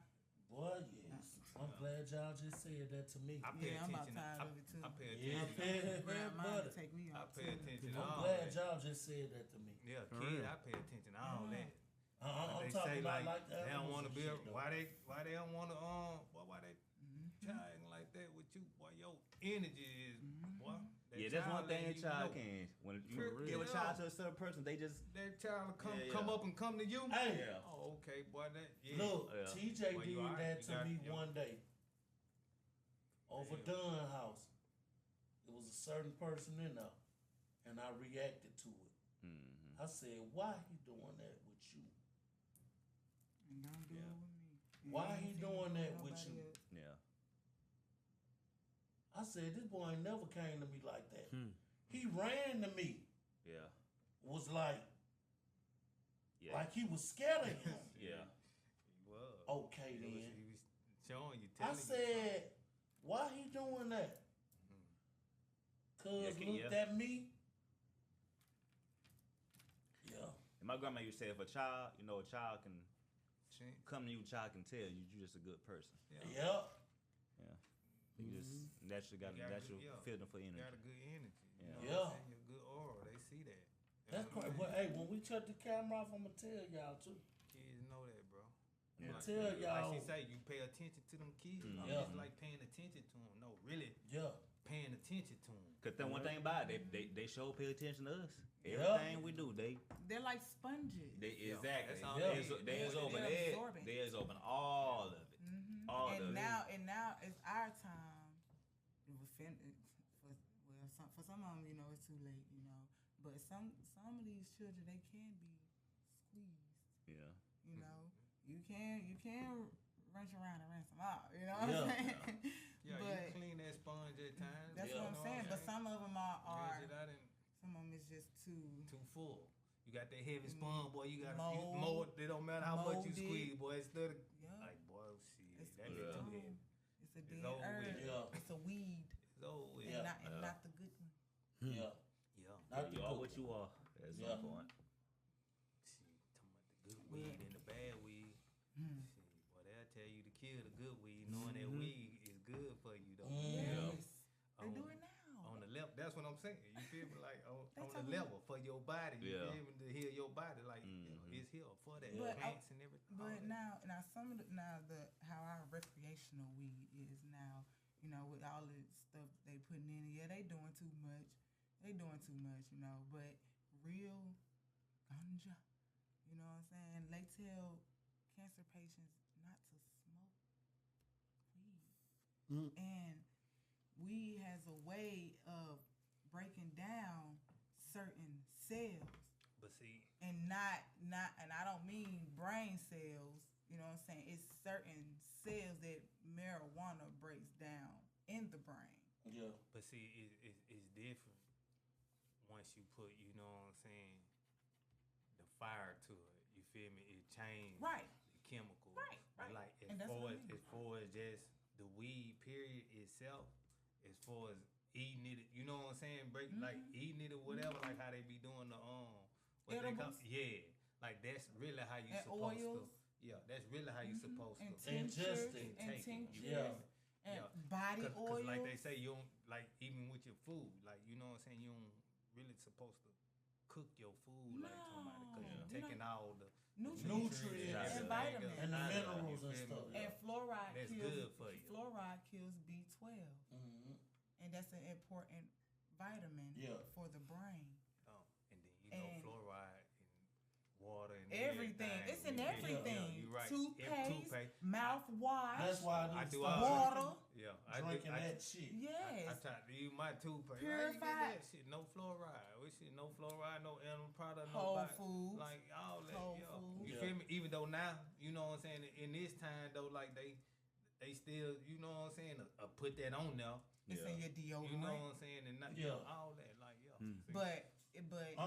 Boy, yes. I'm glad y'all just said that to me. I pay I'm about attention. tired of it too. I pay attention. Grab mine to take me I off. pay attention. I'm glad y'all just said that to me. Yeah, kid, I pay attention to all that. I'm they talking say about like the they don't want to be. shit, Why they don't want to why they chatting like that with you? Boy, your energy is boy. Yeah, that's one thing a child can. When you give a child to a certain person, they just that child will come up and come to you. Hey, oh okay, boy. Look, TJ did that to me one day over Dunn House. There was a certain person in there, and I reacted to it. I said, "Why he doing that with you? And don't do it with me. Why he doing that with you?" Yeah. I said, "This boy ain't never came to me like that. He ran to me. Yeah. Was like he was scared of him." Yeah. Okay, then. He was showing you. I said, "Why he doing that?" Cause looked at me. Yeah. And my grandma used to say, if a child can come to you, a child can tell you you're just a good person. Yeah. You just naturally got a natural feeling for energy. You got a good energy. Yeah. You're a good aura. They see that. That's crazy. But hey, when we shut the camera off, I'm gonna tell y'all too. Kids know that, bro. Yeah. Tell y'all. Like she say, you pay attention to them kids. It's like paying attention to them. No, really. Yeah. Paying attention to them. Cause then one thing about it, they sure pay attention to us. Everything we do, they're like sponges. Exactly. They absorbing all of it. All of it. And now it's our time. For some of them, it's too late, But some of these children, they can be squeezed. Yeah. You can wrench around and rinse them out. You know what I'm saying? Yeah, but you clean that sponge at times. That's what I'm saying. But some of them are some of them is just too full. You got that heavy sponge, boy. You got to mold. It don't matter how much you squeeze, boy. Instead of like, boy, shit, that get too heavy. It's a dead herb. Yeah. It's a weed. It's over with. And not the good one. Yeah. You are what you are. That's the point. See, talking about the good weed and the bad weed. See, boy, they'll tell you to kill the good weed, knowing that weed is good for you, though. Yes. They do it now. On the level, that's what I'm saying. You feel me? Like on the level for your body. You feel me? To heal your body, like it's here for that plants and everything. But now some of how our recreational weed is now, with all the stuff they putting in, they doing too much. But real ganja, you know what I'm saying? They tell cancer patients not to smoke weed. And weed has a way of breaking down certain cells. But see, and not and I don't mean brain cells, you know what I'm saying? It's certain cells that marijuana breaks down in the brain. Yeah. But see, it's different once you put, you know what I'm saying, the fire to it. You feel me? It changed the chemicals. Right. Like as far as just the weed period itself, as far as eating it, you know what I'm saying? Like eating it or whatever, like how they be doing the what they call, like that's really how you supposed oils. to. Yeah, that's really how you supposed to ingest it. And body oil. Cause like they say, you don't, like even with your food, like you know what I'm saying, you don't really supposed to cook your food like somebody, cause you're taking all the nutrients and vitamins and the minerals and stuff. And fluoride that's kills good for you. Fluoride kills B12, and that's an important vitamin for the brain. And And fluoride and water and everything. It's in everything. You're right. Toothpaste, mouthwash. That's why I do water. Drinking that shit. Yes. I tried to use my toothpaste. Purified. That shit, no fluoride. We shit, no fluoride, no animal product, Whole no foods. like all that. Whole foods. You feel me? Even though now, you know what I'm saying. In this time though, like they still, you know what I'm saying, put that on there. It's in your deodorant. You know what I'm saying, and not all that, like But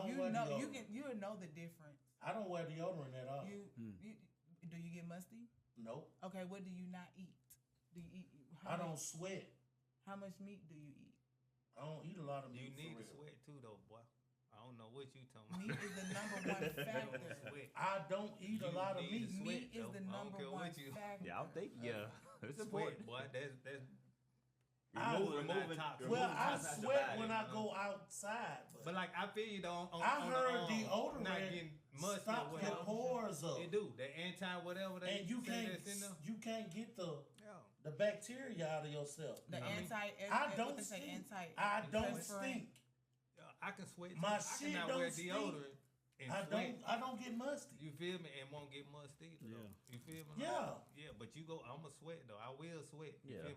you'll know the difference. I don't wear deodorant at all. Do you get musty? Nope. Okay, what do you not eat? Do you eat? I don't sweat. How much meat do you eat? I don't eat a lot of meat. You need to sweat too, though, boy. I don't know what you talking about. Meat is the number one factor. I don't eat a lot of meat. Meat is the number one factor. Yeah, I think it's important. Boy, that's I sweat when I go outside. But like I feel you though. I heard deodorant not getting musty stop your pores up. It do the anti whatever they and you can't get the bacteria out of yourself. The I don't stink. I can sweat. My too. shit I cannot don't wear stink. deodorant. I don't get musty. You feel me? And won't get musty either. Yeah. You feel me? Yeah. Yeah, but you go. I'ma sweat though. I will sweat. You feel me?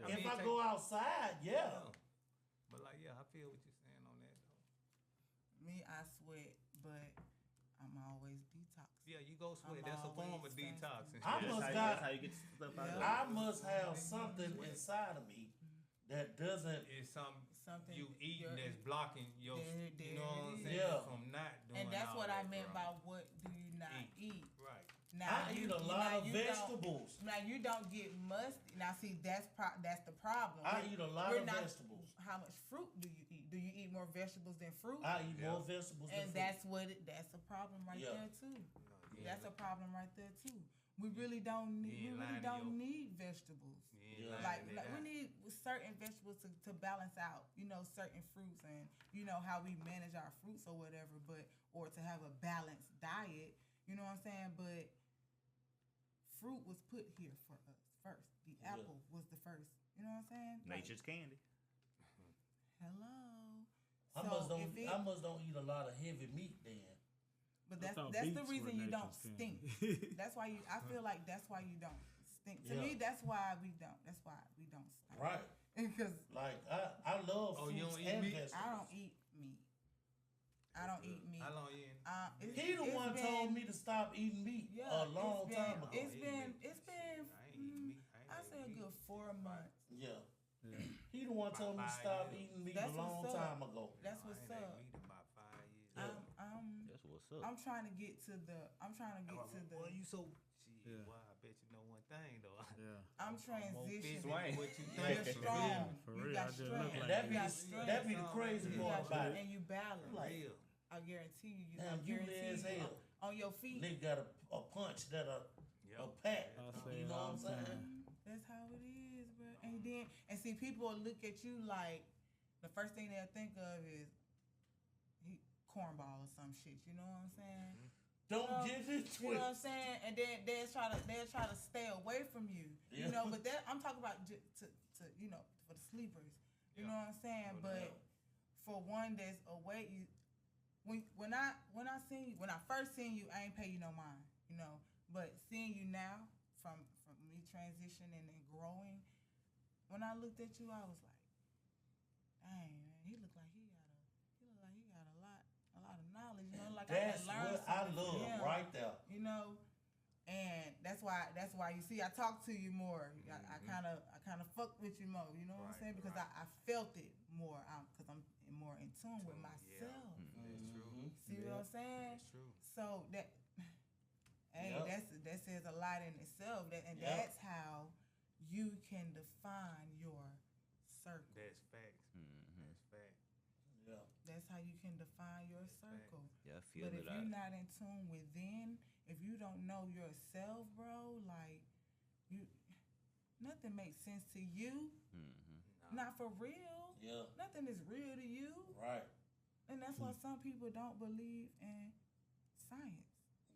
If I go outside, But like, I feel what you're saying on that though. Me, I sweat, but I'm always detoxing. Yeah, you go sweat. That's a form of detoxing. That's how you get stuff out of it. I must have something inside of me that doesn't. It's something you that eating that's blocking your, you know what I'm saying, from not doing. And that's all what that, I meant bro. by what do you not eat? Right. Now, I eat a lot of vegetables. Now you don't get musty. Now see, that's the problem. I eat a lot of vegetables. How much fruit do you eat? Do you eat more vegetables than fruit? I eat more vegetables than fruit. And that's a problem right there too. That's a problem right there too. We really don't need vegetables. Like we need certain vegetables to balance out, certain fruits and how we manage our fruits or whatever, or to have a balanced diet, you know what I'm saying? But fruit was put here for us first. The apple was the first. You know what I'm saying? Nature's candy. Hello. I must don't eat a lot of heavy meat then. But that's the reason you don't stink. That's why I feel like that's why you don't stink. To me, that's why we don't. That's why we don't stink. Right. Because like I love fruits and vegetables. I don't eat meat. I don't eat meat. How long you in? He the one told me to stop eating meat a long time ago. It's been I say a good 4 months. Yeah. He the one told me to stop eating meat a long time ago. That's what's up. About 5 years. That's what's up. I'm trying to get to the. Well, you so. Well, I bet you know one thing though. Yeah. I'm transitioning. What you You're think? strong. For You real, got I just strength. look like That be the crazy part about it. And you balance. Like, I guarantee you. damn, you as hell. On your feet. Nigga got a punch that a pack. You know what I'm saying? That's how it is, bro. And see, people will look at you like the first thing they'll think of is cornball or some shit. You know what I'm saying? Don't get it twisted. You know what I'm saying? And then they'll try to stay away from you. You know, but I'm talking about to for the sleepers. You know what I'm saying? But for one that's away, when I first seen you, I ain't pay you no mind. You know, but seeing you now from me transitioning and growing, when I looked at you, I was like, dang, man, he looked like he got a lot of knowledge. You know, like that's I learned what I love him, right there. You know, and that's why you see I talk to you more. I kind of fuck with you more. You know what I'm saying? Because I felt it more. Because I'm more in tune with myself. That's true. See what I'm saying? That's true. So that. Hey, that says a lot in itself. That's how you can define your circle. That's facts. That's facts. Yeah. That's how you can define your circle. Yeah, I feel but it. If you're not in tune within, if you don't know yourself, bro, like nothing makes sense to you. Not for real. Yeah. Nothing is real to you. Right. And that's why some people don't believe in science.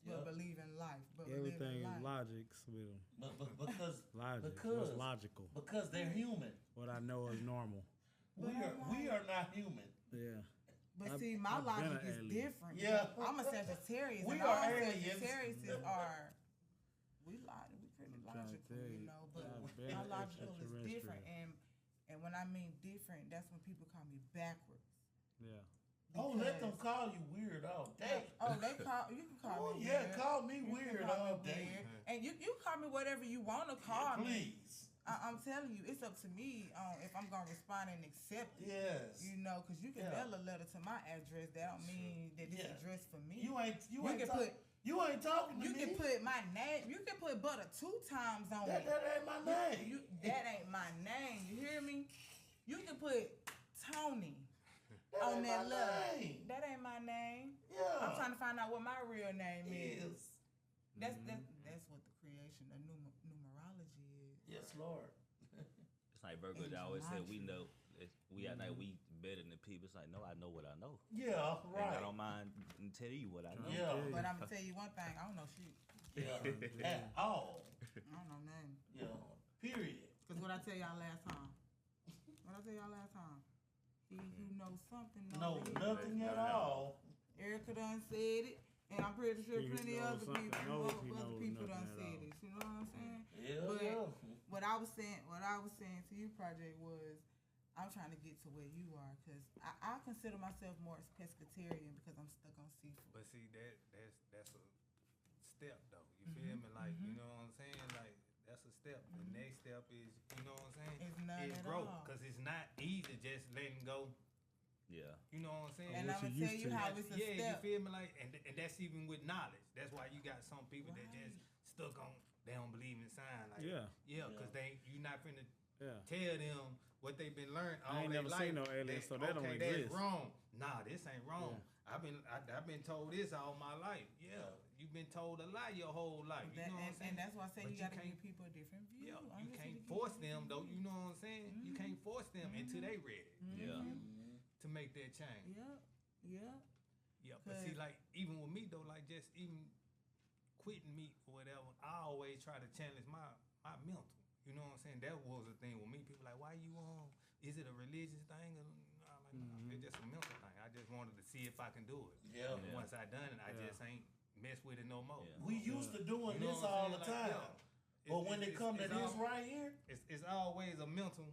But believe in life. But everything is logics with them. But because what's logical? Because they're human. What I know is normal. We are not human. Yeah. But see, my logic is different. Yeah. I'm a Sagittarius. We and are all aliens. Sagittarius are, we pretty logical, you know, but my logical is different. And when I mean different, that's when people call me backwards. Yeah. Oh, let them call you weird all day. Oh, you can call me yeah, weird. call me weird all day. And you call me whatever you want to call me. Please. I'm telling you, it's up to me if I'm gonna respond and accept it. Yes. You know, because you can mail a letter to my address. That don't mean that it's addressed for me. You ain't talking to me. You can put my name. You can put Buttah2x on it. That ain't my name. That ain't my name. You hear me? You can put Tony that on ain't that my letter. name. That ain't my name. Yeah. I'm trying to find out what my real name is. That's what the creation of numerology is. Yes, Lord. It's like Virgo always said, we know. We act like we better than people. It's like, no, I know what I know. Yeah, right. And I don't mind tell you what I know. Yeah. But I'm going to tell you one thing. I don't know shit. Yeah. At all. I don't know nothing. Yeah. Period. Because what I tell y'all last time? He who knows something knows nothing at all. Erica done said it. And I'm pretty sure plenty other people done said it. You know what I'm saying? Yeah. But what I was saying to you, Project, was I'm trying to get to where you are, because I consider myself more as pescatarian because I'm stuck on seafood. But see, that's a step though. You feel me? Like you know what I'm saying? Like that's a step. The next step is, you know what I'm saying? It's none at growth, all. because it's not easy just letting go. Yeah. You know what I'm saying? And I'm gonna tell you how it's a step. You feel me? Like, and that's even with knowledge. That's why you got some people that just stuck on. They don't believe in sign. Like, because you not finna tell them what they've been learning all I ain't never seen no aliens, so that don't exist. That's wrong. Nah, this ain't wrong. I've been told this all my life. Yeah, you've been told a lie your whole life. You know what I'm saying? And that's why I say you gotta give people a different view. Yeah, you can't force them though. You know what I'm saying? You can't force them until they ready. Yeah. To make that change. Yeah. But see, like, even with me though, like just even quitting meat or whatever, I always try to challenge my mental. You know what I'm saying? That was the thing with me. People like, why you on? Is it a religious thing? I'm like, nah, it's just a mental thing. I just wanted to see if I can do it. Yeah. And once I done it, I just ain't mess with it no more. Yeah. We used to doing this all the time. But when it come to this right here, it's always a mental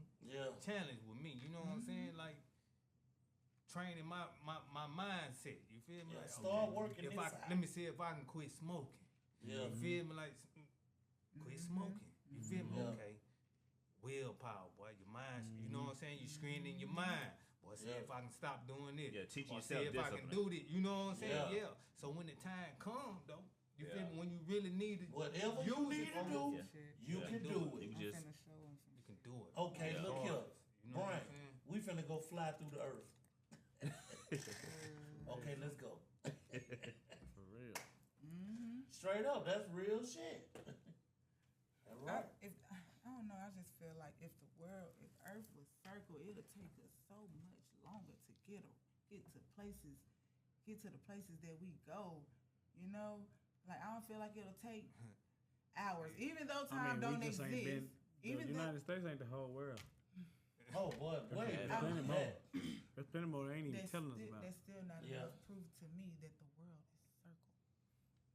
challenge with me. You know what I'm saying? Like, training my mindset. You feel me? Like, start working this out. Let me see if I can quit smoking. Yeah. You feel me? Like, quit smoking. You feel me? Yeah. Okay. Willpower, boy. Your mind. You know what I'm saying? You screening your mind. Boy, see if I can stop doing this. Yeah, teaching yourself yourself if I can do this. You know what I'm saying? Yeah. So when the time comes, though, you feel me? When you really need it, whatever you need to do, you can do it. You can do it. Okay, look here. You know Brian, we finna go fly through the earth. Okay, let's go. For real. Straight up, that's real shit. All right. I don't know. I just feel like if Earth was circle, it'll take us so much longer to get to the places that we go. You know, like I don't feel like it'll take hours, even though time don't exist. The United States ain't the whole world. Oh boy, wait. There's plenty more they ain't even telling us about. That's still not enough proof to me that the world is circle.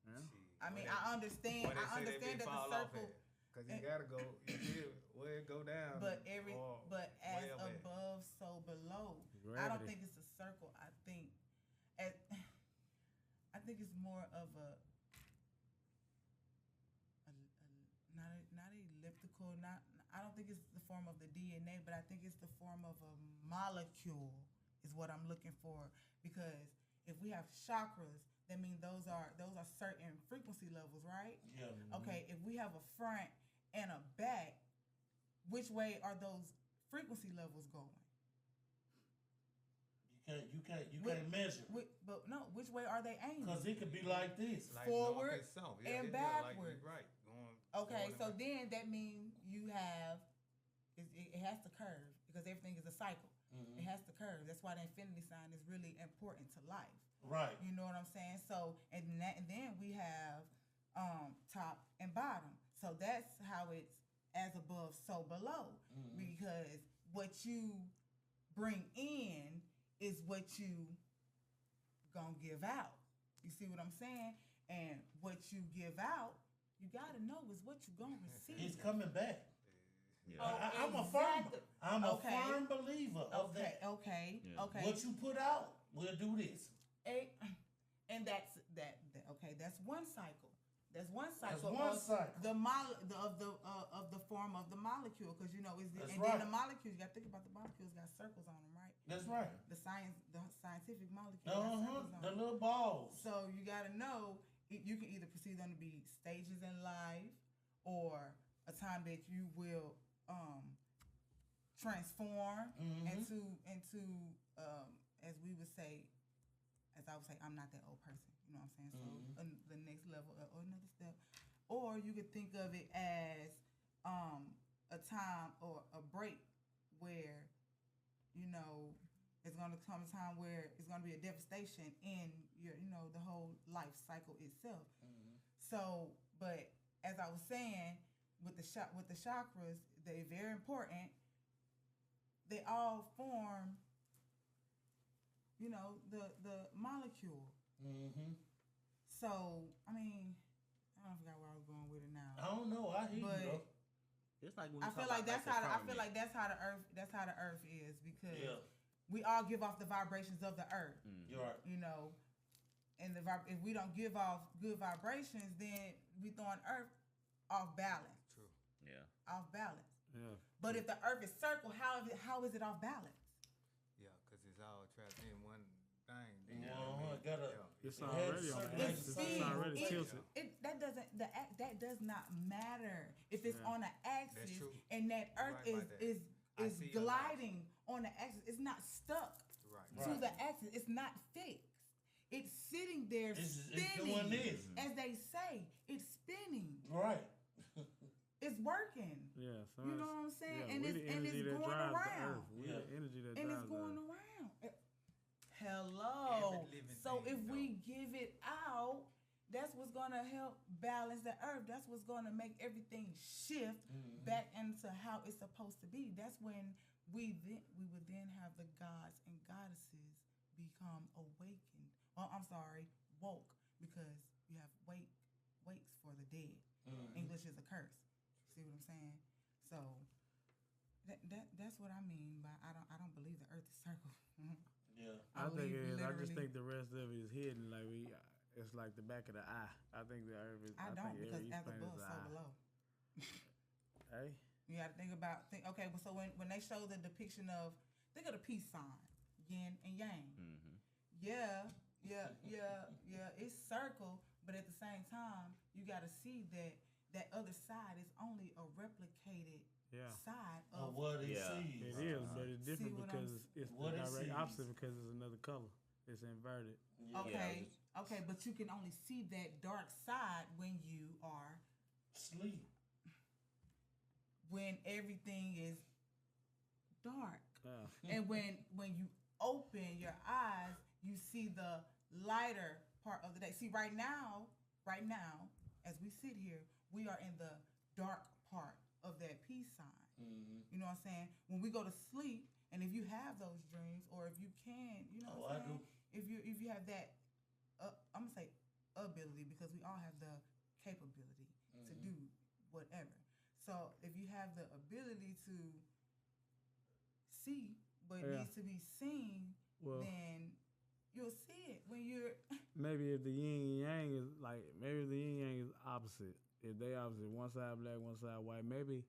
Yeah. I mean, I understand that the circle. Because you gotta go. You feel where it go down. But as above, so below. Gravity. I don't think it's a circle. I think it's more of not elliptical. I don't think it's the form of the DNA, but I think it's the form of a molecule is what I'm looking for. Because if we have chakras, that means those are certain frequency levels, right? Yeah. Okay, if we have a front and a back, which way are those frequency levels going? You can't measure. But no, which way are they aiming? Because it could be like this. Like forward and Like, backward. right. Okay, so then that means you have it has to curve because everything is a cycle. It has to curve. That's why the infinity sign is really important to life. Right. You know what I'm saying? So and then we have top and bottom. So that's how it's as above, so below. Because what you bring in is what you gonna give out. You see what I'm saying? And what you give out, you gotta know is what you gonna receive. It's coming back. Yeah. I'm a firm believer of that. Okay. What you put out, we'll do this. And that's that. Okay, that's one cycle. That's one cycle. Of the form of the molecule, because you know then the molecules. You got to think about the molecules got circles on them, right? That's right. The scientific molecule. Got circles on the them. little balls. So you got to know you can either perceive them to be stages in life, or a time that you will transform into as we would say, as I would say, I'm not that old person. You know what I'm saying? So the next level or another step. Or you could think of it as a time or a break where, you know, it's going to come a time where it's going to be a devastation in your, you know, the whole life cycle itself. So, but as I was saying, with the chakras, they're very important. They all form, you know, the molecule. So, I mean, I don't forget where I was going with it now. I don't know. I hear you though. It's like when I feel like that's how the earth is, because we all give off the vibrations of the earth. You're right. You know, and if we don't give off good vibrations, then we throwing earth off balance. True. Yeah. Off balance. Yeah. But if the earth is circle, how is it off balance? Yeah, because it's all trapped in one thing. It's already on the axis. It's already tilted. That does not matter if it's on an axis and that earth is gliding on the axis. It's not stuck to the axis. It's not fixed. It's sitting there spinning. As they say, it's spinning. Right. It's working. Yeah. So you know what I'm saying? Yeah, and it's going around. The energy that and drives it's going the earth. around. Hello. So if we give it out, that's what's going to help balance the earth. That's what's going to make everything shift back into how it's supposed to be. That's when we would then have the gods and goddesses become awakened. Woke, because you have wakes for the dead. English is a curse. See what I'm saying? So that's what I mean by I don't believe the earth is circle. Yeah. I think it is. I just think the rest of it is hidden. Like it's like the back of the eye. I think the earth is. I don't, because as above, so below. Hey. You got to think. Okay, well, so when they show the depiction of, think of the peace sign, yin and yang. Yeah. It's circle, but at the same time, you got to see that other side is only a replicated side of what it sees. It is, but it's different because it's the direct opposite, because it's another color. It's inverted. Okay, but you can only see that dark side when you are asleep. When everything is dark. And when you open your eyes, you see the lighter part of the day. See, right now, as we sit here, we are in the dark part of that peace sign. You know what I'm saying? When we go to sleep, and if you have those dreams, or if you can, you know what I'm saying? If you have that, I'm gonna say ability, because we all have the capability to do whatever. So if you have the ability to see what needs to be seen, then you'll see it when you're. Maybe if the yin and yang is maybe the yin and yang is opposite. If they opposite, one side black, one side white, maybe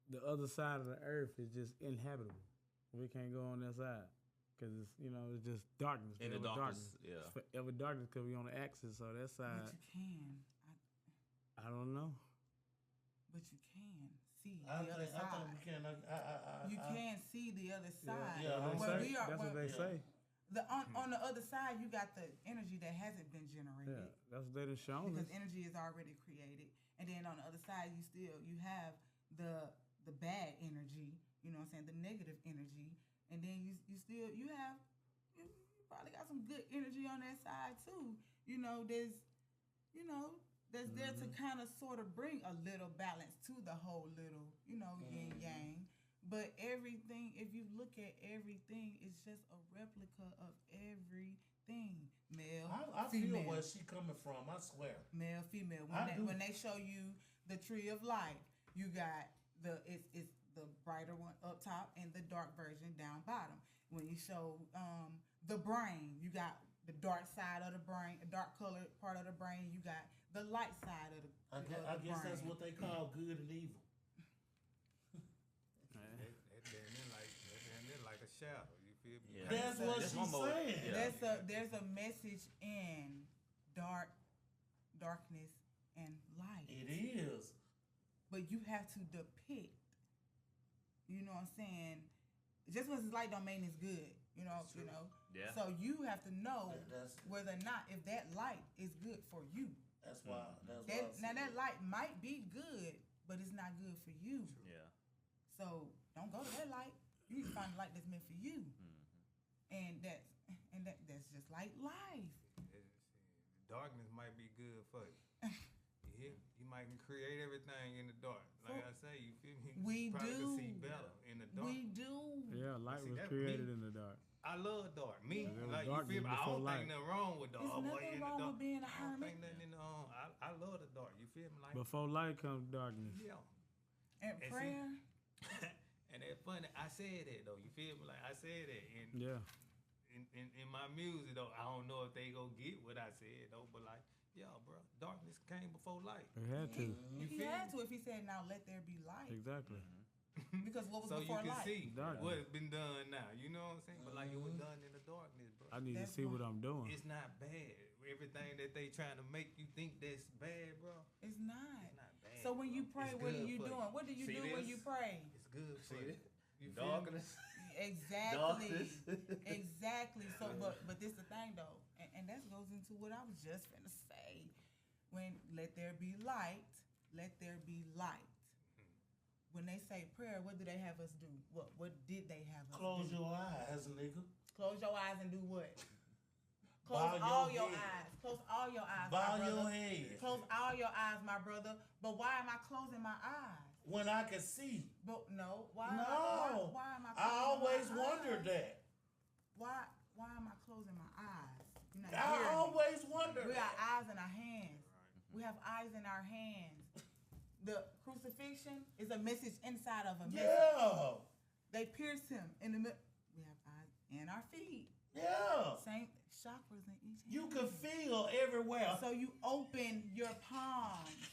the other side of the earth is just inhabitable. We can't go on that side because it's it's just darkness. In the darkness, It's forever darkness because we on the axis. So that side. But you can. I don't know. But you can see the other side. I think we can. You can see the other side. That's what they say. On the other side, you got the energy that hasn't been generated. Yeah, that's what they done shown because us. energy is already created, and then on the other side, you have the bad energy. You know what I'm saying? The negative energy, and then you probably got some good energy on that side too. That's there to kind of sort of bring a little balance to the whole little, yin yang. But everything, if you look at everything, it's just a replica of everything thing. Male, I female. feel where she coming from. I swear. Male, female. When they show you the tree of life, you got it's the brighter one up top and the dark version down bottom. When you show the brain, you got the dark side of the brain, a dark colored part of the brain. You got the light side of the I guess that's what they call good and evil. That like a shadow. You feel me? Yeah. That's what she's saying. Yeah. There's a message in darkness and light. It is. But you have to depict. You know what I'm saying? Just because it's light don't mean it's good. You know. Yeah. So you have to know whether or not if that light is good for you. That's why. Now that light might be good, but it's not good for you. Yeah. So don't go to that light. You need to find a light that's meant for you. And that's just like life. Darkness might be good for you. You might create everything in the dark. Like I say, you feel me? We probably do. Can see better in the dark. We do. Yeah, light was created in the dark. I love dark. Me, like you feel me? I don't light. think nothing wrong with dark. There's nothing wrong with being a hermit. I don't think nothing in the I love the dark. You feel me? Like before light comes darkness. Yeah. And prayer. And that's funny. I said that though. You feel me? Like I said that. And in my music though, I don't know if they gonna get what I said though, but like, yeah, bro, darkness came before light. It had to. He had to if he said, "Now let there be light." Exactly. Because what was so before light? So you can see what's been done now. You know what I'm saying? But like it was done in the darkness, bro. I need to see what I'm doing. It's not bad. Everything that they trying to make you think that's bad, bro. It's not. It's not bad. So when you pray, what are you doing? What do you do when you pray? It's good for you. Darkness. Exactly. Exactly. So, but this the thing though, and that goes into what I was just finna say. When let there be light, let there be light. When they say prayer, what do they have us do? What did they have us Close do? your eyes, nigga. Close your eyes and do what? Close all your eyes. Close all your eyes, Bow my brother. your head. Close all your eyes, my brother. But why am I closing my eyes? When I can see. But no, why? No. Why am I? I always my wondered eyes? that. Why am I closing my eyes? You're not I hearing me. always wondered. We got eyes in our hands. We have eyes in our hands. The crucifixion is a message inside of a message. Yeah. They pierced him in the middle. We have eyes in our feet. Yeah. Same chakras in each hand. You can feel everywhere. So you open your palms.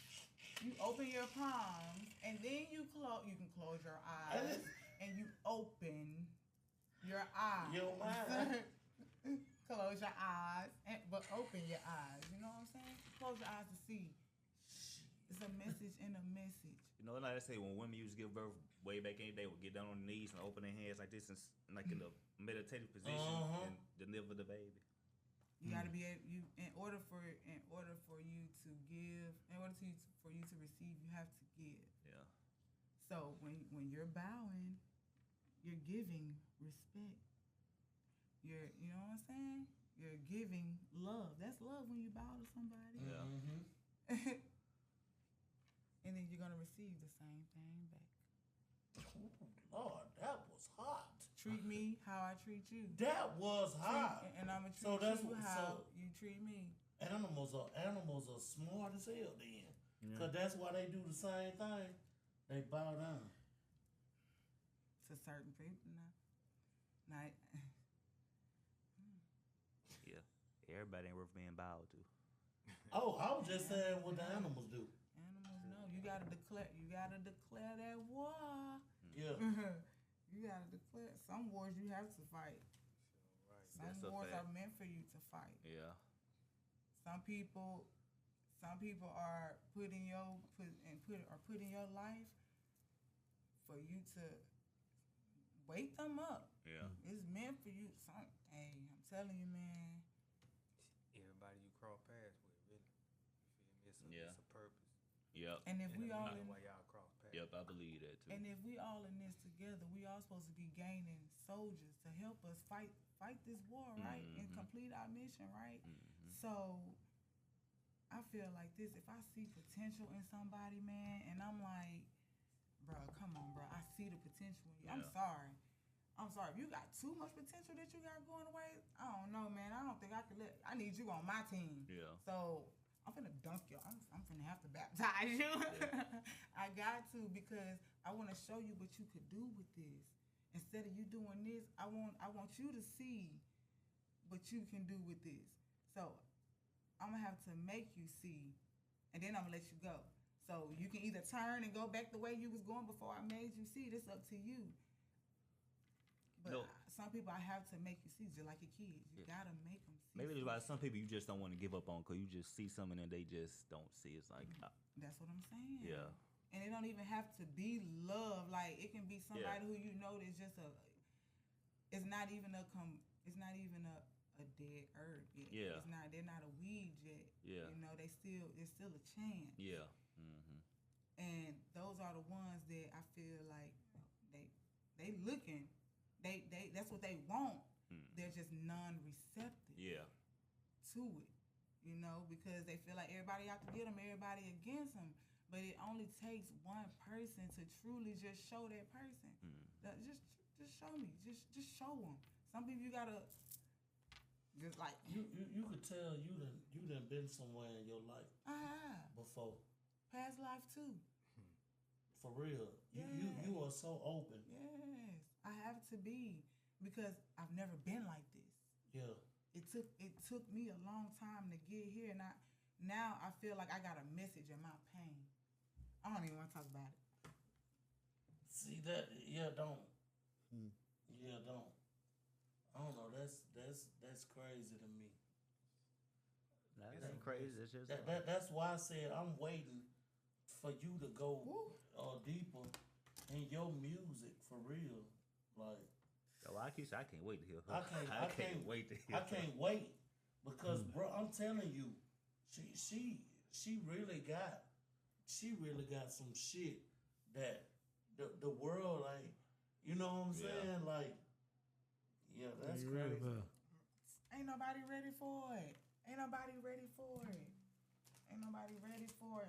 You open your palms, and then you can close your eyes, and you open your eyes. Your mind. Close your eyes, but open your eyes. You know what I'm saying? Close your eyes to see. It's a message in a message. You know, like I say, when women used to give birth way back in, they would get down on their knees and open their hands like this, and like in the meditative position, and deliver the baby. You got to be in order for you to give, in order for you to receive, you have to give. Yeah. So when you're bowing, you're giving respect. You know what I'm saying? You're giving love. That's love when you bow to somebody. Yeah. And then you're gonna receive the same thing back. Lord, that was hot. Treat me how I treat you. That was hot. And I'm gonna treat you how you treat me. Animals are smart as hell then. Yeah. Cause that's why they do the same thing. They bow down. To certain people now. Yeah. Everybody ain't worth being bowed to. Oh, I was just saying what the animals do. Animals know. You gotta declare that war. Yeah. You gotta declare. Some wars you have to fight. Some wars are meant for you to fight. Yeah. Some people are put in your life for you to wake them up. Yeah. It's meant for you. Hey, I'm telling you, man. Everybody you cross paths with, really. You feel me? It's a purpose. Yep. And if we all why y'all cross paths. Yep, I believe that too. And if we all in this together, we all supposed to be gaining soldiers to help us fight this war, right? And complete our mission, right? So I feel like this. If I see potential in somebody, man, and I'm like, bro, come on, bro. I see the potential in you. I'm sorry. I'm sorry, if you got too much potential that you got going away, I don't know, man. I don't think I could I need you on my team. Yeah. So I'm finna dunk you. I'm finna have to baptize you. Yeah. I got to, because I want to show you what you could do with this. Instead of you doing this, I want you to see what you can do with this. So I'm gonna have to make you see, and then I'm gonna let you go. So you can either turn and go back the way you was going before I made you see. It's up to you. But some people I have to make you see, just like your kids. You gotta make them see. Maybe there's about some people you just don't want to give up on because you just see something and they just don't see. It's like that's what I'm saying. Yeah. And it don't even have to be love. Like it can be somebody who you know that's just it's not even a dead herb yet. Yeah. They're not a weed yet. Yeah. You know, there's still a chance. Yeah. Mm-hmm. And those are the ones that I feel like they looking. They that's what they want. They're just non-receptive. Yeah. To it, you know, because they feel like everybody out to get them, everybody against them. But it only takes one person to truly just show that person. Just show me. Just show them. Some people you gotta just like you could tell you done been somewhere in your life. I have before. Past life too. For real. Yeah. You are so open. Yes. I have to be, because I've never been like this. Yeah. It took me a long time to get here, and now I feel like I got a message in my pain. I don't even want to talk about it. See that? Yeah, don't. Yeah, don't. I don't know. That's crazy to me. That ain't crazy. It's just that's why I said I'm waiting for you to go deeper in your music for real. Like, I can't wait to hear her. I can't wait to hear. I can't wait because, bro, I'm telling you, she really got some shit that the world ain't. You know what I'm saying? Like, yeah, that's crazy. Ain't nobody ready for it. And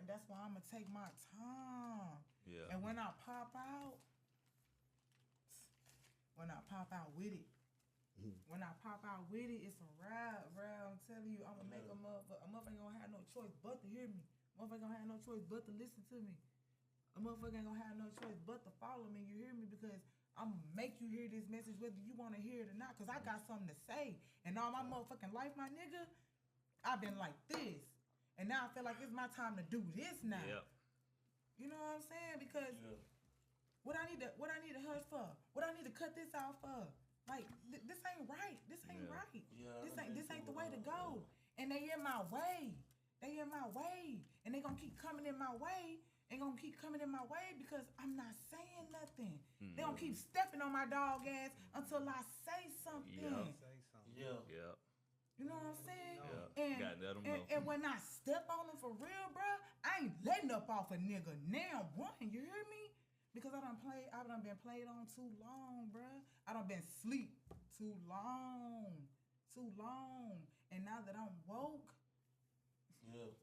that's why I'm gonna take my time. Yeah. And when I pop out with it, it's a wrap, bro. I'm telling you, I'm gonna make a motherfucker ain't gonna have no choice but to hear me. Motherfucker ain't gonna have no choice but to listen to me. A motherfucker ain't gonna have no choice but to follow me. You hear me? Because I'm gonna make you hear this message whether you wanna hear it or not. Cause I got something to say. And all my motherfucking life, my nigga, I've been like this. And now I feel like it's my time to do this now. Yep. You know what I'm saying? Because what I need to hush for? What I need to cut this out for? Like this ain't right. This ain't right. Yeah, this ain't the way to go. And they in my way. And they gonna keep coming in my way. Because I'm not saying nothing. They gonna keep stepping on my dog ass until I say something. Yeah. You know what I'm saying? Yeah. And when I step on them for real, bro, I ain't letting up off a nigga now. One, you hear me? Because I done been played on too long, bro. I done been asleep too long. And now that I'm woke, you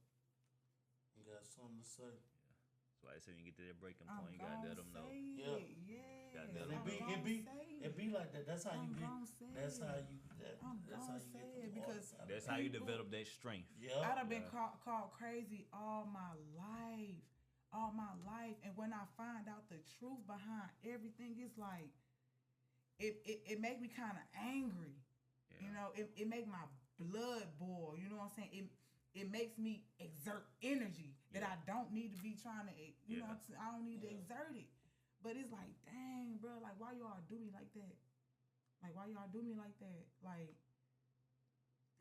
got something to say. That's why I said you get to that breaking point, you gotta let them know. It be like that. That's how you get. That's how you That's how you develop that strength. Yeah. I done been called crazy all my life. And when I find out the truth behind everything, it's like it make me kind of angry. Yeah. You know, it make my blood boil. You know what I'm saying? It makes me exert energy that I don't need to be trying to. You know, I don't need to exert it. But it's like, dang, bro, like why y'all do me like that? Like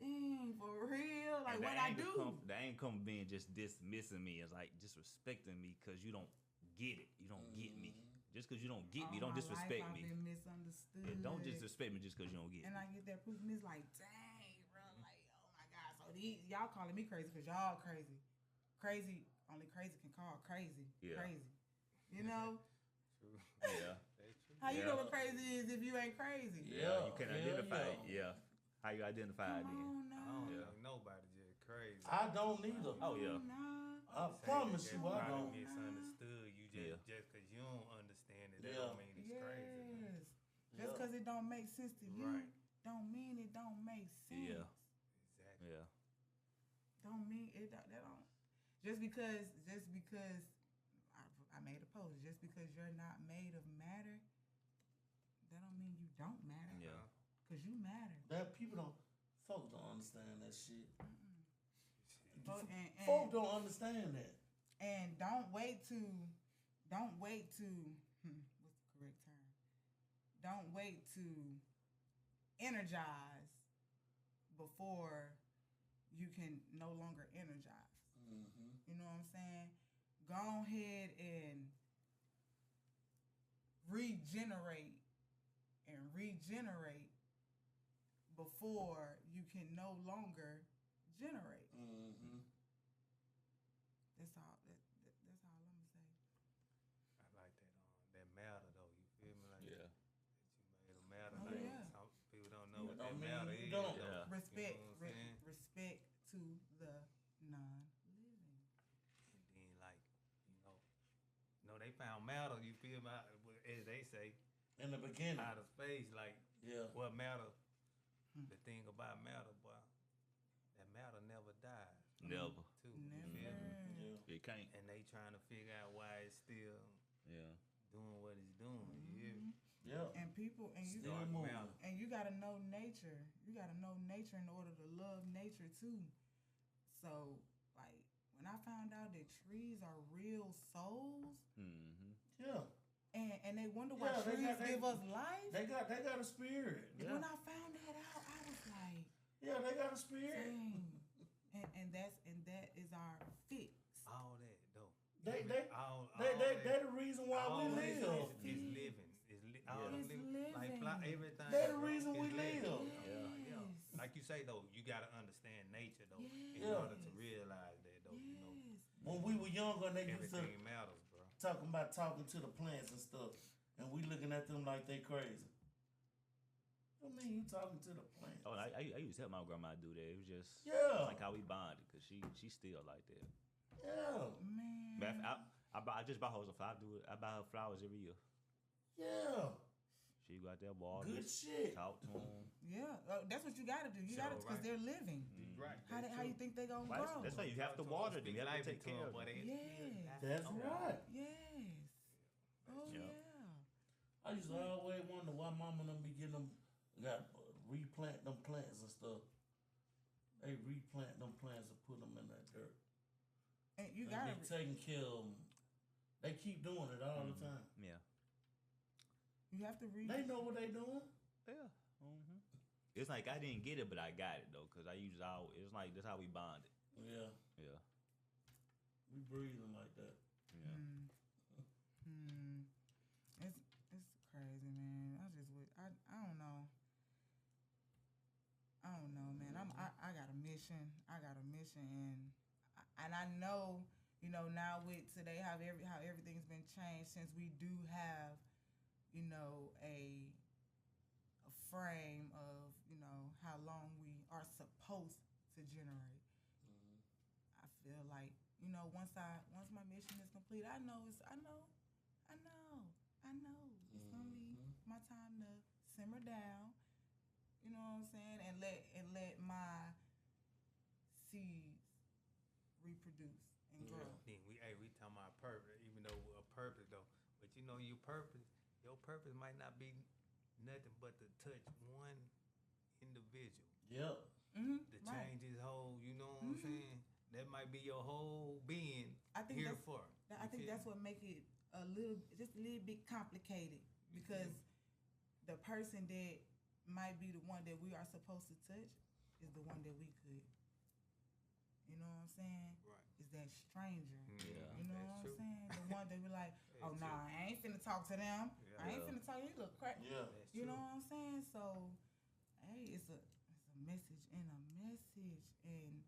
dang, for real. Like what I do. The ain't come being just dismissing me. It's like disrespecting me because you don't get it. You don't get me. Just because you don't get me, don't disrespect me. I've been misunderstood. Yeah, don't disrespect me just because you don't get me. And I get that proof, and it's like, dang, bro, like, oh my God. So y'all calling me crazy because y'all crazy. Crazy, only crazy can call crazy. Yeah. Crazy. You know? Yeah. How you know what crazy is if you ain't crazy? Yeah, you can identify it. Yeah. How you identify it then? I don't think nobody just crazy. I don't either. Oh, yeah. I promise you I don't. Misunderstood. You just because you don't understand it, that don't mean it's crazy. Just because it don't make sense to you, don't mean it don't make sense. Yeah. Exactly. Yeah. Don't mean it. That don't. Just because I made a post. Just because you're not made of matter, that don't mean you don't matter. Yeah. Cause you matter. That folks don't understand that shit. And Folks don't understand that. And don't wait to what's the correct term? Don't wait to energize before you can no longer energize. Mm-hmm. You know what I'm saying? Go ahead and regenerate before you can no longer generate. Mm-hmm. That's all. That's all I'm gonna say. I like that matter though. You feel me? Like Yeah. that you made a matter. Oh, like, yeah. some people don't know what Don't that mean matter you is. don't. though. Yeah. Respect, You know what I'm saying? respect to the non-living. And then like, they found matter. You feel me? As they say, In the beginning. out of space. Like, Yeah. what matter? The thing about matter, boy, that matter never dies. Never. Too. Never. You feel me? Yeah. It can't. And they trying to figure out why it's still Yeah. doing what it's doing. You hear me? Yeah. And people, and you, Still moving. and you gotta know nature. You gotta know nature in order to love nature too. So, like, when I found out that trees are real souls, Mm-hmm. Yeah. and they wonder why Yeah, trees give us life. They got a spirit. Yeah. When I found that out, I was like, Yeah, they got a spirit. dang. And that is our fix. All that though. They all they're the reason why all we that live. is living. All them It's living. Like everything. They're the bro, reason we is living. live. Yeah. Yes. Like you say though, you gotta understand nature though, in Yes. order to realize that though. You know, Yes. When we were younger, they used to everything matters, bro. talking to the plants and stuff, and we looking at them like they crazy. I mean, you talking to the plants? Oh, I used to help my grandma do that. It was just Yeah. like how we bonded, cause she still like that. Yeah, Man. But I just buy her some flowers. I buy her flowers every year. yeah, She go out there, water, good shit. talk to them. Yeah, that's what you gotta do. You So, gotta, because right. they're living. Right. How you think they gonna Well, grow? that's why you have to water them. You have to take care of them. Yes. That's right. Yes. Oh Yeah. yeah. I used to always wonder why mama them be getting them, replant them plants and stuff. They replant them plants and put them in that dirt. And you And gotta. be taking care of them. They keep doing it all the time. Yeah. You have to read. They know what they doing. Yeah. Mm-hmm. It's like I didn't get it, but I got it though, cause I used all. It's like that's how we bonded. Yeah, Yeah. we breathing like that. Yeah. It's crazy, man. I don't know. I don't know, man. I got a mission. And I know, now with today how everything's been changed, since we do have, a frame of, how long we are supposed to generate. I feel like, once my mission is complete, I know it's gonna be my time to simmer down. You know what I'm saying? And let my seeds reproduce and grow. Then we talking about purpose, even though a purpose though. But your purpose might not be nothing but to touch one individual. Yep. Mm-hmm. To change his whole, you know what I'm saying? That might be your whole being here for. I think that's what make it just a little bit complicated, because the person that might be the one that we are supposed to touch is the one that we could. You know what I'm saying? Right. Is that stranger? Yeah. You know That's what I'm true. saying? The one that we're like, oh That's nah, true. I ain't finna talk to them. Yeah. I ain't finna talk. You look crack. Yeah. That's You true. know what I'm saying? So, hey, it's a message and a message, and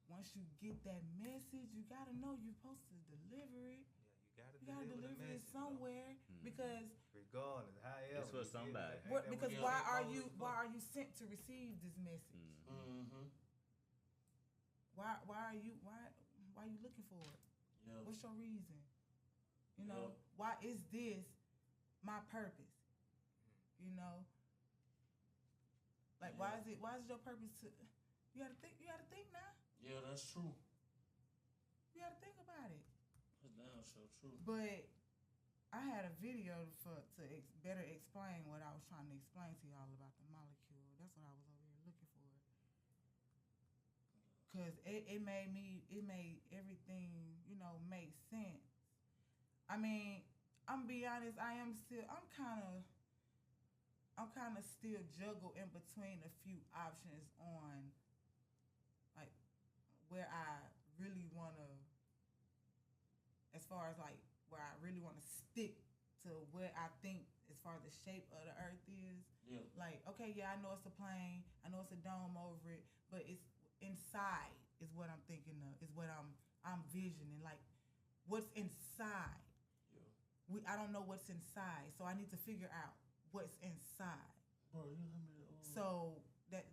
once you get that message, you gotta know you're supposed to deliver it. Yeah, You gotta deliver it message, though. somewhere, because Regardless, however. It's for you feel me? somebody. Ain't that because what why it are goes you for? sent to receive this message? Mm-hmm. Why are you looking for it? Yeah. What's your reason? Yeah. Why is this my purpose? You know, like why is your purpose to? You gotta think. You gotta think now. Yeah, that's true. You gotta think about it. That's damn so true. But I had a video better explain what I was trying to explain to y'all about the molecule. That's what I was over here looking for. Cause it made everything, you know, make sense. I mean, I'm be honest, I'm kind of still juggle in between a few options on like where I really wanna, as far as like where I really wanna stick to what I think as far as the shape of the earth is. Yeah. Like, okay, yeah, I know it's a plane, I know it's a dome over it, but it's inside is what I'm thinking of, is what I'm visioning. Like, what's inside? Yeah. I don't know what's inside, so I need to figure out what's inside. Bro, you know me. So that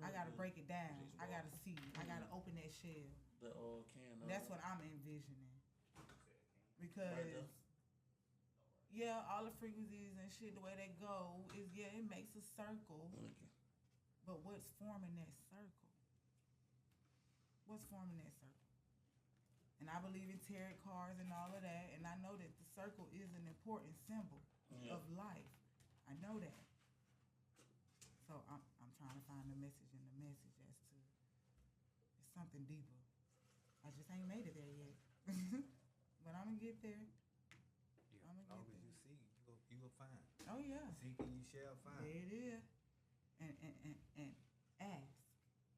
I gotta break it down. I gotta see. I gotta open that shell. The can. That's what I'm envisioning. Because Right yeah, all the frequencies and shit, the way they go is it makes a circle. Okay. But what's forming that circle? What's forming that circle? And I believe in tarot cards and all of that, and I know that the circle is an important symbol of life. I know that. So I'm trying to find the message in the message as to it's something deeper. I just ain't made it there yet. But I'm gonna get there. Yeah, as long as you see, you will find. Oh yeah. Seek and you shall find. There it is. And ask.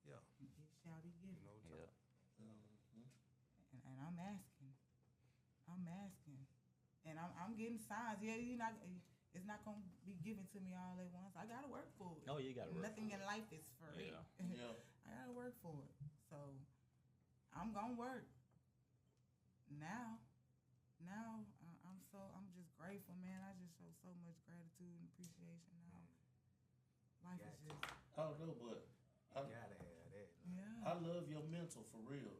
Yeah. And it shall be given. No Yeah. And I'm asking. And I'm getting signs. Yeah, it's not gonna be given to me all at once. I gotta work for it. Oh, you gotta work. Nothing in life is free. Yeah. Yeah. I gotta work for it. So I'm gonna work. Now I'm just grateful, man. I just show so much gratitude and appreciation now. Life is just Oh no, but You gotta have that. yeah. I love your mental for real.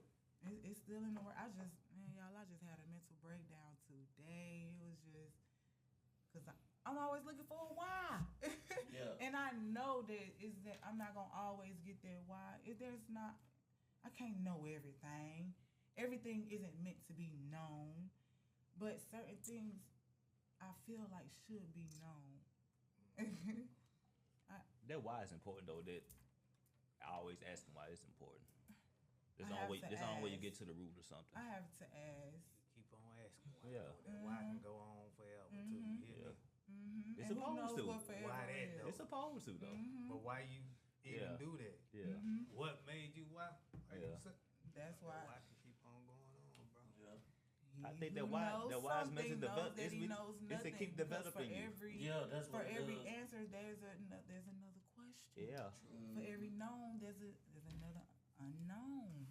It's still in the work. I just had a mental breakdown today. It was just because I'm always looking for a why. Yeah. And I know that I'm not gonna always get that why. I can't know everything. Everything isn't meant to be known, but certain things I feel like should be known. That why is important though. That I always ask them why it's important. There's I no have way. to There's no way you ask. get to the root or something. I have to ask. Keep on asking why. Yeah. That why can go on forever too. You hear me? Mm-hmm. It's And who supposed knows to. what forever Why that is. though? It's supposed to though. But why you even Yeah. do that? Yeah. What made you why? Like you Yeah. said, That's why. why can keep on going on, bro? Yeah. I think He that why knows that why is meant to something develop. knows that he knows It's to nothing, keep because developing you. Yeah, that's For what it every does. answer, there's another question. Yeah. For every known, there's another unknown.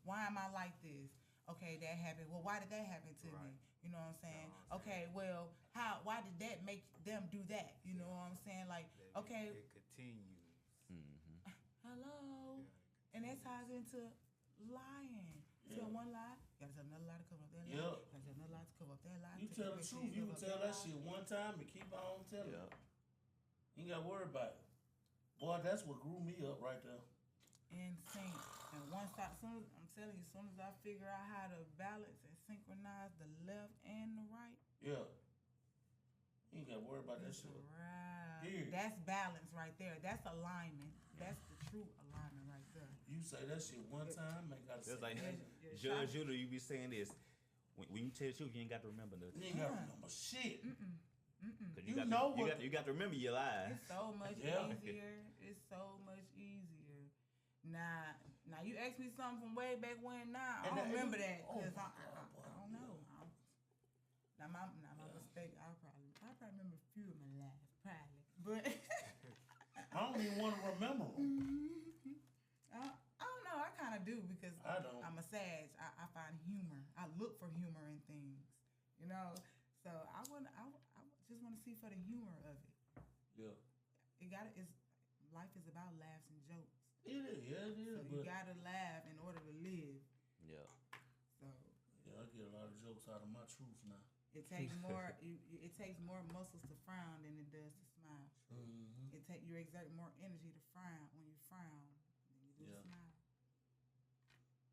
Why am I like this? Okay, that happened. Well, why did that happen to me? You know what I'm saying? Okay, well, why did that make them do that? You know what I'm saying? Like, okay, It continues. hello. And that ties into lying. Tell one lie, you gotta tell another lie to cover up that lie. Yeah. You gotta tell another lie to cover up that lie. You tell the truth. You can tell that shit one time and keep on telling Yeah. it. You ain't gotta worry about it. Boy, that's what grew me up right there. In sync. And once I'm telling you, as soon as I figure out how to balance and synchronize the left and the right, Yeah. You ain't gotta worry about that it's shit. a wrap. Period. That's balance right there. That's alignment. That's the true alignment right there. You say that shit one time, ain't gotta say It's like that. Your Judge shot- Judah, you be saying this. When you tell the truth, you ain't got to remember nothing. You ain't gotta remember shit. 'Cause You got know to, what- you got to remember your lies. It's so much Yeah. easier. It's so much easier. Now you ask me something from way back when. Now I And don't that- remember that oh because my I God, boy. don't know. Now my mistake. I probably remember a few of my lies, probably, but I don't even want to remember them. I don't know. I kind of do because I don't. I'm a Sag. I find humor. I look for humor in things, you know. So I just want to see for the humor of it. Yeah. Life is about laughs and jokes. It is, yeah, it is. So you But gotta laugh in order to live. Yeah. So yeah, I get a lot of jokes out of my truth now. It takes more. It takes more muscles to frown than it does to smile. Mm-hmm. You exert more energy to frown when you frown than you do to smile.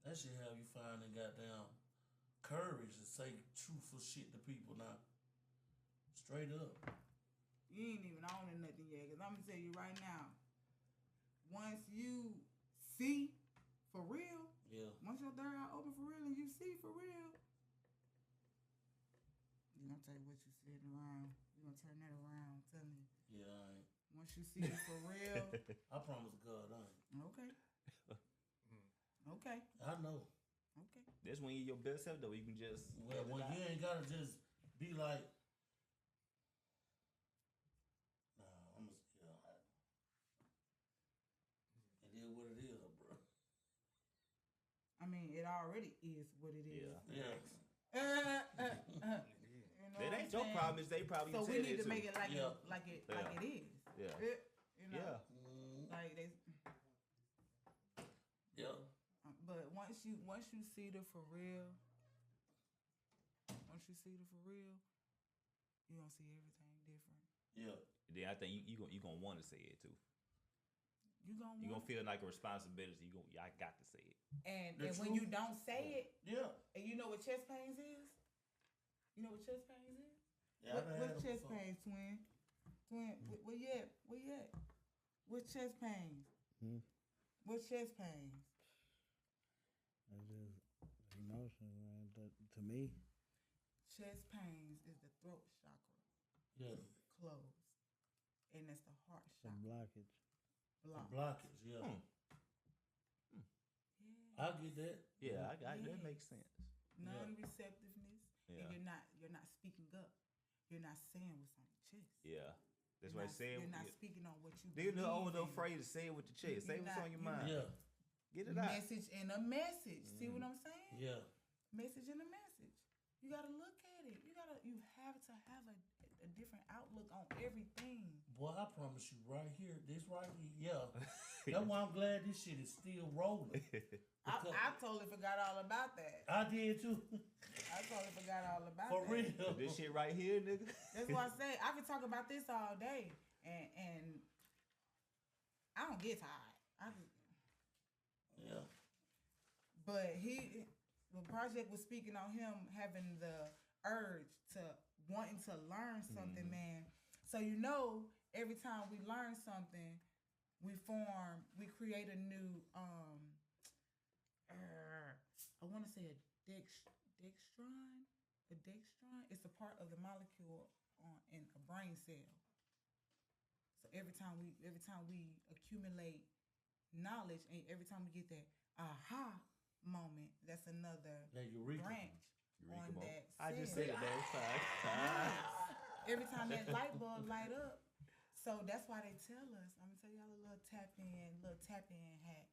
That shit have you finding goddamn courage to say truthful shit to people now. Straight up. You ain't even owning nothing yet. Cause I'm gonna tell you right now. Once you see for real, once your third eye open for real and you see for real. You're gonna tell you what you said around. You're gonna turn that around. I'm telling you. Yeah, I ain't. Once you see it for real. I promise God, I ain't. Okay. Okay. I know. Okay. That's when you're your best self, though. You can just. Well, when you ain't gotta just be like, nah, I'm just, it is what it is, bro. I mean, it already is what it is. Yeah. That ain't your problem. It's they problem. So we need to make it like it is. Yeah. You know? Like they. Yeah. But once you see the for real, you gonna see everything different. Yeah. Then I think you gonna want to say it too. You gonna feel like a responsibility. I got to say it. And when you don't say it, and you know what chest pains is? You know what chest pains is? Yeah, what's chest pains, twin? Twin, where you at? What's chest pains? What's chest pains? It's just emotion, man. To me, chest pains is the throat chakra. Yeah. Closed. And that's the heart the chakra. blockage. Blockage, yeah. I get that. Yeah, that makes sense. Non-receptiveness, and you're not speaking up. You're not saying what's on your chest. Yeah, that's what I said. You're not speaking on what you. They're always afraid to say it with the chest. Say what's on your mind. Yeah, get it out. Message and a message. See what I'm saying? Yeah. Message and a message. You gotta look at it. You have to have a different outlook on everything. Boy, I promise you, right here, this right here, that's why I'm glad this shit is still rolling. I totally forgot all about that. I did too. I totally forgot all about For that. real. This shit right here, nigga. That's why I say I can talk about this all day, and I don't get tired. Yeah. But the project was speaking on him having the urge to wanting to learn something, man. So every time we learn something, we create a new I want to say a dextron. A dextron is a part of the molecule in a brain cell. So every time we accumulate knowledge, and every time we get that aha moment, that's another branch on that cell. I just said that. Every time that light bulb light up. So that's why they tell us. I'm gonna tell y'all a little tap in hack.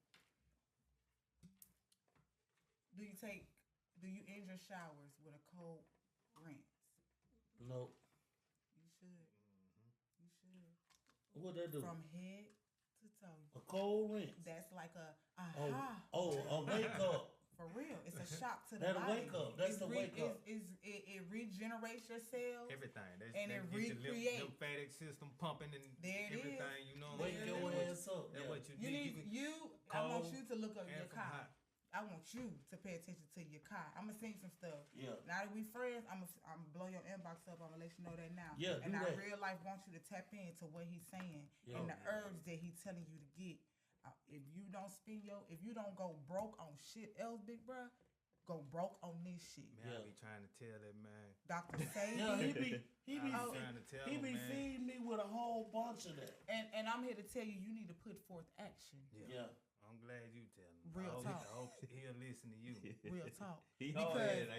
Do you end your showers with a cold rinse? No. You should. You should. What that do? From head to toe. A cold rinse. That's like a a wake up. For real, it's a shock to the That'll body. wake up. That's the wake up. It regenerates your cells. Everything. And it recreates. The lymphatic system pumping and there it everything. Is. You know, wake your ass up. That's what you need. I want you to look up your car. Hot. I want you to pay attention to your car. I'm gonna send you some stuff. Yeah. Now that we friends, I'm gonna blow your inbox up. I'm gonna let you know that now. Yeah. And I real life want you to tap into what he's saying and the herbs that he's telling you to get. If you don't go broke on shit else, big bruh, go broke on this shit. Man, I be trying to tell that man. Dr. Say. Yeah, he be trying to tell he be man. feeding me with a whole bunch of that. And I'm here to tell you need to put forth action. Yeah. I'm glad you tell him. Real talk. I hope he'll listen to you. Real talk. Because man,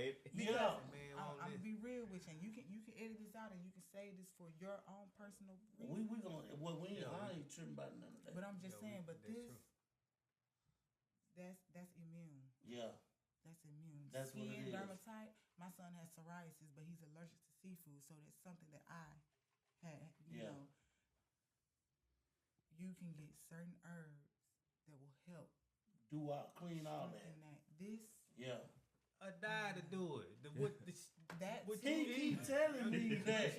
I'm gonna be real with you. And you can edit this out and you can say this for your own personal reason. I ain't tripping about none of that. But I'm just saying, that's that's immune. Yeah. That's immune. That's Skin what it is. dermatite. My son has psoriasis, but he's allergic to seafood, so that's something that I had. You know, you can get certain herbs that will help clean all that. This a die to do it. What he keep telling me that,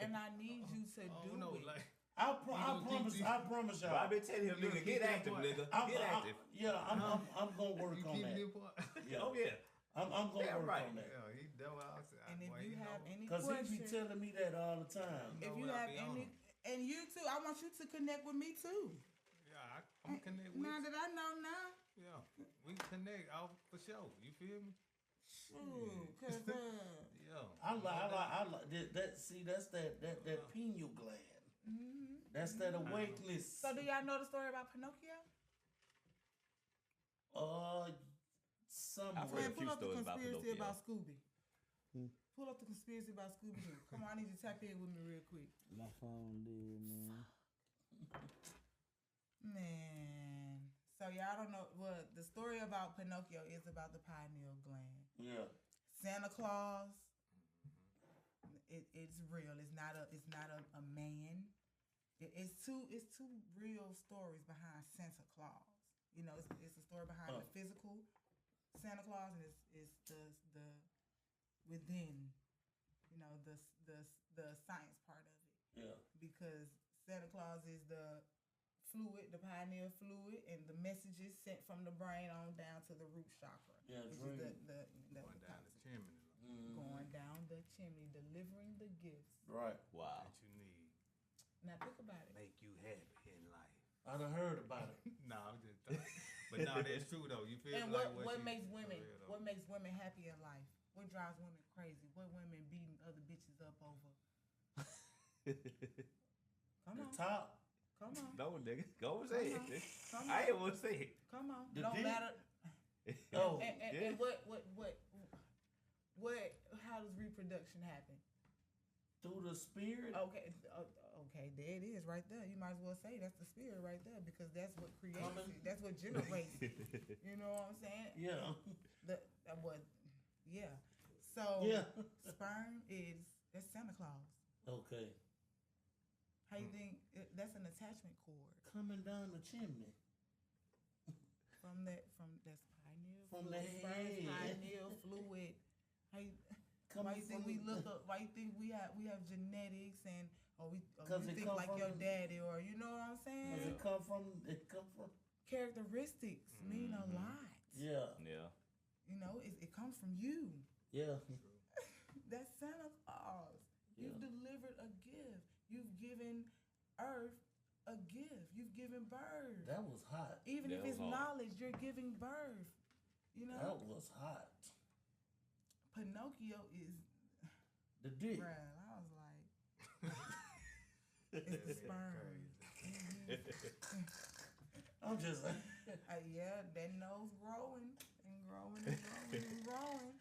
and I need you to do it. Like, I promise y'all. I've been telling him, nigga, get active, nigga. Get active. I'm gonna work on that. Oh yeah. I'm gonna work on that. Yeah, he double outside. And if you have any Cause questions, he be telling me that all the time. if you have any, and you too, I want you to connect with me too. Yeah, I'm connect with Now you. that I know now. Yeah, we connect out for sure. You feel me? Shoot, cause Yeah. I like that. See, that's that pineal gland. That's that awakeness. So do y'all know the story about Pinocchio? I've heard a few Pull up the stories about conspiracy Pinocchio. about Scooby. Pull up the conspiracy about Scooby Doo. Come on, I need you to tap in with me real quick. My phone did, man. Man. So y'all don't know what the story about Pinocchio is about the pineal gland. Yeah. Santa Claus. It's real. It's not a man. It's two real stories behind Santa Claus. You know, it's a story behind the physical Santa Claus, and it's the within, you know, the science part of it. Yeah. Because Santa Claus is the fluid, the pineal fluid, and the messages sent from the brain on down to the root chakra. Yeah, which dream. is the Going down the chimney. going down the chimney, delivering the gifts. Right. Wow. That you need. Now think about it. Make you happy in life. I done heard about it. I'm just talking. But no, that's true though. You feel And like what she- makes for women real, though. what makes women happy in life? What drives women crazy? What women beating other bitches up over? Come The on. top. Come on. No, nigga. Go and say it. Come I on. ain't want to say it. Come on. The Don't dick. matter. Oh. And what how does reproduction happen? Through the spirit. Okay, there it is right there. You might as well say that's the spirit right there because that's what creates it. That's what generates it. You know what I'm saying? Yeah. Yeah. So sperm that's Santa Claus. Okay. How you think that's an attachment cord Coming down the chimney. from that's pineal From fluid, the sperm, head. pineal fluid. Why you think we look up? Why you think we have genetics and we think like your daddy or you know what I'm saying? Does it come from? Characteristics mean a lot. Yeah. Yeah. You know, it comes from you. Yeah. That's Santa Claus. Yeah. You've delivered a gift. You've given Earth a gift. You've given birth. That was hot. Even That if it's was hard. knowledge, you're giving birth. You know? That was hot. Pinocchio is The dick. bruh, I was like it's the sperm. I'm just like, Yeah, that nose growing and growing and growing and growing.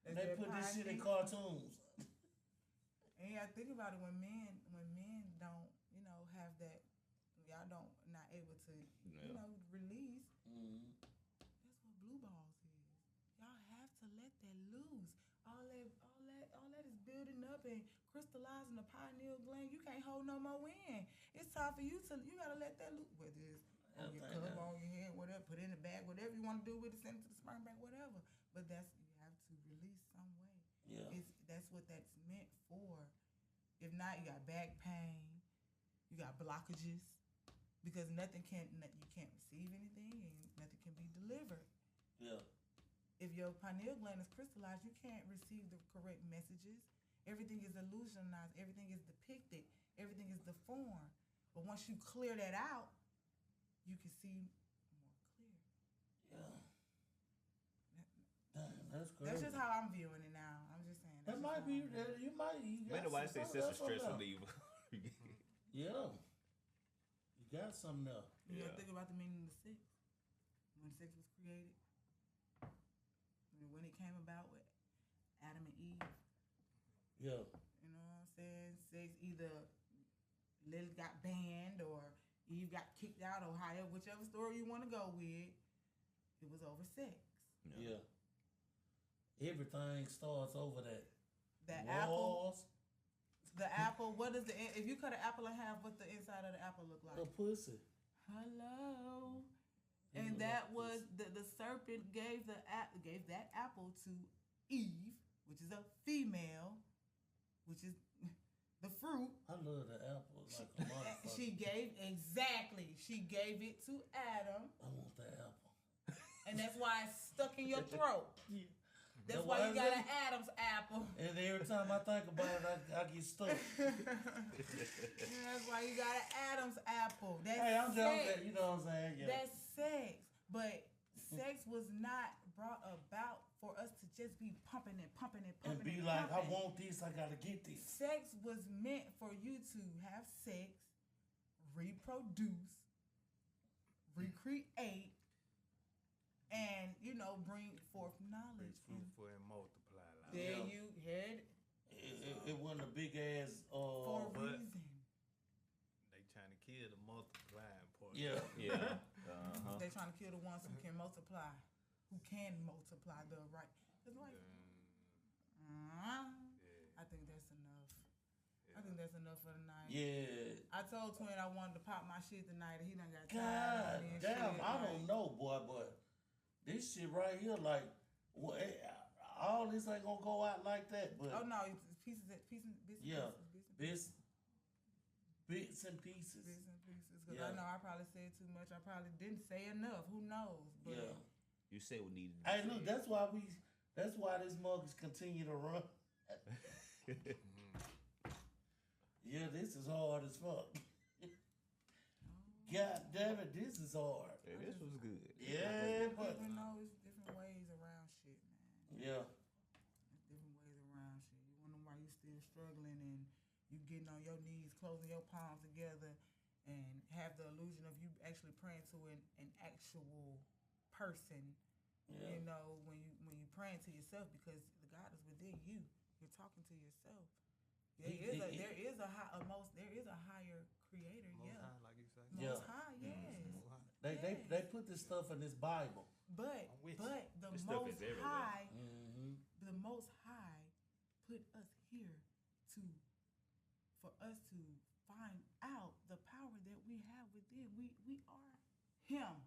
That's they that put this shit in pineal. cartoons. And you gotta think about it when men don't, you know, have that y'all not able to, you know, release. Mm-hmm. That's what blue balls is. Y'all have to let that loose. All that is building up and crystallizing the pineal gland. You can't hold no more in. It's time for you gotta let that loose. Whether it's on your cup, on your head, whatever, put it in the bag, whatever you want to do with it, send it to the sperm bank, whatever. But you have to release some way. Yeah. That's what that's meant for. If not, you got back pain, you got blockages, because you can't receive anything and nothing can be delivered. Yeah. If your pineal gland is crystallized, you can't receive the correct messages. Everything is illusionized. Everything is depicted. Everything is deformed. But once you clear that out, you can see more clear. Yeah. Damn, that's crazy. That's just how I'm viewing it now. I'm just saying. That might be. You got Man, nobody say some sister stress now. reliever. Yeah. You got some now. You Yeah. gotta think about the meaning of sex. When sex was created, when it came about with Adam and Eve. Yeah. You know what I'm saying? Sex either Lily got banned or Eve got kicked out or whichever story you want to go with, it was over sex. Yeah. Everything starts over that. The Walls, apple, what is if you cut an apple in half, what's the inside of the apple look like? a pussy. Hello. And that was the serpent gave that apple to Eve, which is a female, which is the fruit. I love the apple like a motherfucker. She gave it to Adam. I want the apple. And that's why it's stuck in your throat. Yeah. That's why you got an Adam's apple. And every time I think about it, I get stuck. That's why you got an Adam's apple. That's hey, I'm sex. joking. You know what I'm saying? Yeah. That's sex. But sex was not brought about for us to just be pumping and pumping and pumping. And be and like, pumping. I want this, I gotta get this. Sex was meant for you to have sex, reproduce, recreate, and bring forth knowledge. Fruitful and multiply. Like there you head. It wasn't a big ass. For a reason. They trying to kill the multiplying part. Yeah. They trying to kill the ones who can multiply, the right. Cause like, I think that's enough. I think that's enough for the night. Yeah. I told Twin I wanted to pop my shit tonight, and he done got God tired. damn, shit, I don't know, boy, but this shit right here, like, all this ain't gonna go out like that. But oh no, it's pieces, yeah, bits bits and pieces. Because I know I probably said too much. I probably didn't say enough. Who knows? But yeah. You said we needed. Hey, look, that's why this mug is continue to run. Yeah, this is hard as fuck. God damn it, this is hard. Hey, this was good. Yeah, but you know, it's different ways around shit, man. Yeah. There's different ways around shit. You wonder why you still struggling and you getting on your knees, closing your palms together, and have the illusion of you actually praying to an actual person. Yeah. You know, when you praying to yourself, because the God is within you. You're talking to yourself. There is a higher creator. Most yeah. high, like you say. Most high, yes. Most high. They put this stuff in this Bible. But the This stuff Most is everywhere. High, Mm-hmm. the Most High put us here for us to find out the power that we have within. We are Him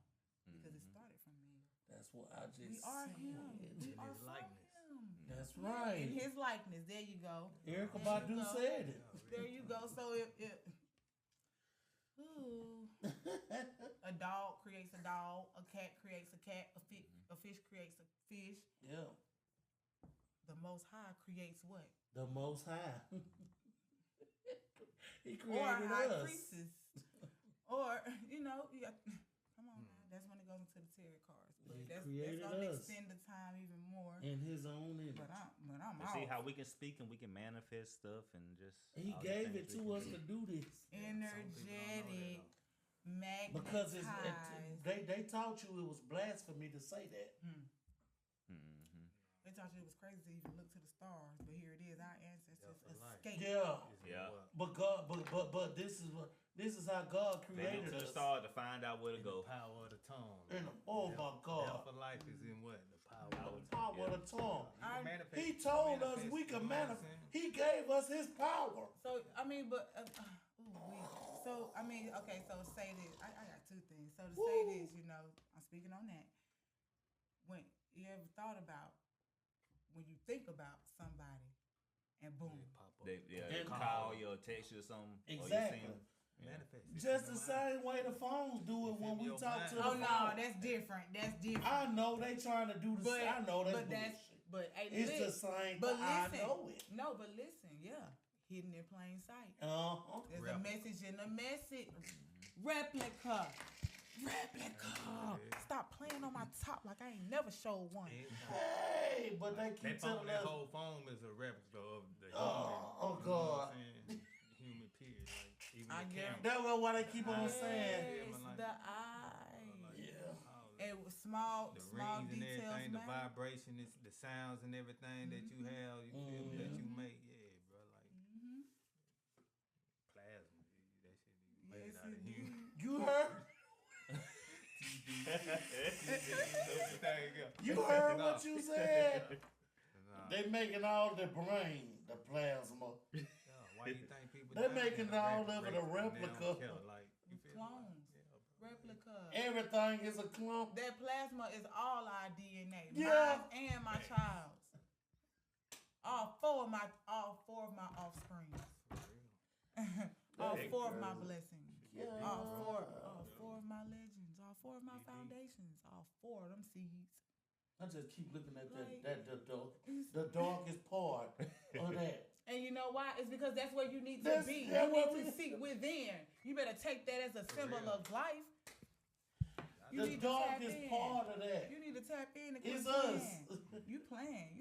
because it started from me. That's what I just We are said. Him. We are His likeness. Him. That's right. In His likeness. There you go. Erykah There you Badu go. said it. There you go. So a dog creates a dog, a cat creates a cat, a fish creates a fish. Yeah. The Most High creates what? The Most High. He Or created high us. priestess. Or, come on now. That's when it goes into the tarot cards. But He that's created going to us. extend the time even more. In His own image. But I'm But out. see how we can speak and we can manifest stuff and just. He all the gave things it we to can us do. to do this. Energetic, Because magnetized. they taught you it was blasphemy to say that. They taught you it was crazy to even look to the stars, but here it is. Our ancestors escaped. Yeah. Yeah. But God, but this is how God They went created to the us. stars to find out where to The go. power of the tongue. And oh my God, Death for life is in what? The power of the power of the tongue. manifest. He told us we can manifest. He gave us His power. So I mean, okay. So say this. I got two things. So to say this, I'm speaking on that. When you ever thought about when you think about somebody, and boom, They And call you or text you or something. Exactly. Or you see 'em. Manifest. Just the same way the phones do it when we your talk to the oh phone. no, that's different. That's different. I know they trying to do the But same. I know that's but bullshit. but hey, It's the same. But I listen, know it. no, but listen, yeah, hidden in plain sight. Uh-huh. There's a message in the message. Replica. Stop playing on my top like I ain't never showed one. Hey, but they keep telling That us. whole phone is a replica of the human. Oh you know what God. I'm saying? Human period. Like, even I the guarantee- camera. That's why they keep on saying. Yes, the eye. Yeah. It was small The small rings and details, everything, the man. vibration, the sounds and everything that you have, you feel me, that you make, yeah, bro, like plasma, that shit be made Yes, out of human. You heard? You heard what you said? They making all the brain, the plasma. Why you think people? They dying making in a all rapid of it rate a and they don't replica. care, like, you feel me? Clones. Yeah, bro. Replica. Everything is a clone. That plasma is all our DNA. Yeah. Mine and my child's. all four of my offspring. All four of my blessings. All four of my legends. All four of my foundations. All four of them seeds. I just keep looking at the darkest part of that. And you know why? It's because that's where you need to be. You need to seek within. You better take that as a symbol of life. You the darkest part of that. You need to tap in. It's us. You playing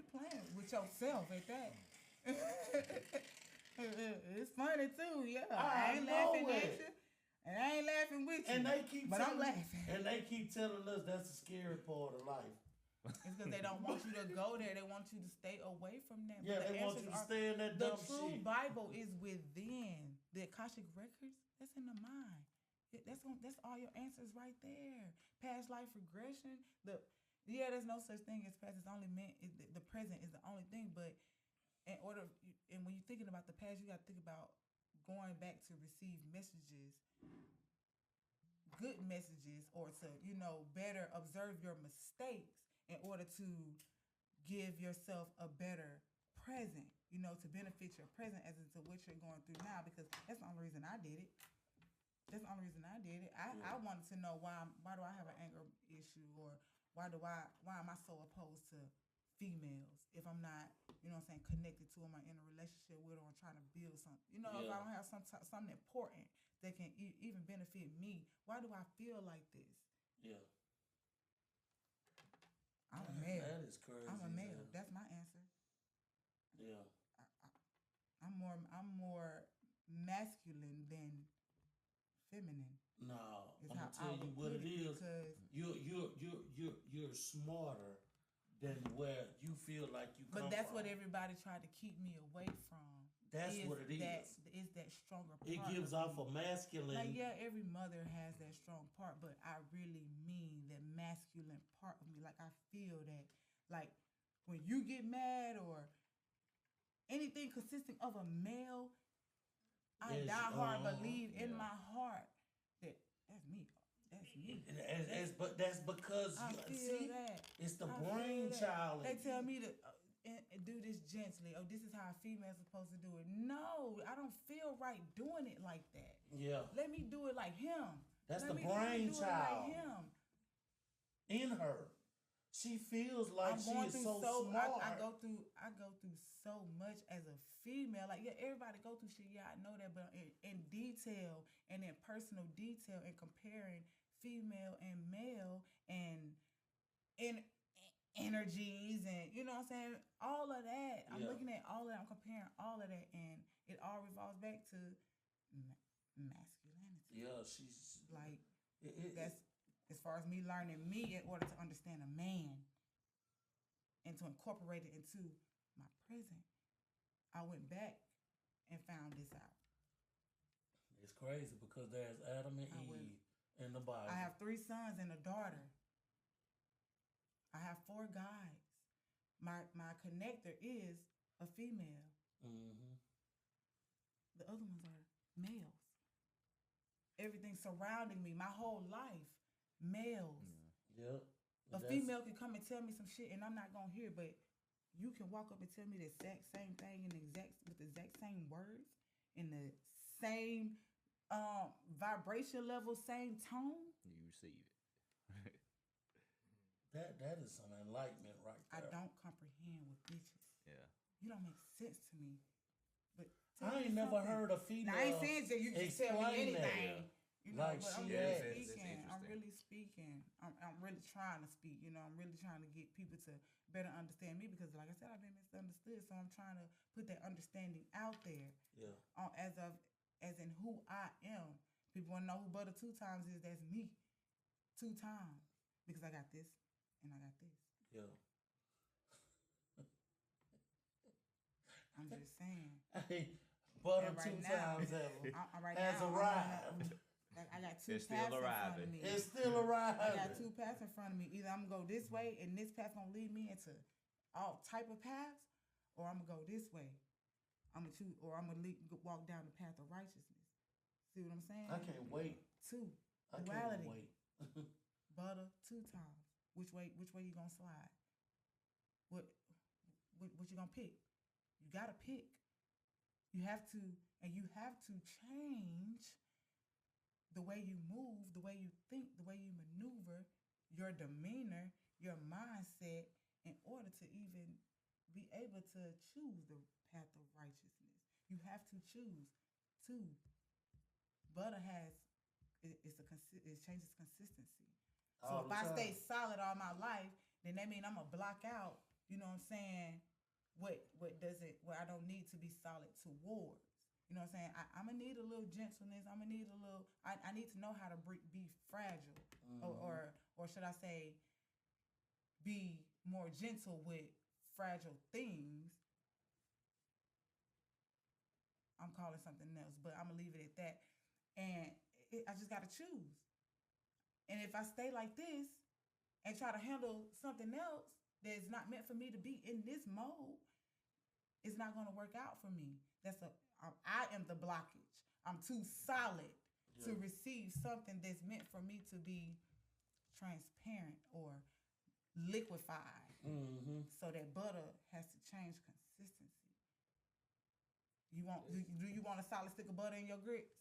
with yourself at that. It's funny too, yeah. I ain't laughing at you. And I ain't laughing with you. And they keep I'm laughing. And they keep telling us that's the scary part of life. It's because they don't want you to go there. They want you to stay away from that. Yeah, they want you to stay in that dumb shit. The true Bible is within. The Akashic records, that's in the mind. That's all your answers right there. Past life regression. There's no such thing as past. It's only meant the present is the only thing. But and when you're thinking about the past, you got to think about going back to receive messages, good messages, or to better observe your mistakes in order to give yourself a better present. To benefit your present as into what you're going through now. Because that's the only reason I did it. I wanted to know why do I have an anger issue, or why am I so opposed to females if I'm not, connected to them or in a relationship with them or trying to build something. If I don't have something important that can even benefit me, why do I feel like this? Yeah. I'm a male. That is crazy. I'm a male. Man. That's my answer. Yeah. I'm more masculine than feminine. No, I'm gonna tell you what it is. You're smarter than where you feel like you come from. But that's what everybody tried to keep me away from. That's what it is. Is that stronger part. It gives off a masculine. Like, every mother has that strong part, but I really mean that masculine part of me. Like, I feel that, like, when you get mad or anything consisting of a male, I die hard believe in my heart that that's me. That's me. But that's because I feel that. It's the brainchild. They tell me to do this gently. Oh, this is how a female's supposed to do it. No, I don't feel right doing it like that. Yeah. Let me do it like him. That's the brainchild. Like him. In her. She feels like she is so smart. I go through so much as a female. Like, everybody go through shit. I know that, but in detail and in personal detail and comparing female and male and in energies and what I'm saying, all of that. I'm looking at all of that. I'm comparing all of that, and it all revolves back to masculinity. Yeah, she's like that's. As far as me learning me in order to understand a man and to incorporate it into my present, I went back and found this out. It's crazy because there's Adam and Eve in the Bible. I have 3 sons and a daughter. I have 4 guys. My connector is a female. Mm-hmm. The other ones are males. Everything surrounding me, my whole life. Males. Yep. A female can come and tell me some shit and I'm not gonna hear, but you can walk up and tell me the exact same thing with the exact same words, in the same vibration level, same tone. You receive it. that is some enlightenment right there. I don't comprehend with bitches. Yeah. You don't make sense to me. But I ain't never heard a female. Now, I ain't saying that you can tell me anything. Like but I'm really speaking. I'm really trying to speak. I'm really trying to get people to better understand me because, like I said, I've been misunderstood. So I'm trying to put that understanding out there. Yeah. As in who I am. People want to know who Buttah2x is. That's me. 2 times because I got this and I got this. Yeah. I'm just saying. Buttah2x has arrived. I got 2 paths in front of me. It's still arriving. I got 2 paths in front of me. Either I'm gonna go this way, and this path gonna lead me into all type of paths, or I'm gonna go this way. I'm gonna choose, or I'm gonna walk down the path of righteousness. See what I'm saying? I can't wait. 2 duality. Can't wait. Buttah2x. Which way you gonna slide? What you gonna pick? You gotta pick. You have to change the way you move, the way you think, the way you maneuver, your demeanor, your mindset, in order to even be able to choose the path of righteousness. You have to choose. Two, Buttah it changes consistency. So if I stay solid all my life, then that means I'm gonna block out, you know what I'm saying, what I don't need to be solid towards. You know what I'm saying? I'm gonna need a little gentleness. I'm gonna need a little. I need to know how to be fragile, or should I say, be more gentle with fragile things. I'm calling something else, but I'm gonna leave it at that. And I just gotta choose. And if I stay like this and try to handle something else that's not meant for me to be in this mode, it's not gonna work out for me. I am the blockage. I'm too solid to receive something that's meant for me to be transparent or liquefied. So that butter has to change consistency. Do you want a solid stick of butter in your grits?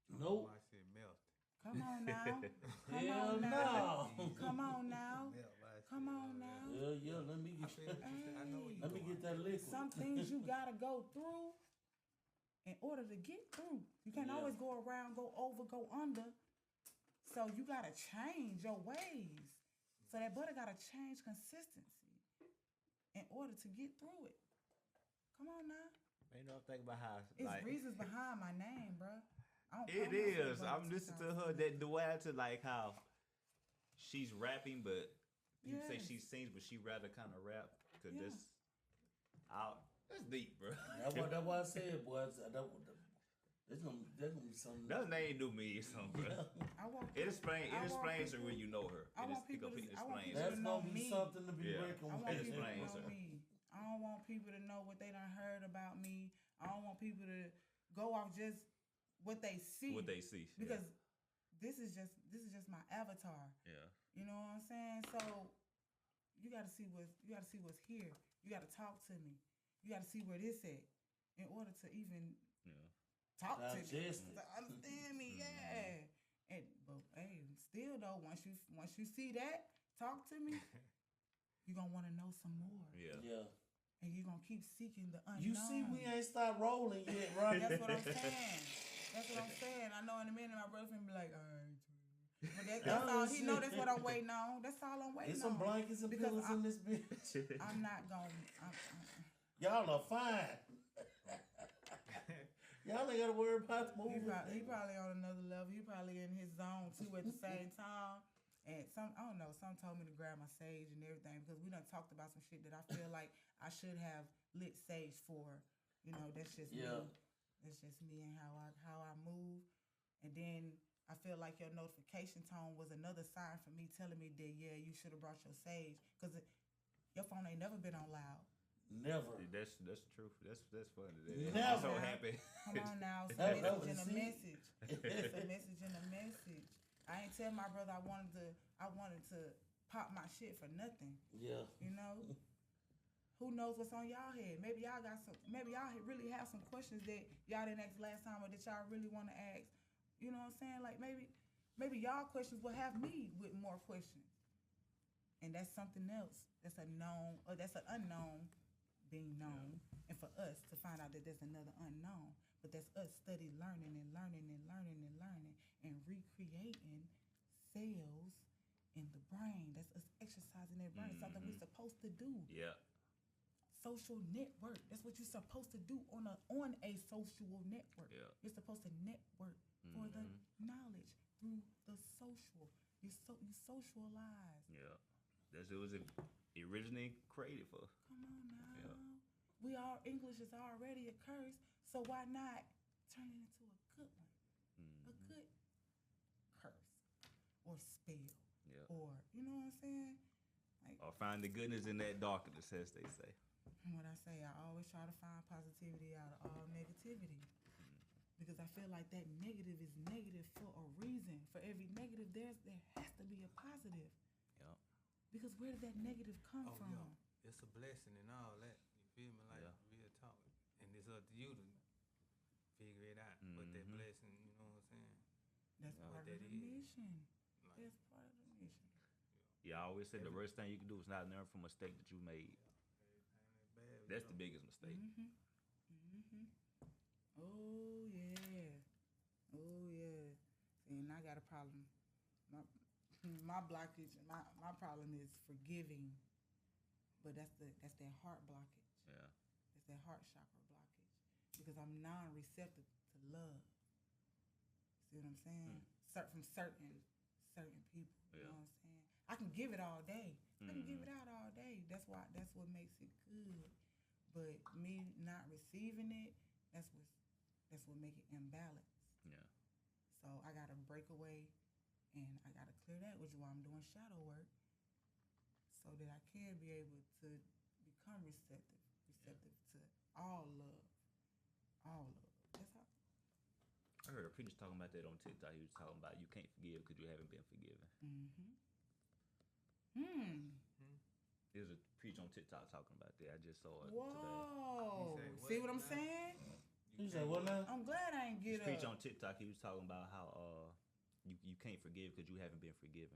Nope. I said melt. Come on now. Hell no. Come on now. Come on now. Yeah. Let me get that liquid. Some things you gotta go through in order to get through. You can't always go around, go over, go under. So you gotta change your ways. So that butter gotta change consistency in order to get through it. Come on now. You know, think about how it's reasons behind my name, bro. It is. I'm listening to her that duality, like how she's rapping, but people say she sings, but she rather kind of rap. Cause that's deep, bro. That's why I said, boy. There's gonna be something. That name knew me or something, bro. It explains her when you know her. I want people to know me. Something to be reckoned with. I want people to know me. I don't want people to know what they done heard about me. I don't want people to go off just what they see. Because this is just my avatar. Yeah. You know what I'm saying? So you gotta see what's here. You gotta talk to me. You gotta see where this at in order to even talk to me. Understand me, yeah. But hey, still though, once you see that, talk to me, you're gonna wanna know some more. Yeah. And you're gonna keep seeking the unknown. You see, we ain't started rolling yet, right? That's what I'm saying. I know in a minute my brother gonna be like, all right. But that's all he know. That's what I'm waiting on. That's all I'm waiting on. There's some blankets and pillows in this bitch. I'm not gonna. Y'all are fine. Y'all ain't gotta worry about moving. He probably on another level. He probably in his zone too at the same time. And some told me to grab my sage and everything because we done talked about some shit that I feel like I should have lit sage for. You know, that's just me. That's just me and how I move. And then I feel like your notification tone was another sign for me telling me that you should have brought your sage because your phone ain't never been on loud. Never. That's the truth. That's funny. Never. So happy. Come on now. It's a message and a message. It's a message and a message. I ain't tell my brother I wanted to pop my shit for nothing. Yeah. You know? Who knows what's on y'all head? Maybe y'all really have some questions that y'all didn't ask last time or that y'all really want to ask. You know what I'm saying? Like maybe y'all questions will have me with more questions. And that's something else. That's a known or that's an unknown being known. And for us to find out that there's another unknown. But that's us study learning and recreating cells in the brain. That's us exercising that brain. Something we're supposed to do. Yeah. Social network. That's what you're supposed to do on a social network. Yeah. You're supposed to network for the knowledge through the social. You socialize. Yeah. That's what it was originally created for. Come on now. Yeah. English is already a curse, so why not turn it into a good one? A good curse or spell. Yeah. Or you know what I'm saying? Like, or find the goodness in that darkness, as they say. What I say, I always try to find positivity out of all negativity. Because I feel like that negative is negative for a reason. For every negative, there has to be a positive. Yep. Because where did that negative come from? Yeah. It's a blessing and all that. You feel me? Like real talk. And it's up to you to figure it out. But that blessing, you know what I'm saying? That's part of the mission. That's part of the mission. Yeah, I always said the worst thing you can do is not learn from a mistake that you made. That's the biggest mistake. Oh yeah. See, and I got a problem. My blockage, my problem is forgiving, but that's that heart blockage. Yeah. It's that heart chakra blockage because I'm non-receptive to love. See what I'm saying? From certain people. You know what I'm saying? I can give it all day. I can give it out all day. That's what makes it good. But me not receiving it, that's what make it imbalanced. Yeah. So I gotta break away and I gotta clear that, which is why I'm doing shadow work. So that I can be able to become receptive to all love. All love. That's how I heard a preacher talking about that on TikTok. He was talking about you can't forgive because you haven't been forgiven. There's a preacher on TikTok talking about that. I just saw it Whoa. today. See what I'm saying? You say what now? I'm glad I ain't get this up. preacher on TikTok, he was talking about how you can't forgive because you haven't been forgiven.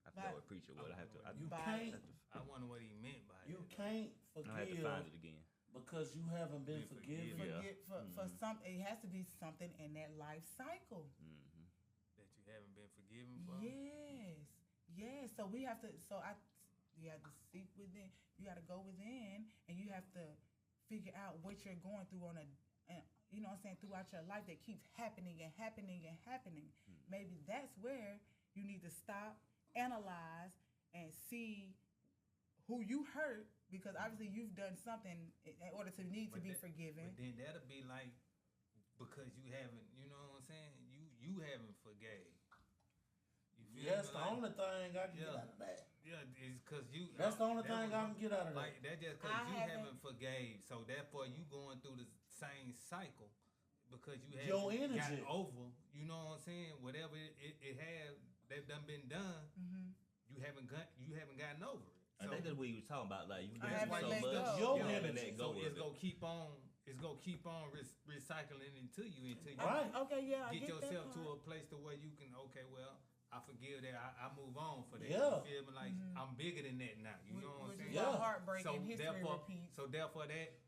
I forgot what preacher was. I wonder what he meant by you it. can't forgive. I have to find it again. Because you haven't been forgiven. For something, it has to be something in that life cycle. That you haven't been forgiven for? Yes. So we have to, you have to seek within. You got to go within and you have to figure out what you're going through you know what I'm saying, throughout your life that keeps happening and happening and happening. Maybe that's where you need to stop, analyze, and see who you hurt, because obviously you've done something in order to need to be forgiven. But then that'll be like, because you haven't, you know what I'm saying, you haven't forgave. That's the only thing I can get out of that. Yeah, it's because you. That's the only thing I can get out of that. Like that's just because you haven't forgave, so therefore you going through the same cycle because you haven't gotten over. You know what I'm saying? Whatever it has that done been done, you haven't gotten over it. So, I think that's what you was talking about. Like you haven't so let much, go. You haven't let go. So it's gonna keep on. It's gonna keep on recycling into you until you get yourself to a place to where you can. Okay, well, I forgive that. I move on for that. Yeah. You feel me? Like I'm bigger than that now. You know what I'm saying? Yeah. Heartbreak and history repeats. So therefore that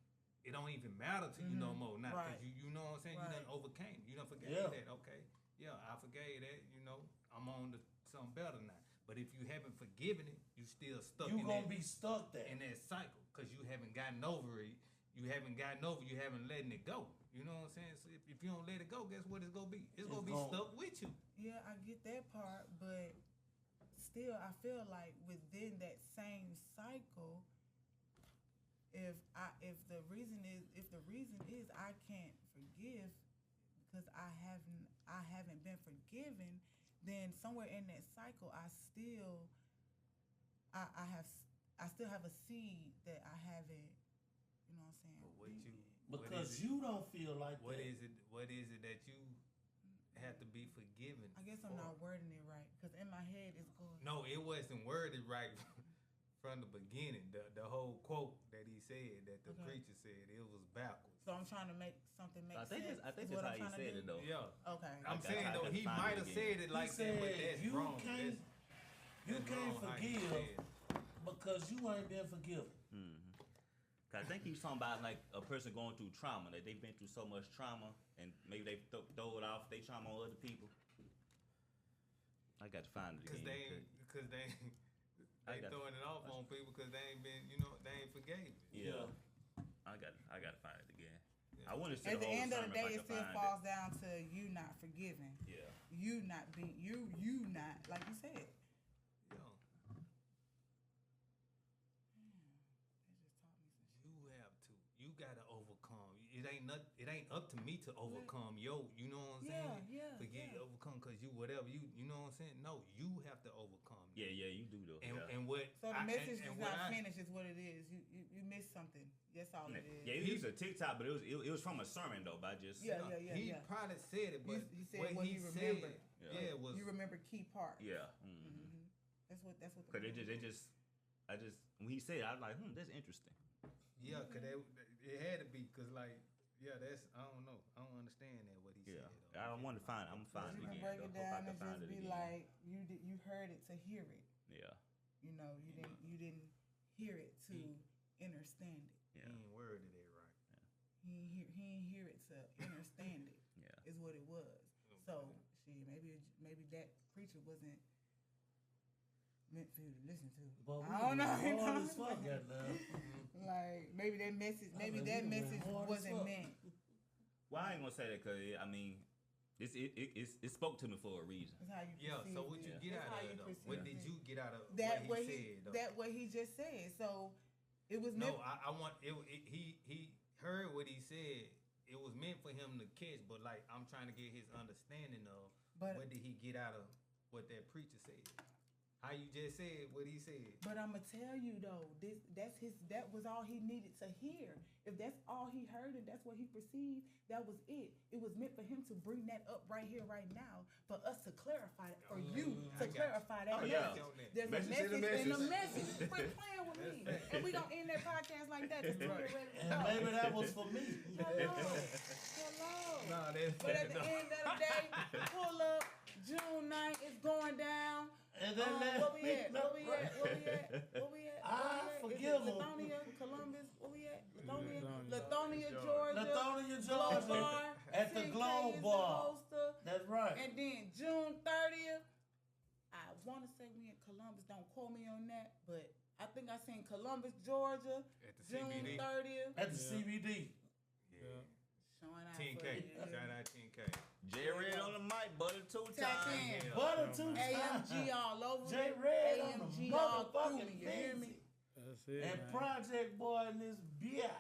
it don't even matter to you no more now. Right. Cause you know what I'm saying? You done overcame. You done forgave that. Okay. Yeah, I forgave that. You know, I'm on to something better now. But if you haven't forgiven it, you still stuck. You gonna be stuck there in that cycle because you haven't gotten over it. You haven't letting it go. You know what I'm saying? So if you don't let it go, guess what it's gonna be? It's gonna be stuck with you. Yeah, I get that part, but still, I feel like within that same cycle, if the reason is I can't forgive because I haven't been forgiven, then somewhere in that cycle, I still have a seed that I haven't. You know what I'm saying? Because you don't feel like what is it? What is it that you have to be forgiven? I guess I'm not wording it right because in my head it's going. No, it wasn't worded right from the beginning. The whole quote that he said, that the preacher said, it was backwards. So I'm trying to make something make sense. I think that's how he said it though. Yeah. Okay. I'm saying though he might have said it like that, but that's wrong. You can't forgive because you ain't been forgiven. I think he was talking about like a person going through trauma. That they've been through so much trauma, and maybe they throw it off. They trauma on other people. I got to find it again. Because they throwing it off on people because they ain't been, they ain't forgave. Yeah. I got to find it again. Yeah. I want to see at the end of the day, it still falls down to you not forgiving. Yeah. You not being you not like you said. You gotta overcome. It ain't up to me to overcome. You know what I'm saying? Overcome because you whatever you know what I'm saying. No, you have to overcome. Yeah, you do though. And what? So the message is not finished. Is what it is. You missed something. That's all it is. Yeah, he used a TikTok, but it was from a sermon though. By just He probably said it, but he said what he remembered. Said, was you remember key parts. Yeah. That's what. Because I just when he said it, I was like, that's interesting. Yeah, cause it had to be, cause like, yeah, that's I don't know, I don't understand that what he said. Though. I don't want to find. I'm gonna find it You can again. break it down and find just it be again. like, you heard it to hear it. Yeah. You know, you didn't hear it to understand it. Yeah. He ain't worded it right. He ain't hear it to understand it. Yeah. Is what it was. So maybe that preacher wasn't meant for you to listen to. But I don't know. You know? As fuck, Like maybe that message wasn't meant. Well, I ain't gonna say that because I mean, it spoke to me for a reason. That's how you Yeah. So what you get out of it though? What did you get out of that? What he said? That what he just said. So it was no. I want it. He heard what he said. It was meant for him to catch, but like I'm trying to get his understanding of what did he get out of what that preacher said. How you just said what he said. But I'ma tell you though, that was all he needed to hear. If that's all he heard and that's what he perceived, that was it. It was meant for him to bring that up right here, right now, for us to clarify it, for you to clarify that. There's a message in the message. Quit playing with me. And we gonna end that podcast like that. Just right. And maybe that was for me. Hello. Nah, but at the end of the day, pull up. June 9th is going down. And then where we at? Forgive him. Lithonia, Columbus. Where we at? Lithonia, Georgia. Lithonia, Georgia. At the Globe Bar. That's right. And then June 30th, I want to say we in Columbus. Don't quote me on that, but I think I seen Columbus, Georgia. At the June CBD. 30th. At the CBD. Yeah. Showing out 10K. Shout out 10K. J-Red on the mic, Buttah2x. Buttah2x. AMG all over. J-Red on the AMG all through motherfucking me. You hear me? That's it. And man. Prijectboi in this beer.